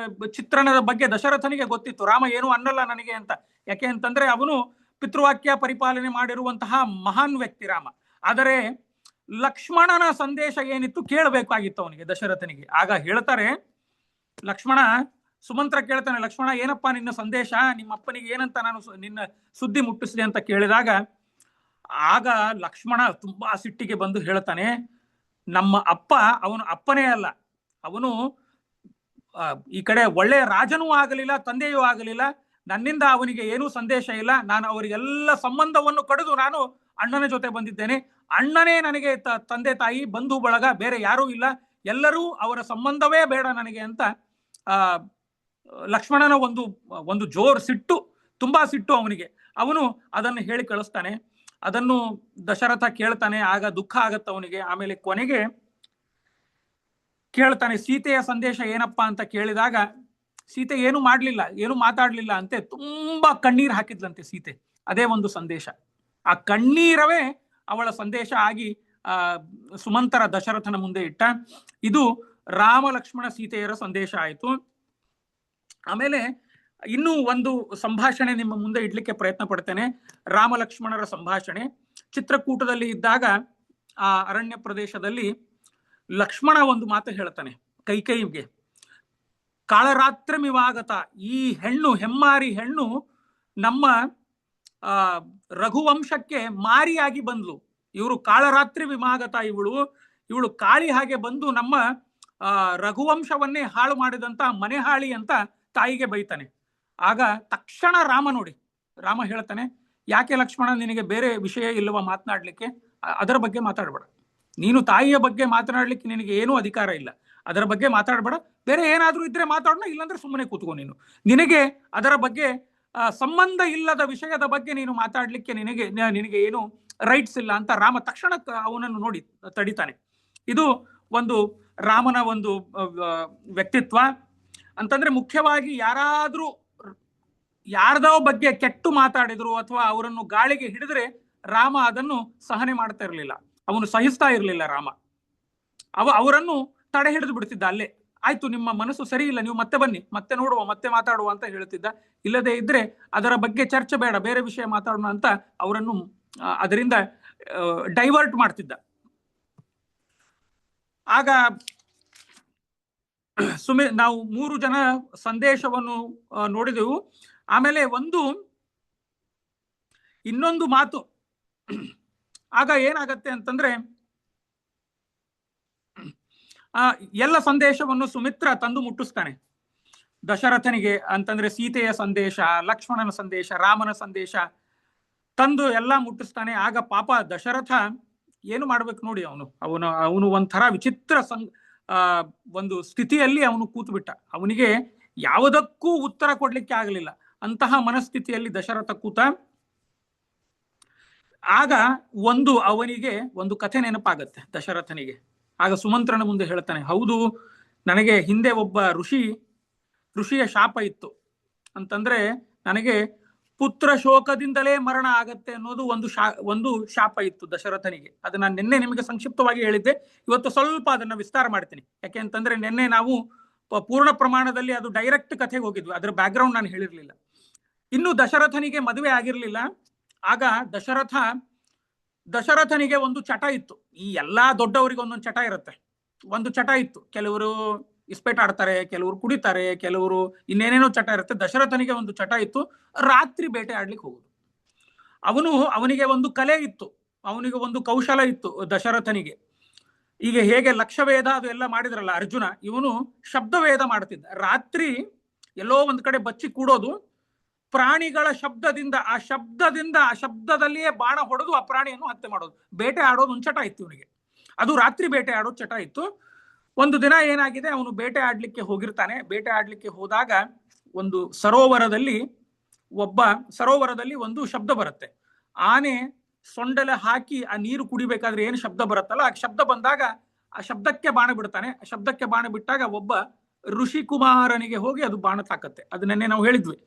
ಚಿತ್ರಣದ ಬಗ್ಗೆ ದಶರಥನಿಗೆ ಗೊತ್ತಿತ್ತು. ರಾಮ ಏನು ಅನ್ನಲ್ಲ ನನಗೆ ಅಂತ. ಯಾಕೆ ಅಂತಂದ್ರೆ ಅವನು ಪಿತೃವಾಕ್ಯ ಪರಿಪಾಲನೆ ಮಾಡಿರುವಂತಹ ಮಹಾನ್ ವ್ಯಕ್ತಿ ರಾಮ. ಆದರೆ ಲಕ್ಷ್ಮಣನ ಸಂದೇಶ ಏನಿತ್ತು ಕೇಳಬೇಕಾಗಿತ್ತು ಅವನಿಗೆ, ದಶರಥನಿಗೆ. ಆಗ ಹೇಳ್ತಾರೆ, ಲಕ್ಷ್ಮಣ ಸುಮಂತ್ರ ಕೇಳ್ತಾನೆ, ಲಕ್ಷ್ಮಣ ಏನಪ್ಪ ನಿನ್ನ ಸಂದೇಶ, ನಿಮ್ಮ ಅಪ್ಪನಿಗೆ ಏನಂತ ನಾನು ನಿನ್ನ ಸುದ್ದಿ ಮುಟ್ಟಿಸಿದೆ ಅಂತ ಕೇಳಿದಾಗ ಆಗ ಲಕ್ಷ್ಮಣ ತುಂಬಾ ಸಿಟ್ಟಿಗೆ ಬಂದು ಹೇಳ್ತಾನೆ, ನಮ್ಮ ಅಪ್ಪ ಅವನು ಅಪ್ಪನೇ ಅಲ್ಲ, ಅವನು ಈ ಕಡೆ ಒಳ್ಳೆ ರಾಜನೂ ಆಗಲಿಲ್ಲ, ತಂದೆಯೂ ಆಗಲಿಲ್ಲ. ನನ್ನಿಂದ ಅವನಿಗೆ ಏನೂ ಸಂದೇಶ ಇಲ್ಲ. ನಾನು ಅವರಿಗೆಲ್ಲ ಸಂಬಂಧವನ್ನು ಕಡಿದು ನಾನು ಅಣ್ಣನ ಜೊತೆ ಬಂದಿದ್ದೇನೆ. ಅಣ್ಣನೇ ನನಗೆ ತಂದೆ ತಾಯಿ ಬಂಧು ಬಳಗ, ಬೇರೆ ಯಾರೂ ಇಲ್ಲ, ಎಲ್ಲರೂ ಅವರ ಸಂಬಂಧವೇ ಬೇಡ ನನಗೆ ಅಂತ ಲಕ್ಷ್ಮಣನ ಒಂದು ಜೋರ್ ಸಿಟ್ಟು, ತುಂಬಾ ಸಿಟ್ಟು ಅವನಿಗೆ. ಅವನು ಅದನ್ನು ಹೇಳಿ ಕಳಿಸ್ತಾನೆ. ಅದನ್ನು ದಶರಥ ಕೇಳ್ತಾನೆ. ಆಗ ದುಃಖ ಆಗತ್ತ ಅವನಿಗೆ. ಆಮೇಲೆ ಕೊನೆಗೆ ಕೇಳ್ತಾನೆ, ಸೀತೆಯ ಸಂದೇಶ ಏನಪ್ಪಾ ಅಂತ ಕೇಳಿದಾಗ ಸೀತೆ ಏನು ಮಾಡ್ಲಿಲ್ಲ, ಏನು ಮಾತಾಡ್ಲಿಲ್ಲ ಅಂತೆ. ತುಂಬಾ ಕಣ್ಣೀರ್ ಹಾಕಿದ್ಲಂತೆ ಸೀತೆ. ಅದೇ ಒಂದು ಸಂದೇಶ. ಆ ಕಣ್ಣೀರವೇ ಅವಳ ಸಂದೇಶ ಆಗಿ ಸುಮಂತರ ದಶರಥನ ಮುಂದೆ ಇಟ್ಟ. ಇದು ರಾಮ ಲಕ್ಷ್ಮಣ ಸೀತೆಯರ ಸಂದೇಶ ಆಯಿತು. ಆಮೇಲೆ ಇನ್ನೂ ಒಂದು ಸಂಭಾಷಣೆ ನಿಮ್ಮ ಮುಂದೆ ಇಡ್ಲಿಕ್ಕೆ ಪ್ರಯತ್ನ ಪಡ್ತೇನೆ. ರಾಮ ಲಕ್ಷ್ಮಣರ ಸಂಭಾಷಣೆ. ಚಿತ್ರಕೂಟದಲ್ಲಿ ಇದ್ದಾಗ ಆ ಅರಣ್ಯ ಪ್ರದೇಶದಲ್ಲಿ ಲಕ್ಷ್ಮಣ ಒಂದು ಮಾತು ಹೇಳ್ತಾನೆ ಕೈಕೈಗೆ, ಕಾಳರಾತ್ರಿಮಿವಾಗತ, ಈ ಹೆಣ್ಣು, ಹೆಮ್ಮಾರಿ ಹೆಣ್ಣು ನಮ್ಮ ರಘುವಂಶಕ್ಕೆ ಮಾರಿಯಾಗಿ ಬಂದ್ಲು. ಇವರು ಕಾಳರಾತ್ರಿ ವಿಮಾಗತ, ಇವಳು ಕಾಳಿ ಹಾಗೆ ಬಂದು ನಮ್ಮ ರಘುವಂಶವನ್ನೇ ಹಾಳು ಮಾಡಿದಂತ ಮನೆಹಾಳಿ ಅಂತ ತಾಯಿಗೆ ಬೈತಾನೆ. ಆಗ ತಕ್ಷಣ ರಾಮ ಹೇಳ್ತಾನೆ, ಯಾಕೆ ಲಕ್ಷ್ಮಣ ನಿನಗೆ ಬೇರೆ ವಿಷಯ ಇಲ್ಲವಾ ಮಾತನಾಡ್ಲಿಕ್ಕೆ? ಅದರ ಬಗ್ಗೆ ಮಾತಾಡಬೇಡ. ನೀನು ತಾಯಿಯ ಬಗ್ಗೆ ಮಾತನಾಡ್ಲಿಕ್ಕೆ ನಿನಗೆ ಏನೂ ಅಧಿಕಾರ ಇಲ್ಲ. ಅದರ ಬಗ್ಗೆ ಮಾತಾಡಬೇಡ. ಬೇರೆ ಏನಾದ್ರೂ ಇದ್ರೆ ಮಾತಾಡೋಣ, ಇಲ್ಲಾಂದ್ರೆ ಸುಮ್ಮನೆ ಕೂತ್ಕೋ. ನಿನಗೆ ಅದರ ಬಗ್ಗೆ ಸಂಬಂಧ ಇಲ್ಲದ ವಿಷಯದ ಬಗ್ಗೆ ನೀನು ಮಾತಾಡ್ಲಿಕ್ಕೆ ನಿನಗೆ ಏನು ರೈಟ್ಸ್ ಇಲ್ಲ ಅಂತ ರಾಮ ತಕ್ಷಣ ಅವನನ್ನು ನೋಡಿ ತಡಿತಾನೆ. ಇದು ಒಂದು ರಾಮನ ಒಂದು ವ್ಯಕ್ತಿತ್ವ. ಅಂತಂದ್ರೆ ಮುಖ್ಯವಾಗಿ ಯಾರ್ದೋ ಬಗ್ಗೆ ಕೆಟ್ಟು ಮಾತಾಡಿದ್ರು ಅಥವಾ ಅವರನ್ನು ಗಾಳಿಗೆ ಹಿಡಿದ್ರೆ ರಾಮ ಅದನ್ನು ಸಹನೆ ಮಾಡ್ತಾ ಇರಲಿಲ್ಲ, ಅವನು ಸಹಿಸ್ತಾ ಇರಲಿಲ್ಲ ರಾಮ. ಅವರನ್ನು ತಡೆ ಹಿಡಿದು ಬಿಡ್ತಿದ್ದ ಅಲ್ಲೇ. ಆಯ್ತು, ನಿಮ್ಮ ಮನಸ್ಸು ಸರಿ ಇಲ್ಲ, ನೀವು ಮತ್ತೆ ಬನ್ನಿ, ಮತ್ತೆ ನೋಡುವ, ಮತ್ತೆ ಮಾತಾಡುವ ಅಂತ ಹೇಳ್ತಿದ್ದ. ಇಲ್ಲದೆ ಇದ್ರೆ ಅದರ ಬಗ್ಗೆ ಚರ್ಚೆ ಬೇಡ, ಬೇರೆ ವಿಷಯ ಮಾತಾಡೋಣ ಅಂತ ಅವರನ್ನು ಅದರಿಂದ ಡೈವರ್ಟ್ ಮಾಡ್ತಿದ್ದ. ಆಗ ನಾವು 3 ಜನ ಸಂದೇಶವನ್ನು ನೋಡಿದೆವು. ಆಮೇಲೆ ಇನ್ನೊಂದು ಮಾತು ಆಗ ಏನಾಗತ್ತೆ ಅಂತಂದ್ರೆ, ಎಲ್ಲ ಸಂದೇಶವನ್ನು ಸುಮಿತ್ರ ತಂದು ಮುಟ್ಟಿಸ್ತಾನೆ ದಶರಥನಿಗೆ. ಅಂತಂದ್ರೆ ಸೀತೆಯ ಸಂದೇಶ, ಲಕ್ಷ್ಮಣನ ಸಂದೇಶ, ರಾಮನ ಸಂದೇಶ ತಂದು ಎಲ್ಲ ಮುಟ್ಟಿಸ್ತಾನೆ. ಆಗ ಪಾಪ ದಶರಥ ಏನು ಮಾಡ್ಬೇಕು ನೋಡಿ, ಅವನು ಒಂಥರ ವಿಚಿತ್ರ ಒಂದು ಸ್ಥಿತಿಯಲ್ಲಿ ಅವನು ಕೂತು ಬಿಟ್ಟ. ಅವನಿಗೆ ಯಾವುದಕ್ಕೂ ಉತ್ತರ ಕೊಡ್ಲಿಕ್ಕೆ ಆಗಲಿಲ್ಲ. ಅಂತಹ ಮನಸ್ಥಿತಿಯಲ್ಲಿ ದಶರಥ ಕೂತ. ಆಗ ಅವನಿಗೆ ಒಂದು ಕಥೆ ನೆನಪಾಗತ್ತೆ ದಶರಥನಿಗೆ. ಆಗ ಸುಮಂತ್ರನ ಮುಂದೆ ಹೇಳ್ತಾನೆ, ಹೌದು, ನನಗೆ ಹಿಂದೆ ಒಬ್ಬ ಋಷಿಯ ಶಾಪ ಇತ್ತು ಅಂತಂದ್ರೆ ನನಗೆ ಪುತ್ರ ಶೋಕದಿಂದಲೇ ಮರಣ ಆಗತ್ತೆ ಅನ್ನೋದು ಒಂದು ಶಾಪ ಇತ್ತು ದಶರಥನಿಗೆ. ಅದು ನಾನು ನಿನ್ನೆ ನಿಮಗೆ ಸಂಕ್ಷಿಪ್ತವಾಗಿ ಹೇಳಿದ್ದೆ. ಇವತ್ತು ಸ್ವಲ್ಪ ಅದನ್ನ ವಿಸ್ತಾರ ಮಾಡ್ತೀನಿ. ಯಾಕೆ ಅಂತಂದ್ರೆ ನಿನ್ನೆ ನಾವು ಪೂರ್ಣ ಪ್ರಮಾಣದಲ್ಲಿ ಅದು ಡೈರೆಕ್ಟ್ ಕಥೆಗೆ ಹೋಗಿದ್ವಿ, ಅದರ ಬ್ಯಾಕ್ಗ್ರೌಂಡ್ ನಾನು ಹೇಳಿರ್ಲಿಲ್ಲ. ಇನ್ನು ದಶರಥನಿಗೆ ಮದುವೆ ಆಗಿರ್ಲಿಲ್ಲ. ಆಗ ದಶರಥನಿಗೆ ಒಂದು ಚಟ ಇತ್ತು. ಈ ಎಲ್ಲಾ ದೊಡ್ಡವರಿಗೆ ಒಂದೊಂದು ಚಟ ಇರುತ್ತೆ. ಒಂದು ಚಟ ಇತ್ತು. ಕೆಲವರು ಇಸ್ಪೇಟ್ ಆಡ್ತಾರೆ, ಕೆಲವರು ಕುಡಿತಾರೆ, ಕೆಲವರು ಇನ್ನೇನೇನೋ ಚಟ ಇರುತ್ತೆ. ದಶರಥನಿಗೆ ಒಂದು ಚಟ ಇತ್ತು, ರಾತ್ರಿ ಬೇಟೆ ಆಡ್ಲಿಕ್ಕೆ ಹೋಗುದು. ಅವನಿಗೆ ಒಂದು ಕಲೆ ಇತ್ತು, ಅವನಿಗೆ ಒಂದು ಕೌಶಲ ಇತ್ತು ದಶರಥನಿಗೆ. ಈಗ ಹೇಗೆ ಲಕ್ಷವೇದ ಅದು ಎಲ್ಲ ಮಾಡಿದ್ರಲ್ಲ ಅರ್ಜುನ, ಇವನು ಶಬ್ದವೇದ ಮಾಡ್ತಿದ್ದ. ರಾತ್ರಿ ಎಲ್ಲೋ ಒಂದ್ ಕಡೆ ಬಚ್ಚಿ ಕೂಡೋದು, ಪ್ರಾಣಿಗಳ ಶಬ್ದದಿಂದ ಆ ಶಬ್ದದಲ್ಲಿಯೇ ಬಾಣ ಹೊಡೆದು ಆ ಪ್ರಾಣಿಯನ್ನು ಹತ್ಯೆ ಮಾಡೋದು, ಬೇಟೆ ಆಡೋದು ಒಂದು ಚಟ ಇತ್ತು ಇವನಿಗೆ. ಅದು ರಾತ್ರಿ ಬೇಟೆ ಆಡೋದು ಚಟ ಇತ್ತು. ಒಂದು ದಿನ ಏನಾಗಿದೆ, ಅವನು ಬೇಟೆ ಆಡ್ಲಿಕ್ಕೆ ಹೋಗಿರ್ತಾನೆ. ಬೇಟೆ ಆಡ್ಲಿಕ್ಕೆ ಹೋದಾಗ ಒಂದು ಸರೋವರದಲ್ಲಿ ಒಂದು ಶಬ್ದ ಬರುತ್ತೆ. ಆನೆ ಸೊಂಡಲೆ ಹಾಕಿ ಆ ನೀರು ಕುಡಿಬೇಕಾದ್ರೆ ಏನು ಶಬ್ದ ಬರುತ್ತಲ್ಲ, ಆ ಶಬ್ದ ಬಂದಾಗ ಆ ಶಬ್ದಕ್ಕೆ ಬಾಣ ಬಿಡ್ತಾನೆ. ಆ ಶಬ್ದಕ್ಕೆ ಬಾಣ ಬಿಟ್ಟಾಗ ಒಬ್ಬ ಋಷಿ ಕುಮಾರನಿಗೆ ಹೋಗಿ ಅದು ಬಾಣ ತಾಕತ್ತೆ. ಅದನ್ನೇ ನಾವು ಹೇಳಿದ್ವಿ.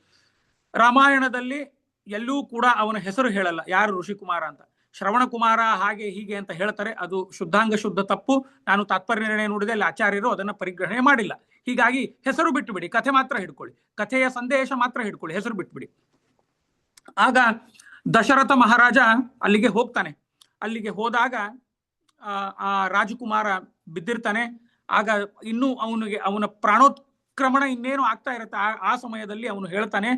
ರಾಮಾಯಣದಲ್ಲಿ ಎಲ್ಲೂ ಕೂಡ ಅವನ ಹೆಸರು ಹೇಳಲ್ಲ, ಯಾರು ಋಷಿಕುಮಾರ ಅಂತ. ಶ್ರವಣ ಕುಮಾರ ಹಾಗೆ ಹೀಗೆ ಅಂತ ಹೇಳ್ತಾರೆ. ಅದು ಶುದ್ಧಾಂಗ ಶುದ್ಧ ತಪ್ಪು. ನಾನು ತಾತ್ಪರ್ಯ ನಿರ್ಣಯ ನೋಡಿದೆ, ಅಲ್ಲಿ ಆಚಾರ್ಯರು ಅದನ್ನ ಪರಿಗ್ರಹಣೆ ಮಾಡಿಲ್ಲ. ಹೀಗಾಗಿ ಹೆಸರು ಬಿಟ್ಟುಬಿಡಿ, ಕಥೆ ಮಾತ್ರ ಹಿಡ್ಕೊಳ್ಳಿ, ಕಥೆಯ ಸಂದೇಶ ಮಾತ್ರ ಹಿಡ್ಕೊಳ್ಳಿ, ಹೆಸರು ಬಿಟ್ಬಿಡಿ. ಆಗ ದಶರಥ ಮಹಾರಾಜ ಅಲ್ಲಿಗೆ ಹೋಗ್ತಾನೆ. ಅಲ್ಲಿಗೆ ಹೋದಾಗ ಆ ರಾಜಕುಮಾರ ಬಿದ್ದಿರ್ತಾನೆ. ಆಗ ಇನ್ನೂ ಅವನ ಪ್ರಾಣೋತ್ಕ್ರಮಣ ಇನ್ನೇನು ಆಗ್ತಾ ಇರುತ್ತೆ. ಆ ಸಮಯದಲ್ಲಿ ಅವನು ಹೇಳ್ತಾನೆ,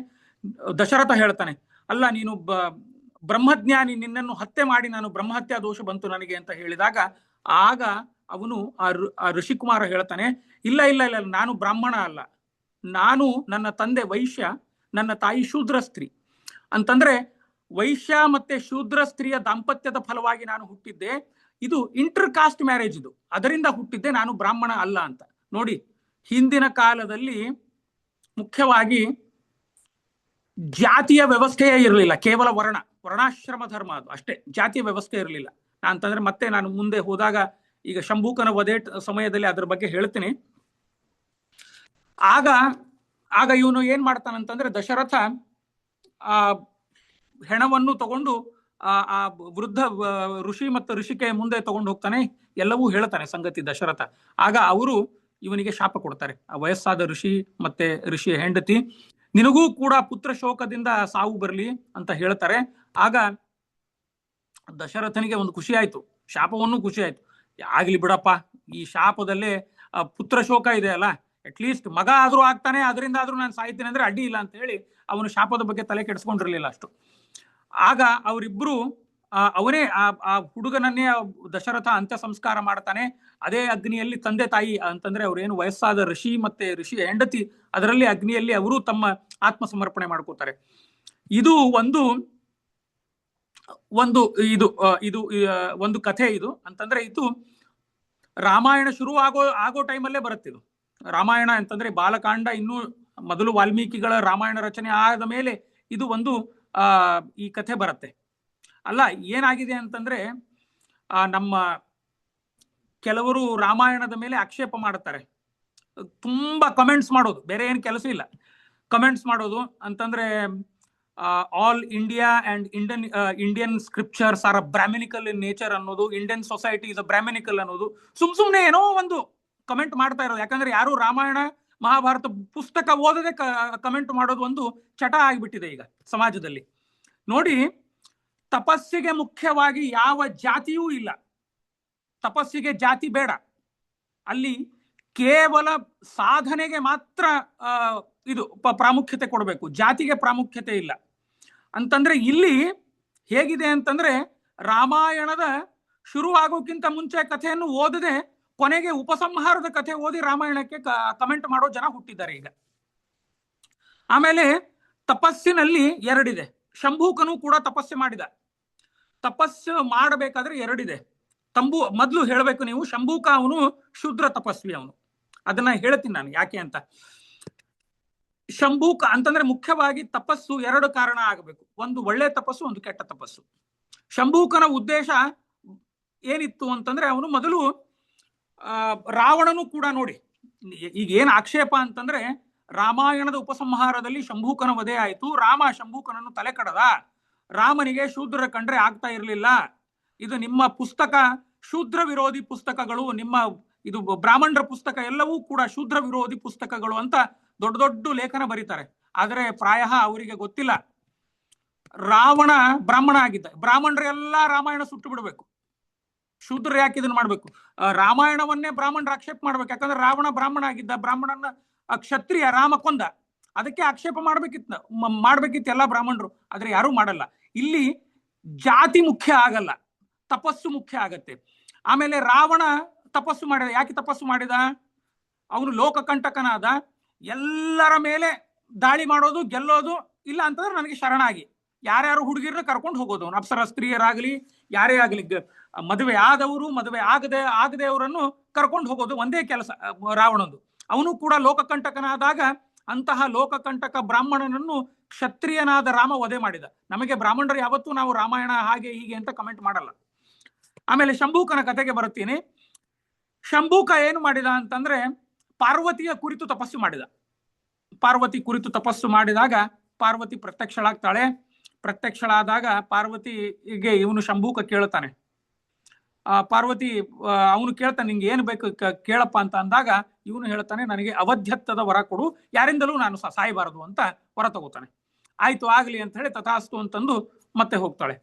ದಶರಥ ಹೇಳ್ತಾನೆ, ಅಲ್ಲ ನೀನು ಬ್ರಹ್ಮಜ್ಞಾನಿ, ನಿನ್ನನ್ನು ಹತ್ಯೆ ಮಾಡಿ ನಾನು ಬ್ರಹ್ಮಹತ್ಯಾ ದೋಷ ಬಂತು ನನಗೆ ಅಂತ ಹೇಳಿದಾಗ, ಆಗ ಅವನು ಆ ಋಷಿಕುಮಾರ ಹೇಳ್ತಾನೆ, ಇಲ್ಲ ಇಲ್ಲ ಇಲ್ಲ, ನಾನು ಬ್ರಾಹ್ಮಣ ಅಲ್ಲ, ನಾನು ನನ್ನ ತಂದೆ ವೈಶ್ಯ, ನನ್ನ ತಾಯಿ ಶೂದ್ರ ಸ್ತ್ರೀ. ಅಂತಂದ್ರೆ ವೈಶ್ಯ ಮತ್ತೆ ಶೂದ್ರ ಸ್ತ್ರೀಯ ದಾಂಪತ್ಯದ ಫಲವಾಗಿ ನಾನು ಹುಟ್ಟಿದ್ದೆ. ಇದು ಇಂಟರ್ ಕಾಸ್ಟ್ ಮ್ಯಾರೇಜ್, ಇದು ಅದರಿಂದ ಹುಟ್ಟಿದ್ದೆ, ನಾನು ಬ್ರಾಹ್ಮಣ ಅಲ್ಲ ಅಂತ. ನೋಡಿ, ಹಿಂದಿನ ಕಾಲದಲ್ಲಿ ಮುಖ್ಯವಾಗಿ ಜಾತಿಯ ವ್ಯವಸ್ಥೆಯೇ ಇರಲಿಲ್ಲ, ಕೇವಲ ವರ್ಣಾಶ್ರಮ ಧರ್ಮ, ಅದು ಅಷ್ಟೇ, ಜಾತಿಯ ವ್ಯವಸ್ಥೆ ಇರಲಿಲ್ಲ. ಅಂತಂದ್ರೆ ಮತ್ತೆ ನಾನು ಮುಂದೆ ಹೋದಾಗ ಈಗ ಶಂಭೂಕನ ವಧೆ ಸಮಯದಲ್ಲಿ ಅದ್ರ ಬಗ್ಗೆ ಹೇಳ್ತೀನಿ. ಆಗ ಇವನು ಏನ್ ಮಾಡ್ತಾನಂತಂದ್ರೆ, ದಶರಥ ಆ ಹೆಣವನ್ನು ತಗೊಂಡು ಆ ವೃದ್ಧ ಋಷಿ ಮತ್ತು ಋಷಿಕೆ ಮುಂದೆ ತಗೊಂಡು ಹೋಗ್ತಾನೆ. ಎಲ್ಲವೂ ಹೇಳ್ತಾನೆ ಸಂಗತಿ ದಶರಥ. ಆಗ ಅವರು ಇವನಿಗೆ ಶಾಪ ಕೊಡ್ತಾರೆ. ಆ ವಯಸ್ಸಾದ ಋಷಿ ಮತ್ತೆ ಋಷಿಯ ಹೆಂಡತಿ, ನಿನಗೂ ಕೂಡ ಪುತ್ರ ಶೋಕದಿಂದ ಸಾವು ಬರಲಿ ಅಂತ ಹೇಳ್ತಾರೆ. ಆಗ ದಶರಥನಿಗೆ ಒಂದು ಖುಷಿ ಆಯ್ತು, ಶಾಪವನ್ನು ಖುಷಿ ಆಯ್ತು. ಆಗ್ಲಿ ಬಿಡಪ್ಪ, ಈ ಶಾಪದಲ್ಲೇ ಪುತ್ರ ಶೋಕ ಇದೆ ಅಲ್ಲ, ಅಟ್ಲೀಸ್ಟ್ ಮಗ ಆದ್ರೂ ಆಗ್ತಾನೆ, ಅದರಿಂದ ಆದ್ರೂ ನಾನು ಸಾಯ್ತೀನಿ ಅಂದ್ರೆ ಅಡ್ಡಿ ಇಲ್ಲ ಅಂತ ಹೇಳಿ ಅವನು ಶಾಪದ ಬಗ್ಗೆ ತಲೆ ಕೆಡಿಸ್ಕೊಂಡಿರ್ಲಿಲ್ಲ ಅಷ್ಟು. ಆಗ ಅವರಿಬ್ರು ಅವನೇ ಆ ಹುಡುಗನನ್ನೇ ದಶರಥ ಅಂತ್ಯ ಸಂಸ್ಕಾರ ಮಾಡ್ತಾನೆ. ಅದೇ ಅಗ್ನಿಯಲ್ಲಿ ತಂದೆ ತಾಯಿ ಅಂತಂದ್ರೆ ಅವ್ರೇನು ವಯಸ್ಸಾದ ಋಷಿ ಮತ್ತೆ ಋಷಿಯ ಹೆಂಡತಿ, ಅದರಲ್ಲಿ ಅಗ್ನಿಯಲ್ಲಿ ಅವರು ತಮ್ಮ ಆತ್ಮ ಸಮರ್ಪಣೆ ಮಾಡ್ಕೋತಾರೆ. ಇದು ಒಂದು ಕಥೆ. ಇದು ಅಂತಂದ್ರೆ ಇದು ರಾಮಾಯಣ ಶುರು ಆಗೋ ಟೈಮಲ್ಲೇ ಬರುತ್ತಿದ್ದು. ರಾಮಾಯಣ ಅಂತಂದ್ರೆ ಬಾಲಕಾಂಡ ಇನ್ನೂ ಮೊದಲು ವಾಲ್ಮೀಕಿಗಳ ರಾಮಾಯಣ ರಚನೆ ಆದ ಮೇಲೆ ಇದು ಈ ಕಥೆ ಬರುತ್ತೆ. ಅಲ್ಲ, ಏನಾಗಿದೆ ಅಂತಂದ್ರೆ ನಮ್ಮ ಕೆಲವರು ರಾಮಾಯಣದ ಮೇಲೆ ಆಕ್ಷೇಪ ಮಾಡುತ್ತಾರೆ, ತುಂಬಾ ಕಮೆಂಟ್ಸ್ ಮಾಡೋದು, ಬೇರೆ ಏನು ಕೆಲಸ ಇಲ್ಲ, ಕಮೆಂಟ್ಸ್ ಮಾಡೋದು. ಅಂತಂದ್ರೆ all India and Indian scriptures are brahminical in nature ಅನ್ನೋದು, ಇಂಡಿಯನ್ ಸೊಸೈಟಿ ಇಸ್ ಬ್ರಾಹ್ಮಿನಿಕಲ್ ಅನ್ನೋದು, ಸುಮ್ನೆ ಏನೋ ಒಂದು ಕಮೆಂಟ್ ಮಾಡ್ತಾ ಇರೋದು. ಯಾಕಂದ್ರೆ ಯಾರು ರಾಮಾಯಣ ಮಹಾಭಾರತ ಪುಸ್ತಕ ಓದದೆ ಕಮೆಂಟ್ ಮಾಡೋದು ಒಂದು ಚಟ ಆಗಿಬಿಟ್ಟಿದೆ ಈಗ ಸಮಾಜದಲ್ಲಿ. ನೋಡಿ, ತಪಸ್ಸಿಗೆ ಮುಖ್ಯವಾಗಿ ಯಾವ ಜಾತಿಯೂ ಇಲ್ಲ, ತಪಸ್ಸಿಗೆ ಜಾತಿ ಬೇಡ. ಅಲ್ಲಿ ಕೇವಲ ಸಾಧನೆಗೆ ಮಾತ್ರ ಇದು ಪ್ರಾಮುಖ್ಯತೆ ಕೊಡಬೇಕು, ಜಾತಿಗೆ ಪ್ರಾಮುಖ್ಯತೆ ಇಲ್ಲ. ಅಂತಂದ್ರೆ ಇಲ್ಲಿ ಹೇಗಿದೆ ಅಂತಂದ್ರೆ, ರಾಮಾಯಣದ ಶುರು ಆಗೋಕ್ಕಿಂತ ಮುಂಚೆ ಕಥೆಯನ್ನು ಓದದೆ ಕೊನೆಗೆ ಉಪಸಂಹಾರದ ಕಥೆ ಓದಿ ರಾಮಾಯಣಕ್ಕೆ ಕಮೆಂಟ್ ಮಾಡೋ ಜನ ಹುಟ್ಟಿದ್ದಾರೆ ಈಗ. ಆಮೇಲೆ ತಪಸ್ಸಿನಲ್ಲಿ ಎರಡಿದೆ. ಶಂಭೂಕನು ಕೂಡ ತಪಸ್ಸು ಮಾಡಿದ. ತಪಸ್ಸು ಮಾಡಬೇಕಾದ್ರೆ ಎರಡಿದೆ. ಮೊದಲು ಹೇಳಬೇಕು ನೀವು, ಶಂಭೂಕ ಅವನು ಶೂದ್ರ ತಪಸ್ವಿ, ಅವನು. ಅದನ್ನ ಹೇಳ್ತೀನಿ ನಾನು ಯಾಕೆ ಅಂತ. ಶಂಭೂಕ ಅಂತಂದ್ರೆ ಮುಖ್ಯವಾಗಿ ತಪಸ್ಸು ಎರಡು ಕಾರಣ ಆಗಬೇಕು, ಒಂದು ಒಳ್ಳೆ ತಪಸ್ಸು, ಒಂದು ಕೆಟ್ಟ ತಪಸ್ಸು. ಶಂಭೂಕನ ಉದ್ದೇಶ ಏನಿತ್ತು ಅಂತಂದ್ರೆ, ಅವನು ಮೊದಲು ರಾವಣನು ಕೂಡ ನೋಡಿ, ಈಗ ಏನ್ ಆಕ್ಷೇಪ ಅಂತಂದ್ರೆ, ರಾಮಾಯಣದ ಉಪಸಂಹಾರದಲ್ಲಿ ಶಂಭೂಕನ ವಧೆ ಆಯಿತು. ರಾಮ ಶಂಭೂಕನನ್ನು ತಲೆ ಕಡದ. ರಾಮನಿಗೆ ಶೂದ್ರರ ಕಂಡ್ರೆ ಆಗ್ತಾ ಇರಲಿಲ್ಲ. ಇದು ನಿಮ್ಮ ಪುಸ್ತಕ ಶೂದ್ರ ವಿರೋಧಿ ಪುಸ್ತಕಗಳು, ನಿಮ್ಮ ಇದು ಬ್ರಾಹ್ಮಣರ ಪುಸ್ತಕ ಎಲ್ಲವೂ ಕೂಡ ಶೂದ್ರ ವಿರೋಧಿ ಪುಸ್ತಕಗಳು ಅಂತ ದೊಡ್ಡ ದೊಡ್ಡ ಲೇಖನ ಬರೀತಾರೆ. ಆದರೆ ಪ್ರಾಯ ಅವರಿಗೆ ಗೊತ್ತಿಲ್ಲ ರಾವಣ ಬ್ರಾಹ್ಮಣ ಆಗಿದ್ದ. ಬ್ರಾಹ್ಮಣರೆಲ್ಲ ರಾಮಾಯಣ ಸುಟ್ಟು ಬಿಡಬೇಕು, ಶೂದ್ರರು ಯಾಕೆ ಇದನ್ನ ಮಾಡ್ಬೇಕು? ರಾಮಾಯಣವನ್ನೇ ಬ್ರಾಹ್ಮಣರ ಆಕ್ಷೇಪ ಮಾಡ್ಬೇಕು. ಯಾಕಂದ್ರೆ ರಾವಣ ಬ್ರಾಹ್ಮಣ ಆಗಿದ್ದ, ಬ್ರಾಹ್ಮಣನ ಕ್ಷತ್ರಿಯ ರಾಮ ಕೊಂದ, ಅದಕ್ಕೆ ಆಕ್ಷೇಪ ಮಾಡ್ಬೇಕಿತ್ತು ಎಲ್ಲ ಬ್ರಾಹ್ಮಣರು. ಆದ್ರೆ ಯಾರು ಮಾಡಲ್ಲ. ಇಲ್ಲಿ ಜಾತಿ ಮುಖ್ಯ ಆಗಲ್ಲ, ತಪಸ್ಸು ಮುಖ್ಯ ಆಗತ್ತೆ. ಆಮೇಲೆ ರಾವಣ ತಪಸ್ಸು ಮಾಡಿದ. ಯಾಕೆ ತಪಸ್ಸು ಮಾಡಿದ? ಅವನು ಲೋಕಕಂಟಕನಾದ. ಎಲ್ಲರ ಮೇಲೆ ದಾಳಿ ಮಾಡೋದು, ಗೆಲ್ಲೋದು, ಇಲ್ಲ ಅಂತಂದ್ರೆ ನನಗೆ ಶರಣಾಗಿ ಯಾರ್ಯಾರು ಹುಡುಗಿರನ್ನ ಕರ್ಕೊಂಡು ಹೋಗೋದು. ಅವನು ಅಪ್ಸರ ಸ್ತ್ರೀಯರಾಗ್ಲಿ ಯಾರೇ ಆಗ್ಲಿ, ಮದುವೆ ಆದವರು ಮದುವೆ ಆಗದೆ ಅವರನ್ನು ಕರ್ಕೊಂಡು ಹೋಗೋದು ಒಂದೇ ಕೆಲಸ ರಾವಣಂದು. ಅವನು ಕೂಡ ಲೋಕಕಂಟಕನಾದಾಗ ಅಂತಹ ಲೋಕಕಂಟಕ ಬ್ರಾಹ್ಮಣನನ್ನು ಕ್ಷತ್ರಿಯನಾದ ರಾಮ ವಧೆ ಮಾಡಿದ. ನಮಗೆ ಬ್ರಾಹ್ಮಣರು ಯಾವತ್ತೂ ನಾವು ರಾಮಾಯಣ ಹಾಗೆ ಹೀಗೆ ಅಂತ ಕಮೆಂಟ್ ಮಾಡಲ್ಲ. ಆಮೇಲೆ ಶಂಭೂಕನ ಕತೆಗೆ ಬರುತ್ತೀನಿ. ಶಂಭೂಕ ಏನು ಮಾಡಿದ ಅಂತಂದ್ರೆ ಪಾರ್ವತಿಯ ಕುರಿತು ತಪಸ್ಸು ಮಾಡಿದ. ಪಾರ್ವತಿ ಕುರಿತು ತಪಸ್ಸು ಮಾಡಿದಾಗ ಪಾರ್ವತಿ ಪ್ರತ್ಯಕ್ಷಳಾಗ್ತಾಳೆ. ಪ್ರತ್ಯಕ್ಷಳಾದಾಗ ಪಾರ್ವತಿಗೆ ಇವನು ಶಂಭೂಕ ಕೇಳ್ತಾನೆ. ಪಾರ್ವತಿ ಅವನು ಕೇಳ್ತಾನೆ, ನಿಂಗೆ ಏನು ಬೇಕು ಕೇಳಪ್ಪ ಅಂತ ಅಂದಾಗ ಇವನು ಹೇಳ್ತಾನೆ, ನನಗೆ ಅವಧ್ಯತ್ವದ ವರ ಕೊಡು, ಯಾರಿಂದಲೂ ನಾನು ಸಾಯಬಾರದು ಅಂತ ವರ ತಗೋತಾನೆ. ಆಯ್ತು ಆಗ್ಲಿ ಅಂತ ಹೇಳಿ ತಥಾಸ್ತು ಅಂತಂದು ಮತ್ತೆ ಹೋಗ್ತಾಳೆ.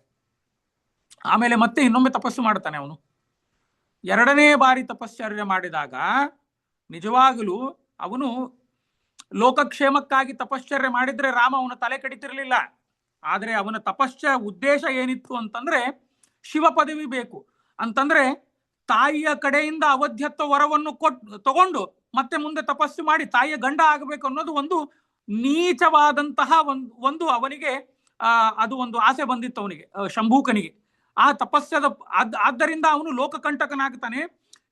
ಆಮೇಲೆ ಮತ್ತೆ ಇನ್ನೊಮ್ಮೆ ತಪಸ್ಸು ಮಾಡ್ತಾನೆ ಅವನು. ಎರಡನೇ ಬಾರಿ ತಪಶ್ಚರ್ಯ ಮಾಡಿದಾಗ ನಿಜವಾಗಲೂ ಅವನು ಲೋಕಕ್ಷೇಮಕ್ಕಾಗಿ ತಪಶ್ಚರ್ಯ ಮಾಡಿದ್ರೆ ರಾಮ ಅವನ ತಲೆ ಕಡಿತಿರ್ಲಿಲ್ಲ. ಆದ್ರೆ ಅವನ ಉದ್ದೇಶ ಏನಿತ್ತು ಅಂತಂದ್ರೆ ಶಿವ ಪದವಿ ಬೇಕು ಅಂತಂದ್ರೆ ತಾಯಿಯ ಕಡೆಯಿಂದ ಅವಧ್ಯತ್ವ ವರವನ್ನು ತಗೊಂಡು ಮತ್ತೆ ಮುಂದೆ ತಪಸ್ಸು ಮಾಡಿ ತಾಯಿಯ ಗಂಡ ಆಗಬೇಕು ಅನ್ನೋದು ಒಂದು ನೀಚವಾದಂತಹ ಒಂದು ಅವನಿಗೆ ಅದು ಒಂದು ಆಸೆ ಬಂದಿತ್ತು ಅವನಿಗೆ, ಶಂಭೂಕನಿಗೆ. ಆ ತಪಸ್ಸದ ಆದ್ದರಿಂದ ಅವನು ಲೋಕಕಂಟಕನಾಗ್ತಾನೆ.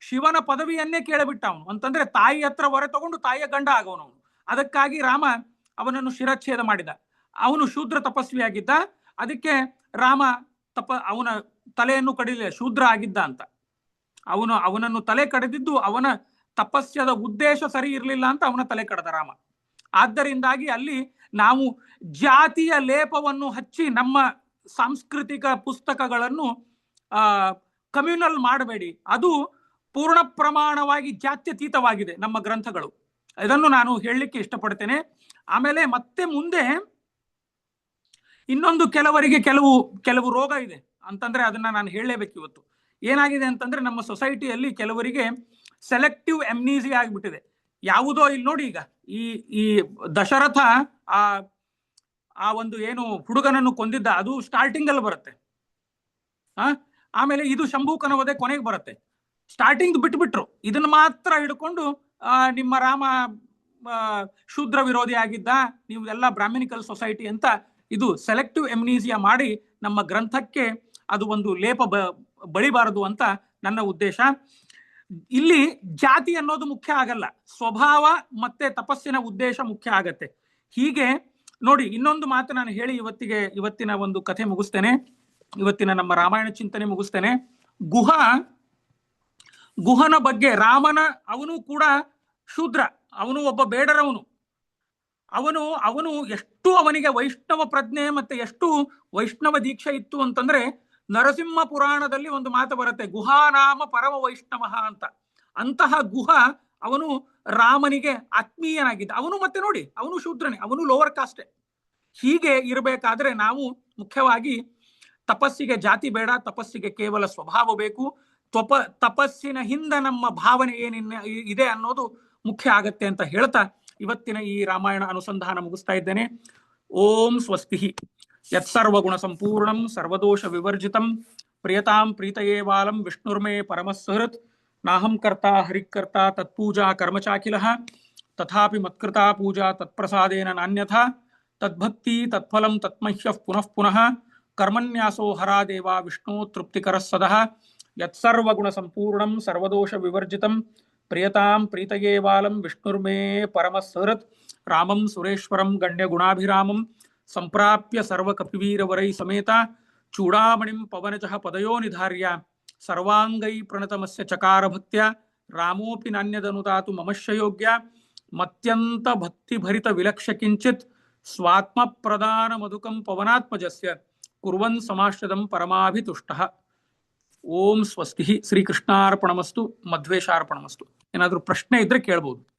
ಶಿವನ ಪದವಿಯನ್ನೇ ಕೇಳಿಬಿಟ್ಟ ಅವನು. ಅಂತಂದ್ರೆ ತಾಯಿ ಹತ್ರ ವರ ತಗೊಂಡು ತಾಯಿಯ ಗಂಡ ಆಗೋನು ಅವನು. ಅದಕ್ಕಾಗಿ ರಾಮ ಅವನನ್ನು ಶಿರಚ್ಛೇದ ಮಾಡಿದ. ಅವನು ಶೂದ್ರ ತಪಸ್ವಿಯಾಗಿದ್ದ. ಅದಕ್ಕೆ ರಾಮ ಅವನ ತಲೆಯನ್ನು ಕಡಿಲಿಲ್ಲ, ಶೂದ್ರ ಆಗಿದ್ದ ಅಂತ. ಅವನನ್ನು ತಲೆ ಕಡಿದಿದ್ದು ಅವನ ತಪಸ್ಯದ ಉದ್ದೇಶ ಸರಿ ಇರಲಿಲ್ಲ ಅಂತ ಅವನ ತಲೆ ಕಡದ ರಾಮ. ಆದ್ದರಿಂದಾಗಿ ಅಲ್ಲಿ ನಾವು ಜಾತಿಯ ಲೇಪವನ್ನು ಹಚ್ಚಿ ನಮ್ಮ ಸಾಂಸ್ಕೃತಿಕ ಪುಸ್ತಕಗಳನ್ನು ಕಮ್ಯುನಲ್ ಮಾಡಬೇಡಿ. ಅದು ಪೂರ್ಣ ಪ್ರಮಾಣವಾಗಿ ಜಾತ್ಯತೀತವಾಗಿದೆ ನಮ್ಮ ಗ್ರಂಥಗಳು. ಇದನ್ನು ನಾನು ಹೇಳಲಿಕ್ಕೆ ಇಷ್ಟಪಡ್ತೇನೆ. ಆಮೇಲೆ ಮತ್ತೆ ಮುಂದೆ ಇನ್ನೊಂದು ಕೆಲವರಿಗೆ ಕೆಲವು ರೋಗ ಇದೆ ಅಂತಂದ್ರೆ ಅದನ್ನ ನಾನು ಹೇಳಲೇಬೇಕು ಇವತ್ತು. ಏನಾಗಿದೆ ಅಂತಂದ್ರೆ ನಮ್ಮ ಸೊಸೈಟಿಯಲ್ಲಿ ಕೆಲವರಿಗೆ ಸೆಲೆಕ್ಟಿವ್ ಎಮ್ನೀಸಿಯಾ ಆಗಿಬಿಟ್ಟಿದೆ. ಯಾವುದೋ ಇಲ್ಲಿ ನೋಡಿ, ಈಗ ಈ ದಶರಥ ಆ ಒಂದು ಏನು ಹುಡುಗನನ್ನು ಕೊಂದಿದ್ದ ಅದು ಸ್ಟಾರ್ಟಿಂಗ್ ಅಲ್ಲಿ ಬರುತ್ತೆ. ಆಮೇಲೆ ಇದು ಶಂಭೂಕನ ವಧೆ ಕೊನೆಗೆ ಬರುತ್ತೆ. ಸ್ಟಾರ್ಟಿಂಗ್ ಬಿಟ್ಬಿಟ್ರು, ಇದನ್ನ ಮಾತ್ರ ಹಿಡ್ಕೊಂಡು ನಿಮ್ಮ ರಾಮ ಶೂದ್ರ ವಿರೋಧಿ ಆಗಿದ್ದ, ನೀವು ಎಲ್ಲ ಬ್ರಾಹ್ಮಣಿಕಲ್ ಸೊಸೈಟಿ ಅಂತ ಇದು ಸೆಲೆಕ್ಟಿವ್ ಎಮ್ನೀಸಿಯಾ ಮಾಡಿ ನಮ್ಮ ಗ್ರಂಥಕ್ಕೆ ಅದು ಒಂದು ಲೇಪ ಬಳಿಬಾರದು ಅಂತ ನನ್ನ ಉದ್ದೇಶ. ಇಲ್ಲಿ ಜಾತಿ ಅನ್ನೋದು ಮುಖ್ಯ ಆಗಲ್ಲ, ಸ್ವಭಾವ ಮತ್ತೆ ತಪಸ್ಸಿನ ಉದ್ದೇಶ ಮುಖ್ಯ ಆಗತ್ತೆ. ಹೀಗೆ ನೋಡಿ, ಇನ್ನೊಂದು ಮಾತು ನಾನು ಹೇಳಿ ಇವತ್ತಿನ ಒಂದು ಕಥೆ ಮುಗಿಸ್ತೇನೆ, ಇವತ್ತಿನ ನಮ್ಮ ರಾಮಾಯಣ ಚಿಂತನೆ ಮುಗಿಸ್ತೇನೆ. ಗುಹನ ಬಗ್ಗೆ ಅವನು ಕೂಡ ಶೂದ್ರ, ಅವನು ಒಬ್ಬ ಬೇಡರವನು. ಅವನು ಎಷ್ಟು ಅವನಿಗೆ ವೈಷ್ಣವ ಪ್ರಜ್ಞೆ ಮತ್ತೆ ಎಷ್ಟು ವೈಷ್ಣವ ದೀಕ್ಷೆ ಇತ್ತು ಅಂತಂದ್ರೆ ನರಸಿಂಹ ಪುರಾಣದಲ್ಲಿ ಒಂದು ಮಾತು ಬರುತ್ತೆ, ಗುಹಾನಾಮ ಪರಮ ವೈಷ್ಣವ ಅಂತ. ಅಂತಹ ಗುಹ ಅವನು ರಾಮನಿಗೆ ಆತ್ಮೀಯನಾಗಿದ್ದ. ಅವನು ಮತ್ತೆ ನೋಡಿ, ಅವನು ಶೂದ್ರನೇ, ಅವನು ಲೋವರ್ ಕಾಸ್ಟೆ. ಹೀಗೆ ಇರಬೇಕಾದ್ರೆ ನಾವು ಮುಖ್ಯವಾಗಿ ತಪಸ್ಸಿಗೆ ಜಾತಿ ಬೇಡ, ತಪಸ್ಸಿಗೆ ಕೇವಲ ಸ್ವಭಾವ ಬೇಕು. ತಪಸ್ಸಿನ ಹಿಂದೆ ನಮ್ಮ ಭಾವನೆ ಇದೆ ಅನ್ನೋದು ಮುಖ್ಯ ಆಗತ್ತೆ ಅಂತ ಹೇಳ್ತಾ ಇವತ್ತಿನ ಈ ರಾಮಾಯಣ ಅನುಸಂಧಾನ ಮುಗಿಸ್ತಾ ಇದ್ದೇನೆ. ಓಂ ಸ್ವಸ್ತಿ. ಯತ್ಸರ್ವಗುಣ ಸಂಪೂರ್ಣಂ ಸರ್ವದೋಷ ವಿವರ್ಜಿತಂ ಪ್ರಿಯತಾಂ ಪ್ರೀತಯೇವಾಲಂ ವಿಷ್ಣುರ್ಮೇ ಪರಮಸ್ಸುಹೃತ್ ನಾಹಂ ಕರ್ತಾ ಹರಿಕರ್ತಾ ತತ್ಪೂಜಾ ಕರ್ಮಚಾಖಿಲಃ ತಥಾಪಿ ಮತ್ಕೃತಾ ಪೂಜಾ ತತ್ಪ್ರಸಾದೇನ ನಾನ್ಯಥಾ ತದ್ಭಕ್ತಿ ತತ್ಫಲಂ ತತ್ಮಹ್ಯಃ ಪುನಃ ಪುನಃ ಕರ್ಮನ್ಯಾಸೋ ಹರಾದೇವ ವಿಷ್ಣು ತೃಪ್ತಿಕರಃ ಸದಃ. ಯತ್ಸರ್ವಗುಣ ಸಂಪೂರ್ಣಂ ಸರ್ವದೋಷ ವಿವರ್ಜಿತಂ ಪ್ರಿಯತಾಂ ಪ್ರೀತಯೇವಾಲಂ ವಿಷ್ಣುರ್ಮೇ ಪರಮಸ್ಸುಹೃತ್ ರಾಮಂ ಸುರೇಶ್ವರಂ ಗಣ್ಯಗುಣಾಭಿರಾಮಂ ಸಂಪ್ರಾಪ್ಯ ಸರ್ವಕಪಿವೀರವರೈ ಸಮೇತ ಚೂಡಾಮಣಿಂ ಪವನಜಃ ಪದಯೋ ನಿಧಾರ್ಯ ಸರ್ವಾಂಗೈ ಪ್ರಣತಮಸ್ಯ ಚಕಾರ ಭಕ್ತ್ಯ ರಾಮೋಪಿ ನಾನ್ಯದನುದಾತು ಮಮಶ್ಚ ಯೋಗ್ಯ ಮತ್ಯಂತ ಭಕ್ತಿ ಭರಿತ ವಿಲಕ್ಷ ಕಿಂಚಿತ್ ಸ್ವಾತ್ಮ ಪ್ರದಾನ ಮಧುಕಂ ಪವನಾತ್ಮಜಸ್ಯ ಕುರ್ವನ್ ಸಮಾಶ್ರದಂ ಪರಮಾಭಿತುಷ್ಟಃ. ಓಂ ಸ್ವಸ್ತಿ. ಶ್ರೀಕೃಷ್ಣಾರ್ಪಣಮಸ್ತು. ಮಧ್ವೇಶಾರ್ಪಣಮಸ್ತು. ಏನಾದರೂ ಪ್ರಶ್ನೆ ಇದ್ರೆ ಕೇಳ್ಬೋದು.